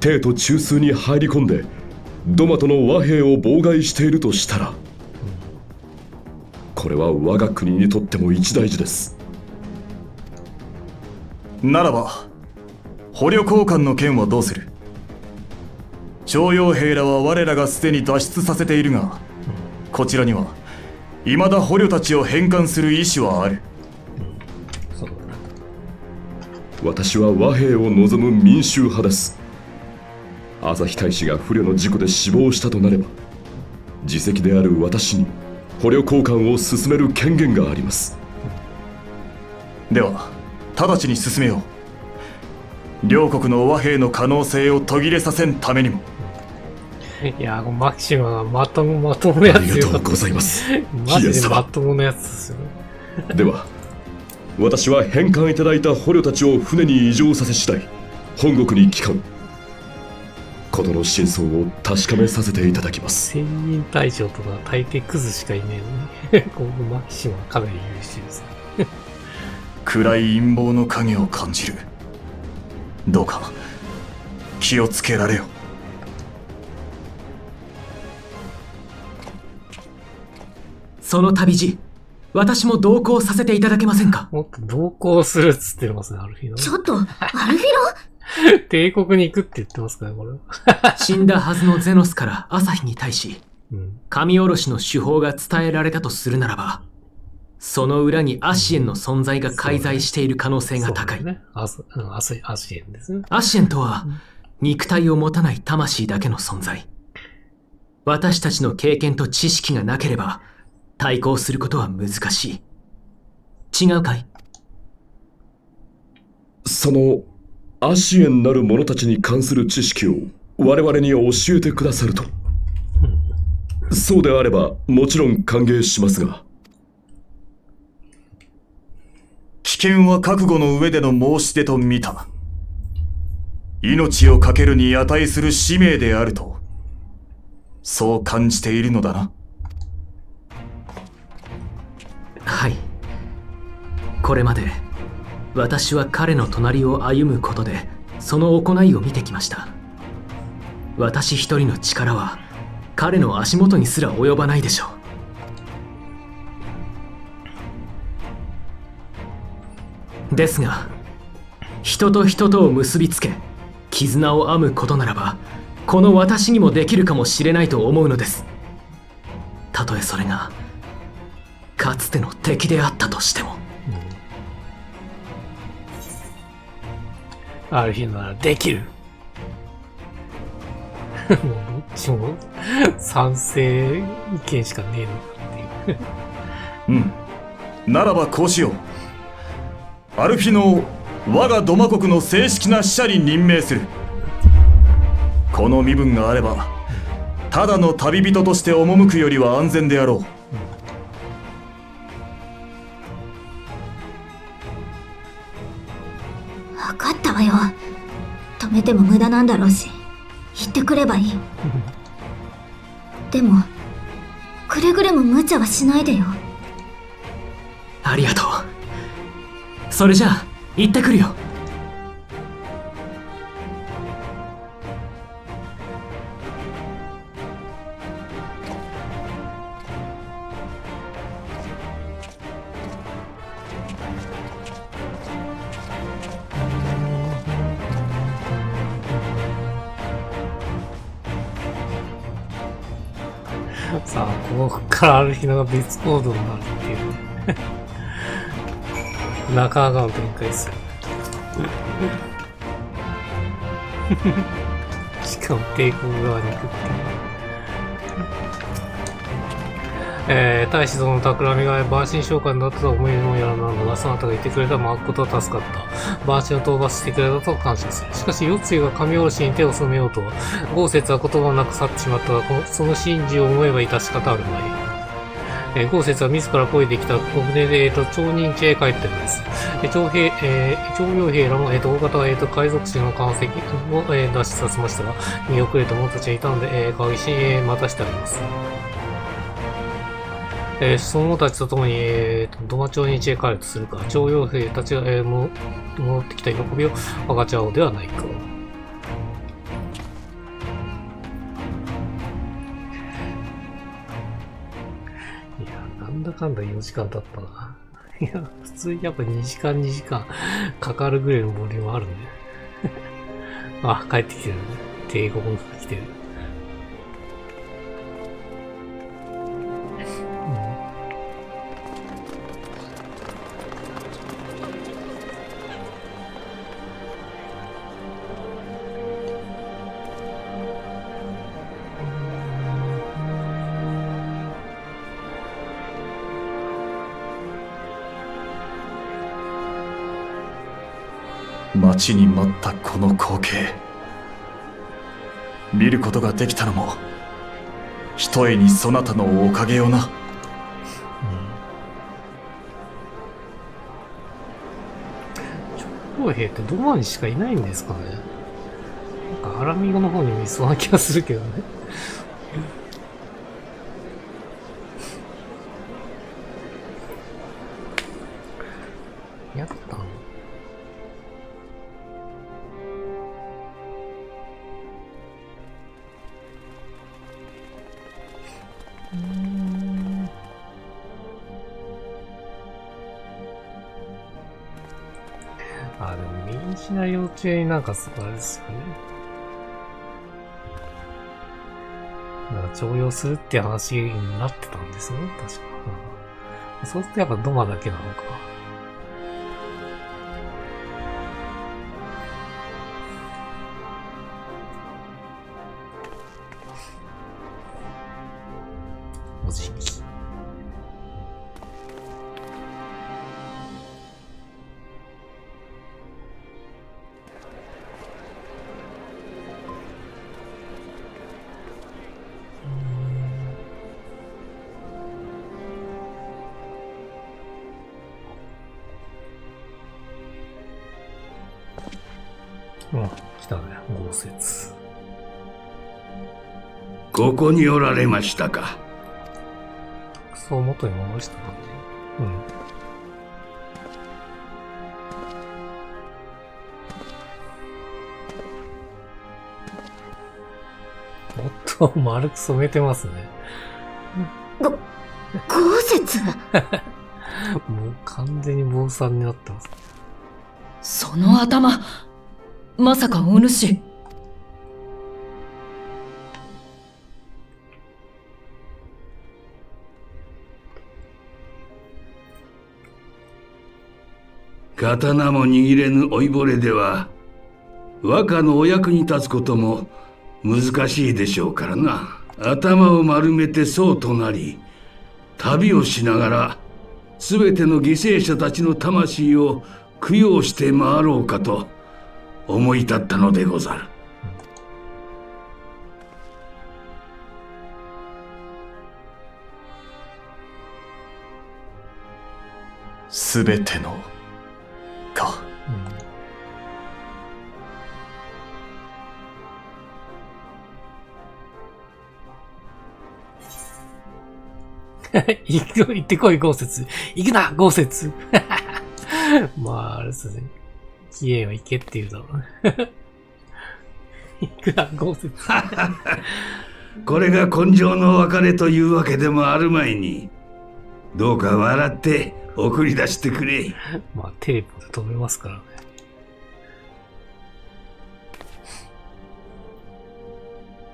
帝都中枢に入り込んでドマトの和平を妨害しているとしたら、これは我が国にとっても一大事です。ならば捕虜交換の件はどうする？徴用兵らは我らがすでに脱出させているが、こちらには未だ捕虜たちを返還する意思はある。私は和平を望む民衆派です。朝日大使が不慮の事故で死亡したとなれば、自責である私に捕虜交換を進める権限があります。では直ちに進めよう。両国の和平の可能性を途切れさせんためにも。いや、マキシマがまともなやつよ。ありがとうございます。マジでまともなやつですよ。では私は返還いただいた捕虜たちを船に移乗させ次第本国に帰還、事の真相を確かめさせていただきます。千人隊長とか大抵クズしかいねえのにこのマキシマはかなり優秀ですね。暗い陰謀の影を感じる。どうか気をつけられよ。その旅路、私も同行させていただけませんか？もっと同行するっつってますね、アルフィノ。ちょっと、アルフィロ帝国に行くって言ってますかね、これ。死んだはずのゼノスから朝日に対し、神おろしの手法が伝えられたとするならば、その裏にアシエンの存在が介在している可能性が高い。アシエンですね。アシエンとは、肉体を持たない魂だけの存在。私たちの経験と知識がなければ、対抗することは難しい。違うかい？そのアシエンなる者たちに関する知識を我々に教えてくださると。そうであればもちろん歓迎しますが。危険は覚悟の上での申し出と見た。命を懸けるに値する使命であると、そう感じているのだな。はい。これまで私は彼の隣を歩むことでその行いを見てきました。私一人の力は彼の足元にすら及ばないでしょう。ですが、人と人とを結びつけ絆を編むことならば、この私にもできるかもしれないと思うのです。たとえそれがかつての敵であったとしても。アルフィノならできる。もうどっちも賛成意見しかねえのっていう。ならばこうしよう。アルフィノを我がドマ国の正式な使者に任命する。この身分があれば、ただの旅人として赴くよりは安全であろう。分かったわよ。止めても無駄なんだろうし、言ってくればいい。でもくれぐれも無茶はしないでよ。ありがとう。それじゃあ行ってくるよ。さあ、ここからアルヒナが別行動になるっていう。なかなかの展開ですよ。しかも帝国側に行くっていう。大使殿の企みが万神召喚だったとは思いもやらなんだが、そなたがいてくれた誠は助かった。万神を討伐してくれたと感謝する。しかし、夜露が神下ろしに手を染めようとは、豪雪は言葉なく去ってしまったが、その真珠を思えば致し方あるまい。豪雪は自ら漕いできた小舟で、町人地へ帰ってるんです。徴兵、徴用兵らも、大型、海賊士の艦石を、脱出させましたが、見遅れた者たちがいたので、川岸に、待たしてあります。その者たちと共に、ドマ町に地へ帰るとするか、徴用兵たちが、戻ってきた喜びを分かち合おうではないか。いや、なんだかんだ4時間経ったな。いや、普通にやっぱ2時間かかるぐらいのボリュームあるね。あ、帰ってきてるね。帝国の人が来てる。待ちに待ったこの光景、見ることができたのもひとえにそなたのおかげよな。徴兵ってドマにしかいないんですかね。なんかアラミゴの方にもいそうな気がするけどね。やったの？あ、でもミンシナ幼稚園になんかあれですよね。なんか徴用するって話になってたんですね、確か。そうするとやっぱドマだけなのか。おじき。うん、来たね、豪雪。ここにおられましたか。そう元に戻した感じ。うん。もっと丸く染めてますね。豪雪もう完全に坊さんになってます。その頭、まさかお主。刀も握れぬ老いぼれでは和歌のお役に立つことも難しいでしょうからな。頭を丸めて僧となり旅をしながら全ての犠牲者たちの魂を供養して回ろうかと思い立ったのでござる。すべてのか、行ってこい、豪雪。行くな、豪雪。まあ、あれですね。キエは行けって言うだろうね。行くな、豪雪。これが根性の別れというわけでもあるまいに、どうか笑って送り出してくれ。まあ、テレポで止めますからね。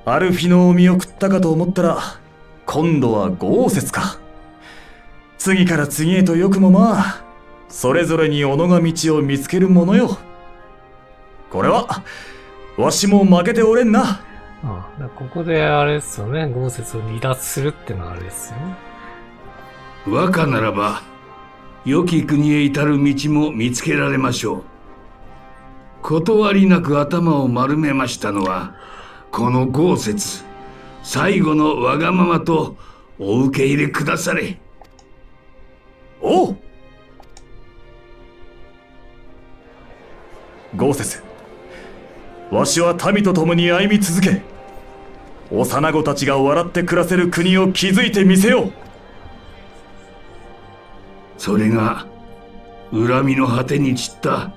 アルフィノを見送ったかと思ったら、今度は豪雪か。次から次へとよくもまあ、それぞれに己が道を見つけるものよ。これは、わしも負けておれんな。ああ、ここであれですよね、豪雪を離脱するってのはあれですよね。和歌ならば、良き国へ至る道も見つけられましょう。断りなく頭を丸めましたのは、この豪雪、最後のわがままとお受け入れくだされ。おう。豪雪、わしは民と共に歩み続け、幼子たちが笑って暮らせる国を築いてみせよう。それが恨みの果てに散った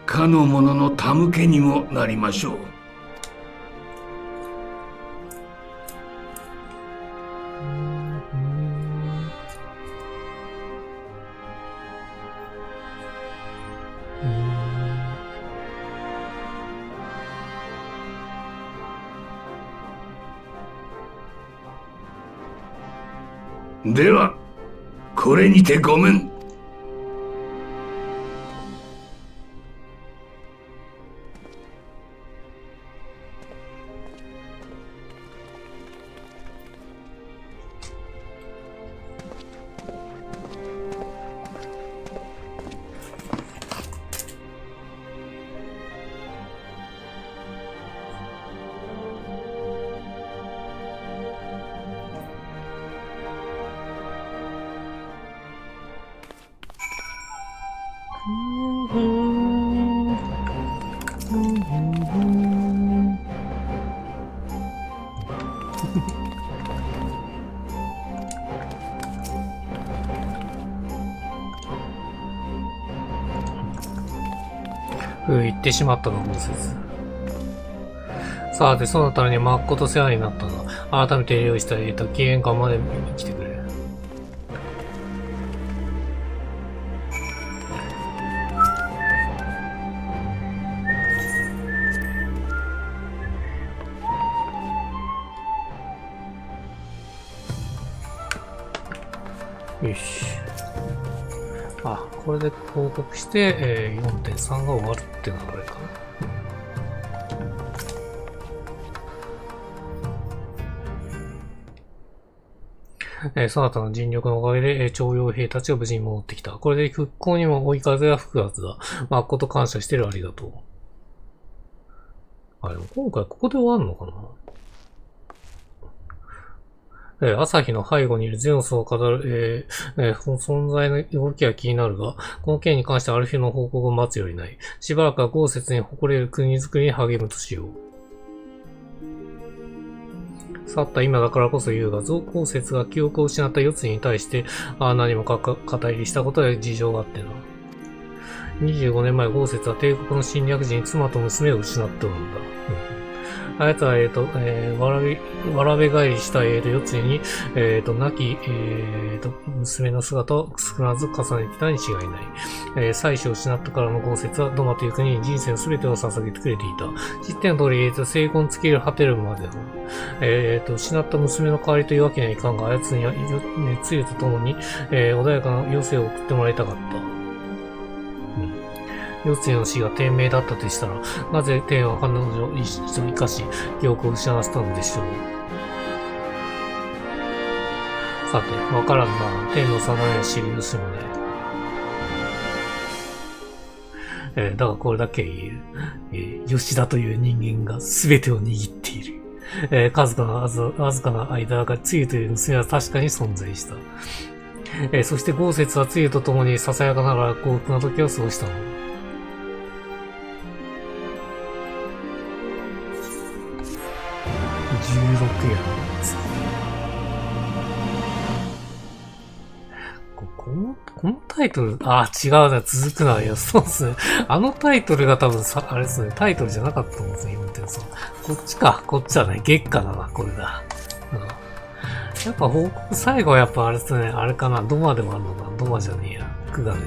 かの者の手向けにもなりましょう。ではこれにてごめん。言ってしまったの豪雪。さあ、で、そのためにまっこと世話になったが、改めて用意した期限間まで来てくれ。よし。あ、これで報告して、4.3 が終わるっていうのがあれかな。そなたの尽力のおかげで、徴用兵たちが無事に戻ってきた。これで復興にも追い風が吹くはずだ。誠感謝してる、ありがとう。あ、でも今回ここで終わるのかな。朝日の背後にいるゼノスを語る、存在の動きが気になるが、この件に関してアルフィの報告を待つよりない。しばらくは豪雪に誇れる国づくりに励むとしよう。去った今だからこそ言うが、豪雪が記憶を失った世継に対して、何も肩入りしたことで事情があってな。25年前、豪雪は帝国の侵略時に妻と娘を失っておるんだ。あやつは、わらべ返りした、世継に、亡き、娘の姿を少なず重ねてきたに違いない。妻子を失ったからの豪雪は、ドマという国に人生の全てを捧げてくれていた。知っての通り、成婚尽きる果てるまでの。失った娘の代わりというわけにはいかんが、あやつには、つゆとともに、穏やかな余生を送ってもらいたかった。世継の死が天命だったとしたら、なぜ天は彼女を一度生かし、記憶を失わせたのでしょう。さて、わからんな。天の定めを知る由もね。だがこれだけ言える。吉田という人間が全てを握っている。わずかな間がつゆという娘は確かに存在した。そして豪雪はつゆと共にささやかながら幸福な時を過ごしたのだ。16やこのタイトル、違うな、続くな。いや、そうですね。あのタイトルが多分あれですね、タイトルじゃなかったと思うんですね、4.3。こっちか、こっちはね、月下だな、これだ。やっぱ報告最後はやっぱあれですね、あれかな、ドマでもあるのかな、ドマじゃねえや、クガネで。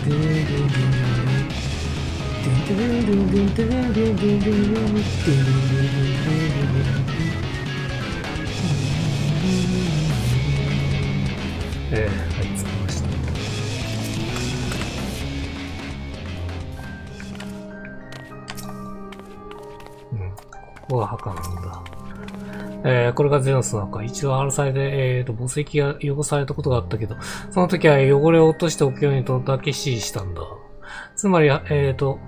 はい、着きました。ここは墓なんだ。これがゼノスなのか。一度荒らされて、墓石が汚されたことがあったけど、その時は汚れを落としておくようにとだけ指示したんだ。つまり、棺を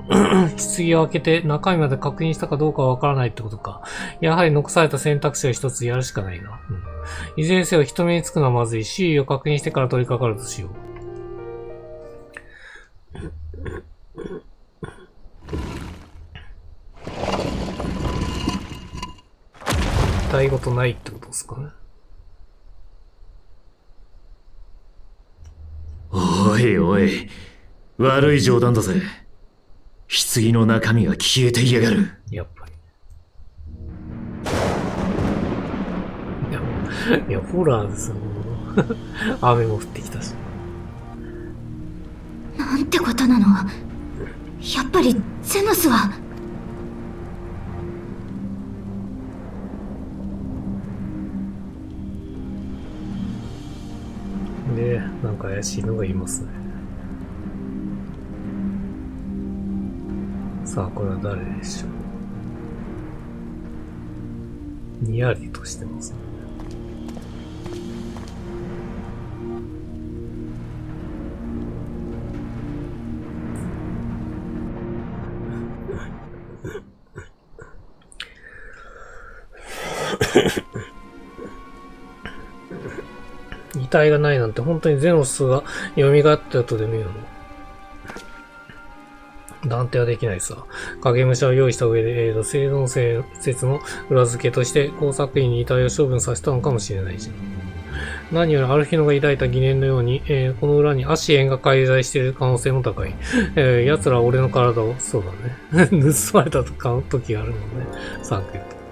開けて中身まで確認したかどうかはわからないってことか。やはり残された選択肢を一つやるしかないな。いずれにせよ人目につくのはまずい。周囲を確認してから取り掛かるとしよう。たいことないってことですかね。おいおい、悪い冗談だぜ。棺の中身が消えていやがる。やっぱり。いや、ホラーですよ。雨も降ってきたし。なんてことなの。やっぱりゼノスは。で、なんか怪しいのがいますね。さあ、これは誰でしょう。にやりとしてますね。遺体がないなんて本当にゼノスが蘇った後で見るの断定はできないさ。影武者を用意した上で、生存説の裏付けとして工作員に遺体を処分させたのかもしれないじゃん。何よりアルフィノが抱いた疑念のように、この裏にアシエンが介在している可能性も高い。奴らは俺の体を、そうだね。盗まれた時があるもんね。サンクユと。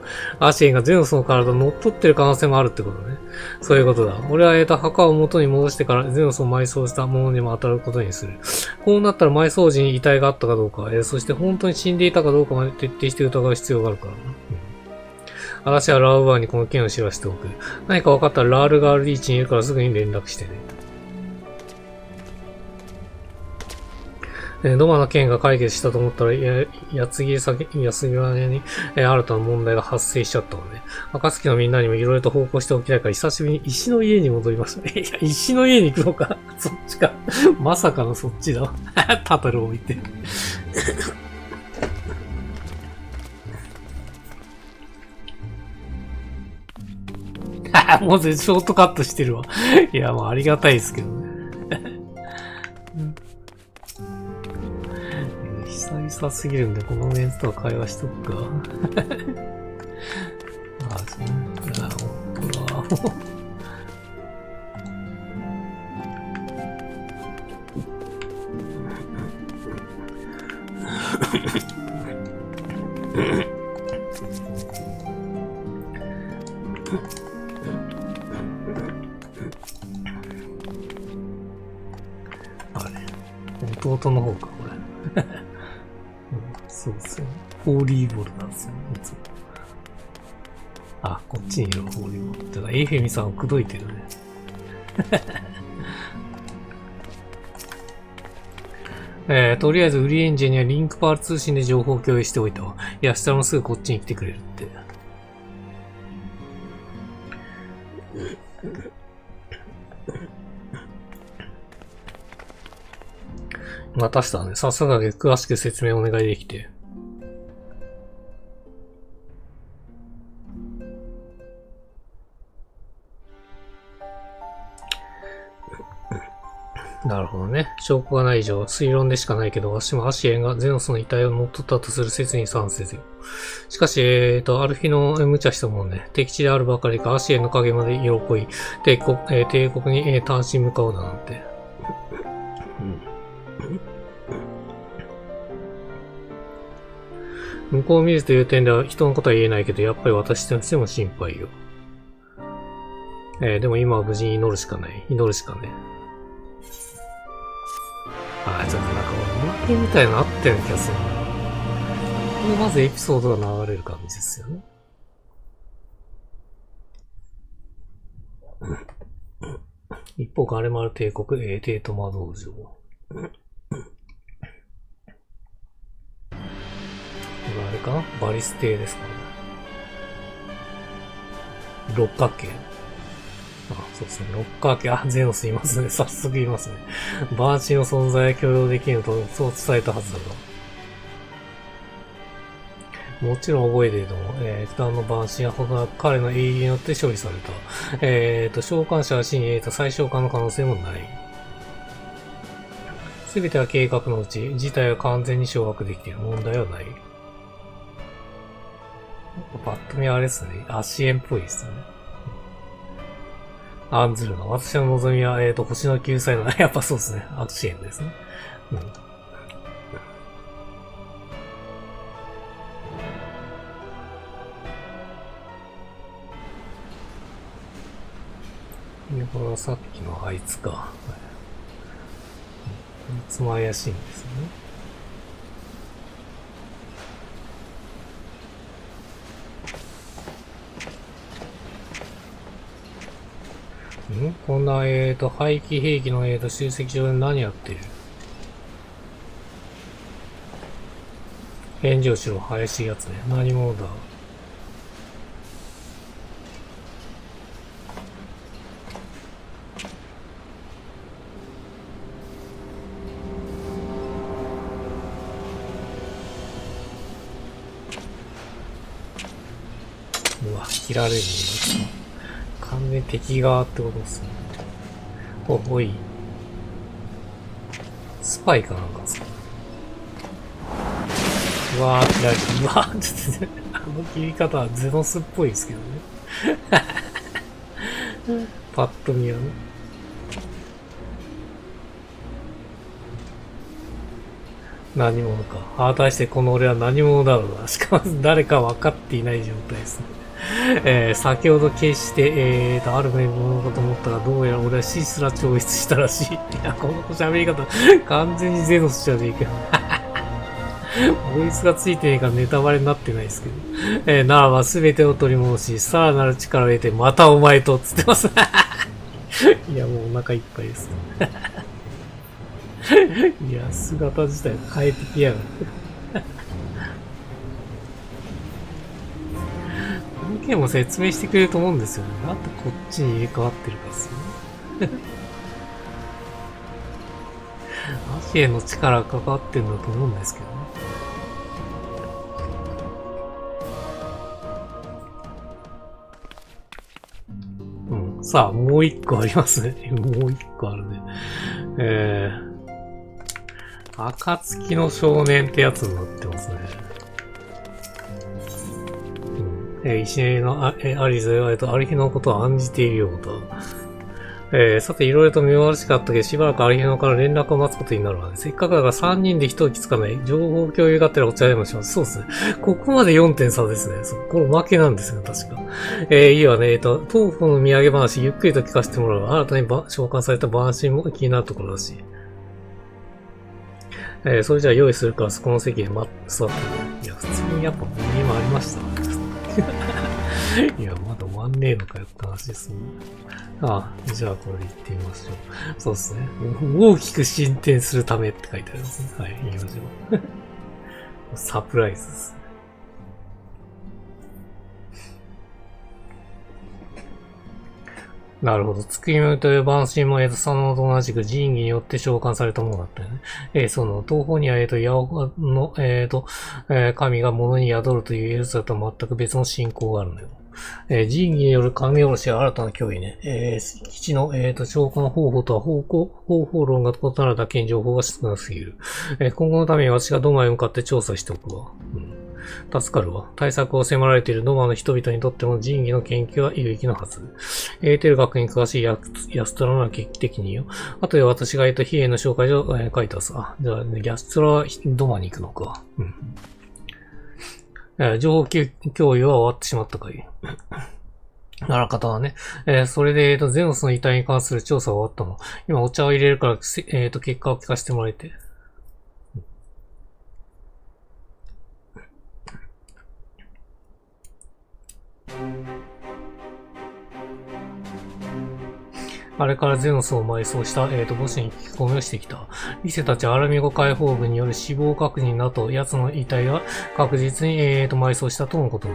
アシエンがゼノスの体を乗っ取ってる可能性もあるってことね。そういうことだ。俺は墓を元に戻してからゼノスを埋葬したものにも当たることにする。こうなったら埋葬時に遺体があったかどうか、そして本当に死んでいたかどうかまで徹底して疑う必要があるからな。私はラウバーにこの件を知らせておく。何か分かったらラールがリーチにいるからすぐに連絡してね。ドマの件が解決したと思ったら、矢継ぎ早に、新たな問題が発生しちゃったのね。暁のみんなにもいろいろと報告しておきたいから、久しぶりに石の家に戻りました。いや、石の家に行くのかそっちか。まさかのそっちだ。タタルを置いて。もうショートカットしてるわ。いや、もうありがたいですけどね。久々すぎるんで、このメンツとは会話しとくか。あ、そうだ、本当だ。あれ、弟の方か、これ。そうですよ。ホーリーボールなんですよ、いつも。あ、こっちにいるホーリーボール。だから、エイフェミさんを口説いてるね。とりあえず、売りエンジンにはリンクパール通信で情報を共有しておいたわ。いや、したらもすぐこっちに来てくれるって。渡したね。さすがで詳しく説明お願いできて。なるほどね。証拠がない以上、推論でしかないけど、私もアシエンがゼノスの遺体を乗っ取ったとする説に賛成せよ。しかし、ある日の無茶したもんね。敵地であるばかりか、アシエンの影まで色濃い、帝国に、単身向かうだなんて。向こうを見るという点では人のことは言えないけど、やっぱり私としても心配よ。でも今は無事に祈るしかない。祈るしかね。あ、ちょっとなんかおまけみたいなのあったような気がするな。これまずエピソードが流れる感じですよね。一方、ガレマル帝国、テート魔道場。これあれかなバリス邸ですかね。六角形。あ、そうですね。六角形。あ、ゼノスいますね。早速いますね。バーチの存在を許容できると、そう伝えたはずだが。もちろん覚えていると思う。普段のバーチはほど彼の英雄によって処理された。召喚者が死に得た再召喚の可能性もない。すべては計画のうち、事態は完全に掌握できている。問題はない。パッと見あれですね。足縁っぽいですね。案ずるな。私の望みは、星の救済の、やっぱそうですね。足縁ですね。うん。これはさっきのあいつか。こいつも怪しいんですね。こんな、廃棄兵器の、集積場で何やってる？返事をしろ、怪しいやつね。何者だ？うわ、切られるんだ。完全に敵側ってことですね。おい。スパイかなんかですか？うわー、切られる。うわー、ちょっとね、あの切り方はゼノスっぽいですけどね。パッと見はね。何者か。果たしてこの俺は何者だろうな。しかも誰か分かっていない状態ですね。先ほど決して、ある名物かと思ったら、どうやら俺は死すら超越したらしい。いや、この喋り方、完全にゼノスじゃねえか。ボイスがついてねえからネタバレになってないですけど。ならば全てを取り戻し、さらなる力を得て、またお前と、つってます。いや、もうお腹いっぱいです。いや、姿自体変えてきやがる。この件も説明してくれると思うんですよね。なんでこっちに入れ替わってるかですよね。アシエの力が関わってるんだと思うんですけどね。うん。さあ、もう一個ありますね。もう一個あるね。暁の少年ってやつになってますね。石のアリゼは、ある日のことを案じているようだ。さて、いろいろと見悪しかったけど、しばらくある日のから連絡を待つことになるわね。せっかくだから3人で一息つかない。情報共有があったらお茶でもします。そうですね。ここまで 4. 差ですね。これ負けなんですよ、確か。いいわね。東方の土産話、ゆっくりと聞かせてもらう。新たに召喚された晩神も気になるところだし。それじゃあ用意するから、そこの席で座ってね。いや、普通にやっぱ今ありました。いや、まだ終わんねえのかよって話ですね。ああ、じゃあこれで行ってみましょう。そうですね。大きく進展するためって書いてありますね。はい、行きましょう。サプライズです。なるほど。月見という晩神も、そのと同じく神器によって召喚されたものだったよね。その、東方には、八尾の、神が物に宿るというエルサとは全く別の信仰があるのよ。神器による神下ろしは新たな脅威ね。基地の、召喚方法とは方法論が異なるだけに情報が少なすぎる。今後のために私がドマへ向かって調査しておくわ。助かるわ。対策を迫られているドマの人々にとっても神器の研究は有益なはず。エーテル学に詳しいヤストラなら劇的によ。あとで私が比叡の紹介状を書いたさ。じゃあ、ヤストラはドマに行くのか。情報共有は終わってしまったかい。あらかたはね。それで、ゼノスの遺体に関する調査が終わったの。今お茶を入れるから、結果を聞かせてもらえて。あれからゼノスを埋葬した、墓地に聞き込みをしてきた。リセたちアルミゴ解放軍による死亡確認だと、奴の遺体は確実に、埋葬したとのことだ。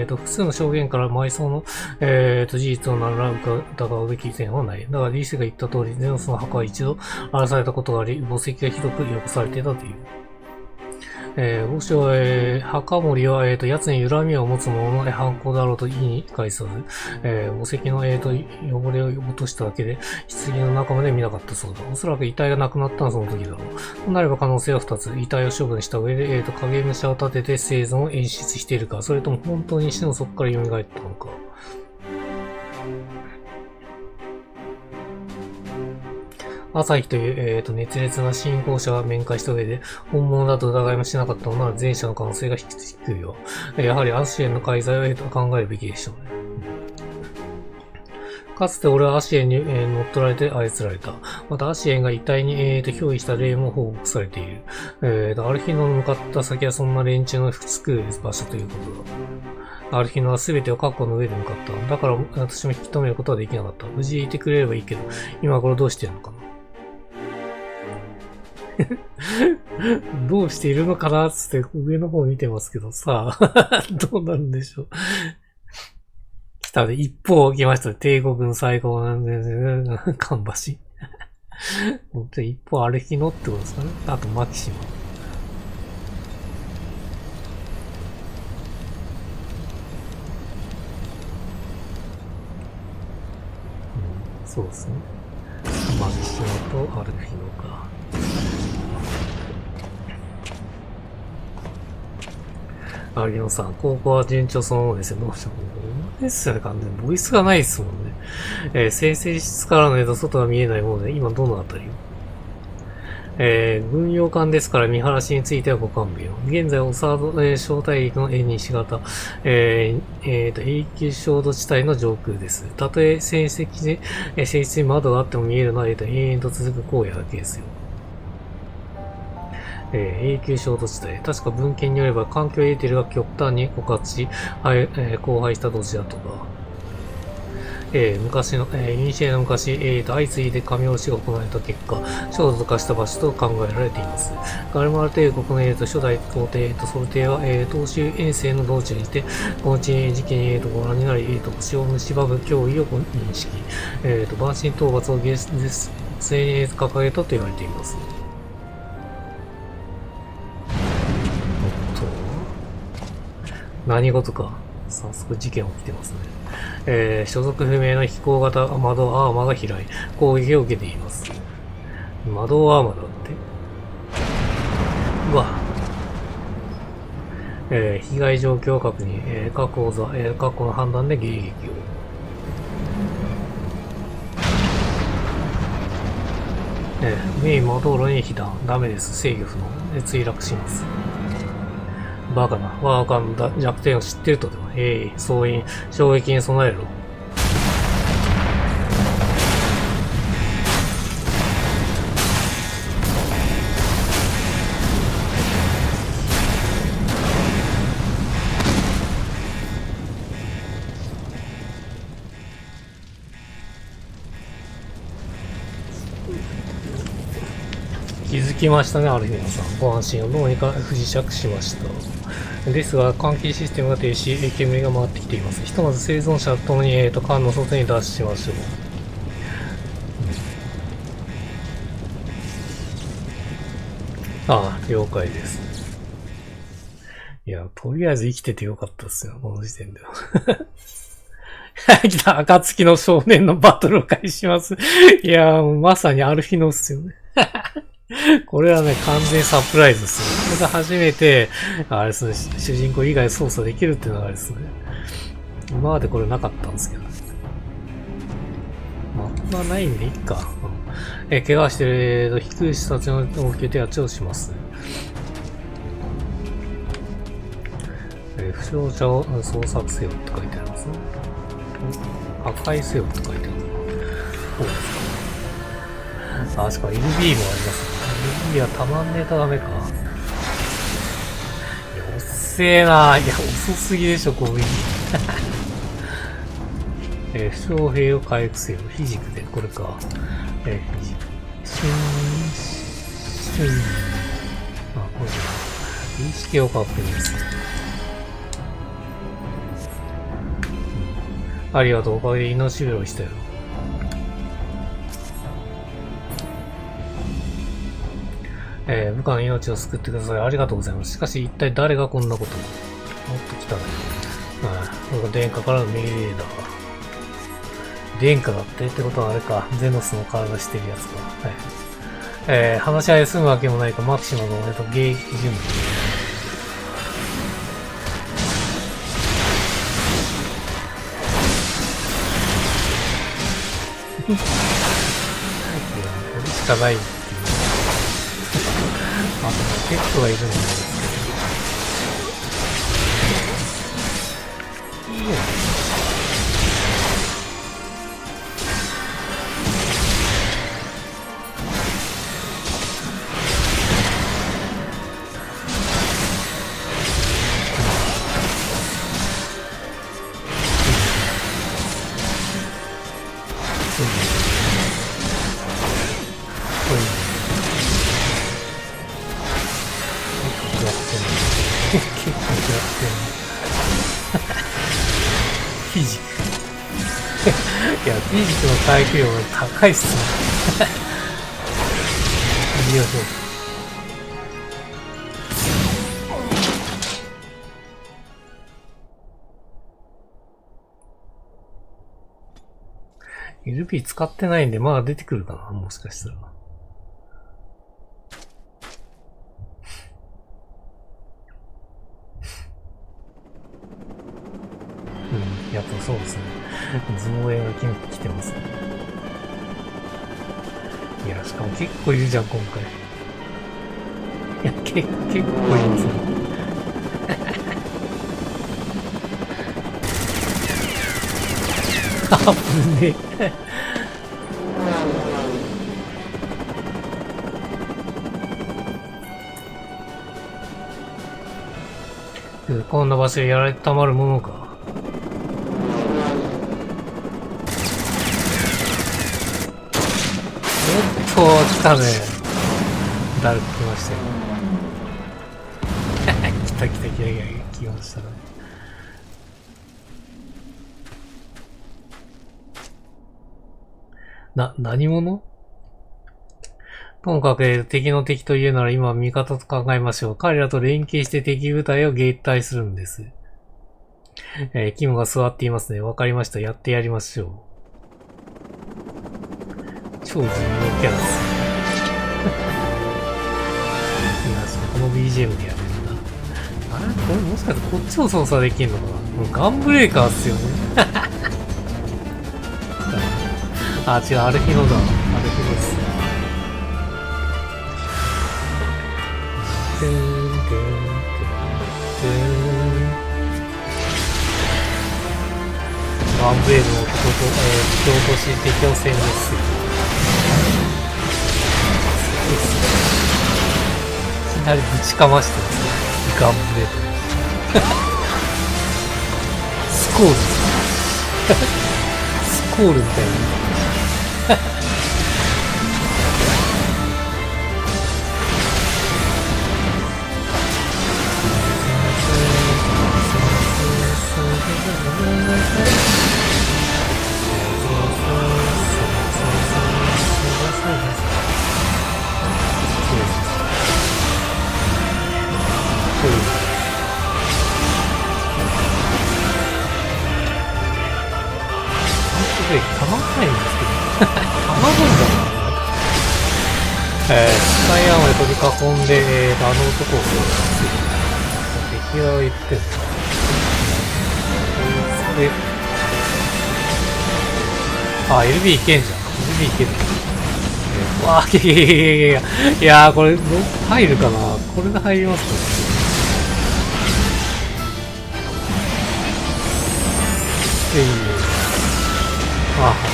複数の証言から埋葬の、事実を疑うべき点はない。だがリセが言った通り、ゼノスの墓は一度荒らされたことがあり、墓石がひどく汚されていたという。墓所は、墓守は、奴に恨みを持つ者の犯行だろうと意に介さず、墓石の、汚れを落としただけで、棺の中まで見なかったそうだ。おそらく遺体がなくなったのはその時だろう。となれば可能性は2つ。遺体を処分した上で、影武者を立てて生存を演出しているか、それとも本当に死の底から蘇ったのか。朝日という、熱烈な信仰者が面会した上で、本物だと疑いもしなかったのなら前者の可能性が低いよ。やはりアシエンの介在を考えるべきでしょうね。かつて俺はアシエンに、乗っ取られて操られた。またアシエンが遺体に、憑依した霊も報告されている。アルヒノの向かった先はそんな連中のつく場所ということだ。アルヒノは全てを確保の上で向かった。だから私も引き止めることはできなかった。無事いてくれればいいけど、今頃どうしてるのかな。どうしているのかなつって上の方見てますけどさあどうなるんでしょう。来たで、一方来ました。帝国軍最高なんで、カンバシ。本当に一方アルヒノってことですかね。あとマキシマ。そうですね。マキシマとアルヒノか。アルヒノさん、高校は順調そのものですよ。どうしよう。ですよね、完全に。ボイスがないですもんね。生成室からの外が見えないもので、今どのあたりを軍用艦ですから見晴らしについてはご勘弁を。現在、オサード、小大陸の西型、永久小度地帯の上空です。たとえ戦室に窓があっても見えるのは、永遠と続く荒野だけですよ。永久小度地帯。確か文献によれば環境エーテルが極端に枯渇し、荒廃した土地だとか。昔の、ユニシエの昔、相次いで神下ろしが行われた結果、焦土化した場所と考えられています。ガルマル帝国の、初代皇帝、ソル帝は、東西遠征の道中にて、この時期に、ご覧になり、星を蝕む脅威を認識、万神討伐を掲げたと言われています。何事か。早速事件起きてますね。所属不明の飛行型窓アーマーが開い、攻撃を受けています。窓アーマーだって。うわ。被害状況確認、確保の判断で迎撃を。メイン窓路に被弾。ダメです。制御不能。墜落します。バカな。我が艦の弱点を知ってるとでも。総員、衝撃に備えろ。気づきましたね、アルヒノさん。ご安心をどうにか不時着しました。ですが、換気システムが停止、煙が回ってきています。ひとまず生存者ともに、艦の外に脱しましょう。ああ、了解です。いや、とりあえず生きててよかったですよ、この時点では。来た、暁の少年のバトルを開始します。いやー、まさにアルヒノっすよね。これはね、完全サプライズですよ。これが初めて、あれですね、主人公以外操作できるっていうのがあれですね。今までこれなかったんですけど。マップはないんでいいか。怪我してる低い視察の応急手当てをします。負傷者を捜索せよって書いてありますね。破壊せよって書いてある。そうですか。あ、しかも LB もありますね。LB はたまんねえとダメか。いや、遅えな。いや、遅すぎでしょ、攻撃。負傷兵を回復せよ。フィジクで、これか。フィジク。あ、これだ。意識を確認する。ありがとう。おかげで命拾いしたよ。部下の命を救ってください。ありがとうございます。しかし、一体誰がこんなことを。もっと来たね。これが殿下からの命令だ。殿下だってことはあれか。ゼノスの体してるやつか。はい。話し合い済むわけもないか。マキシマの俺と迎撃準備。これしかないっていう。あとペットがいるんですけど。いいよ。フィジク。いや、フィジクの耐久力が高いっすね。よいしょ。LP 使ってないんで、まだ出てくるかな、もしかしたら。やっぱそうですね。頭脳映が来てますね。いや、しかも結構いるじゃん、今回。いや、結構いますね。危ねえ。こんな場所でやられてたまるものか。おっと、来たね。ダルク来ましたよ。来た、来ましたね。何者？ともかく敵の敵というなら今は味方と考えましょう。彼らと連携して敵部隊を撃退するんです。キムが座っていますね。わかりました。やってやりましょう。超重要キャラです。この BGM でやるんだ。あれこれもしかしてこっちも操作できるのかな？もうガンブレーカーっすよね。あ、違う、アルフィノだ。アルフィノっす。ワンブレードの男と、引き落とし敵を殲滅する。いきなりぶちかましてますね。ガンブレード。スコール。スコールみたいな。たまんないんですけど。たまるんだな。スカイアームで取り囲んで、あの男を敵は言ってる。それ、あ、LB いけんじゃん。LB いける。わあ、いやー、これ、入るかな？これで入りますかね。あ、わかった。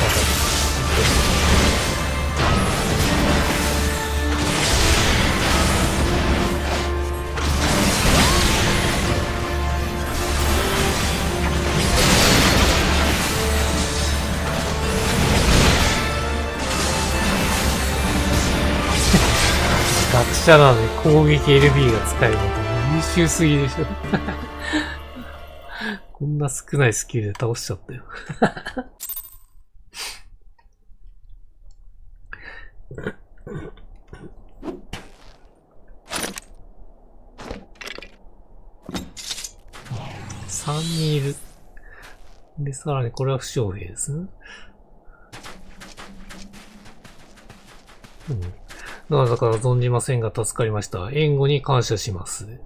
学者なのに攻撃 LB が使えるのって優秀すぎでしょ。こんな少ないスキルで倒しちゃったよ。3人いる。で、さらにこれは負傷兵ですね。どなたから存じませんが助かりました。援護に感謝します。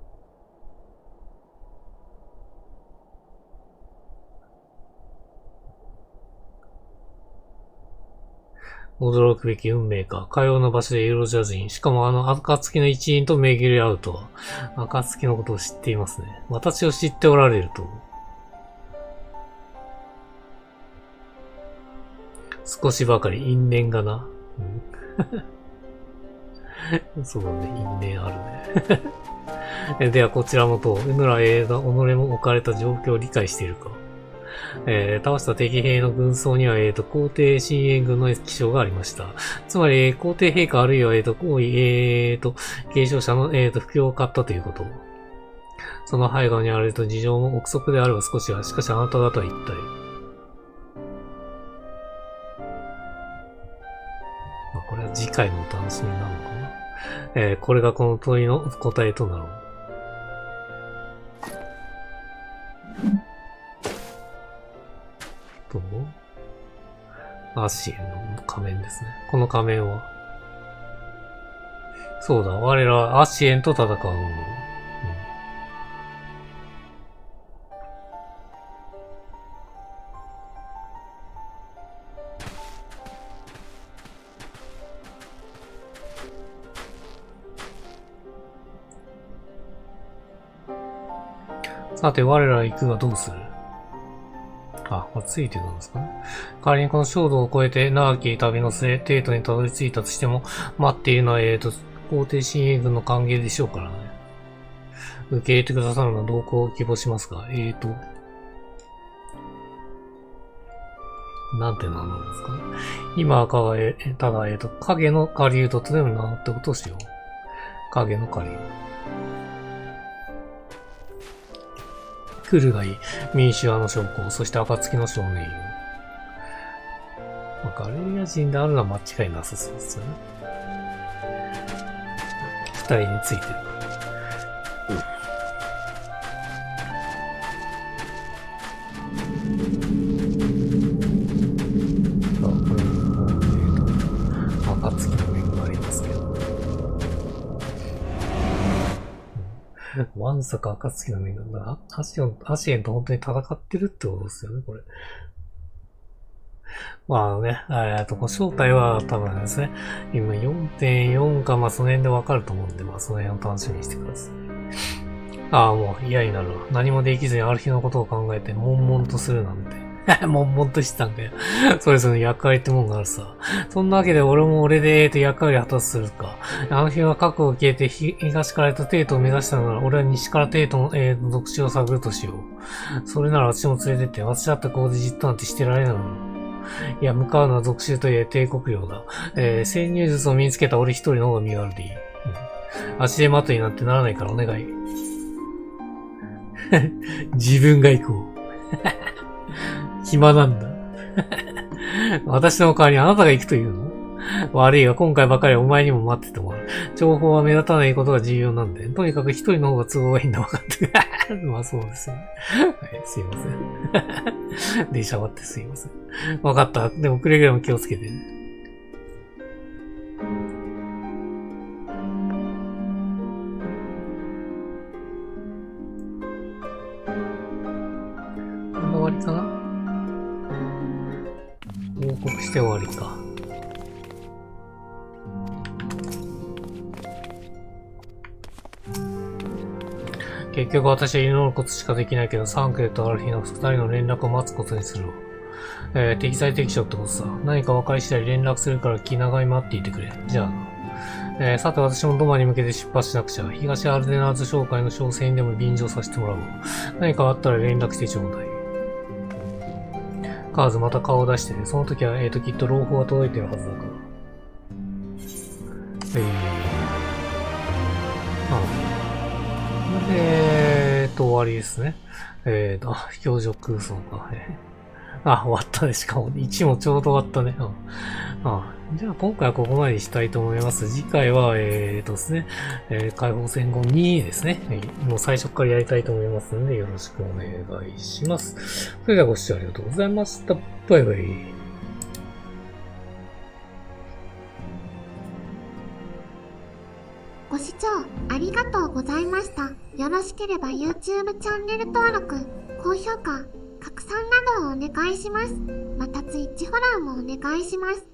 驚くべき運命か。かような場所でユーロジャ人。しかも暁の一員と巡り合うとは。暁のことを知っていますね。私を知っておられると。少しばかり因縁がな。そうだね、因縁あるね。ではこちらもと、うぬら己も置かれた状況を理解しているか。倒した敵兵の軍曹には、皇帝親衛軍の記章がありました。つまり、皇帝陛下あるいは、皇位、継承者の、布教を買ったということ。その背後にあると事情も憶測であれば少しは、しかしあなた方は一体。これは次回のお楽しみなのかな。これがこの問いの答えとなろう。アシエンの仮面ですね。この仮面は。そうだ、我らはアシエンと戦うの。さて、我ら行くがどうする？あ、これついてるんですかね。仮にこの衝動を超えて長き旅の末、帝都にたどり着いたとしても、待っているのは、皇帝親衛軍の歓迎でしょうからね。受け入れてくださるのは同行を希望しますが、なんて名乗るんですかね。今はただ、影の狩人とでも名乗ったことをしよう。影の狩人。来るがいい。民主派の将校、そして暁の少年よ。ガレリア人であるのは間違いなさそうですよね。期待についてる。暁の面がありますけど。わんさか暁の面が、アシエンと本当に戦ってるってことですよね、これ。まあね、正体は多分ですね、今 4.4 か、まあその辺でわかると思うんで、まあその辺を楽しみにしてください。もう嫌になるわ。何もできずにある日のことを考えて、悶々とするなんて。悶々としてたんだよ。それぞれの役割ってもんがあるさ。そんなわけで俺も俺で役割を果たするか。あの日は核を消えて東から帝都を目指したのなら、俺は西から帝都の、属性を探るとしよう。それなら私も連れてって、私だってここでじっとなんてしてられないの。いや、向かうのは属州といえ帝国領だ。潜入術を身につけた俺一人の方が身軽でいい。足手まといになってならないからお願い。自分が行こう。暇なんだ。私の代わりにあなたが行くというの？悪いが今回ばかりはお前にも待っててもらう。情報は目立たないことが重要なんで。とにかく一人の方が都合がいいんだ分かってる。まあそうですよね。はい、すいません。電車終わってすいません。分かった。でもくれぐれも気をつけてね。終わりかな？報告して終わりか。結局私は祈ることしかできないけど、サンクレとアルフィの二人の連絡を待つことにするわ。適材適所ってことさ。何か分かり次第連絡するから気長に待っていてくれ。じゃあな。さて私もドマに向けて出発しなくちゃ。東アルデナーズ商会の商船にでも便乗させてもらおう。何かあったら連絡してちょうだい。カーズまた顔を出してね。その時は、きっと朗報が届いてるはずだから。で、終わりですね。表情空想か。終わったね。しかも1もちょうど終わったね。じゃあ今回はここまでにしたいと思います。次回は、ですね、解放戦後2ですね。もう最初からやりたいと思いますので、よろしくお願いします。それではご視聴ありがとうございました。バイバイ。ご視聴ありがとうございました。よろしければ YouTube チャンネル登録、高評価、拡散などをお願いします。また Twitch フォローもお願いします。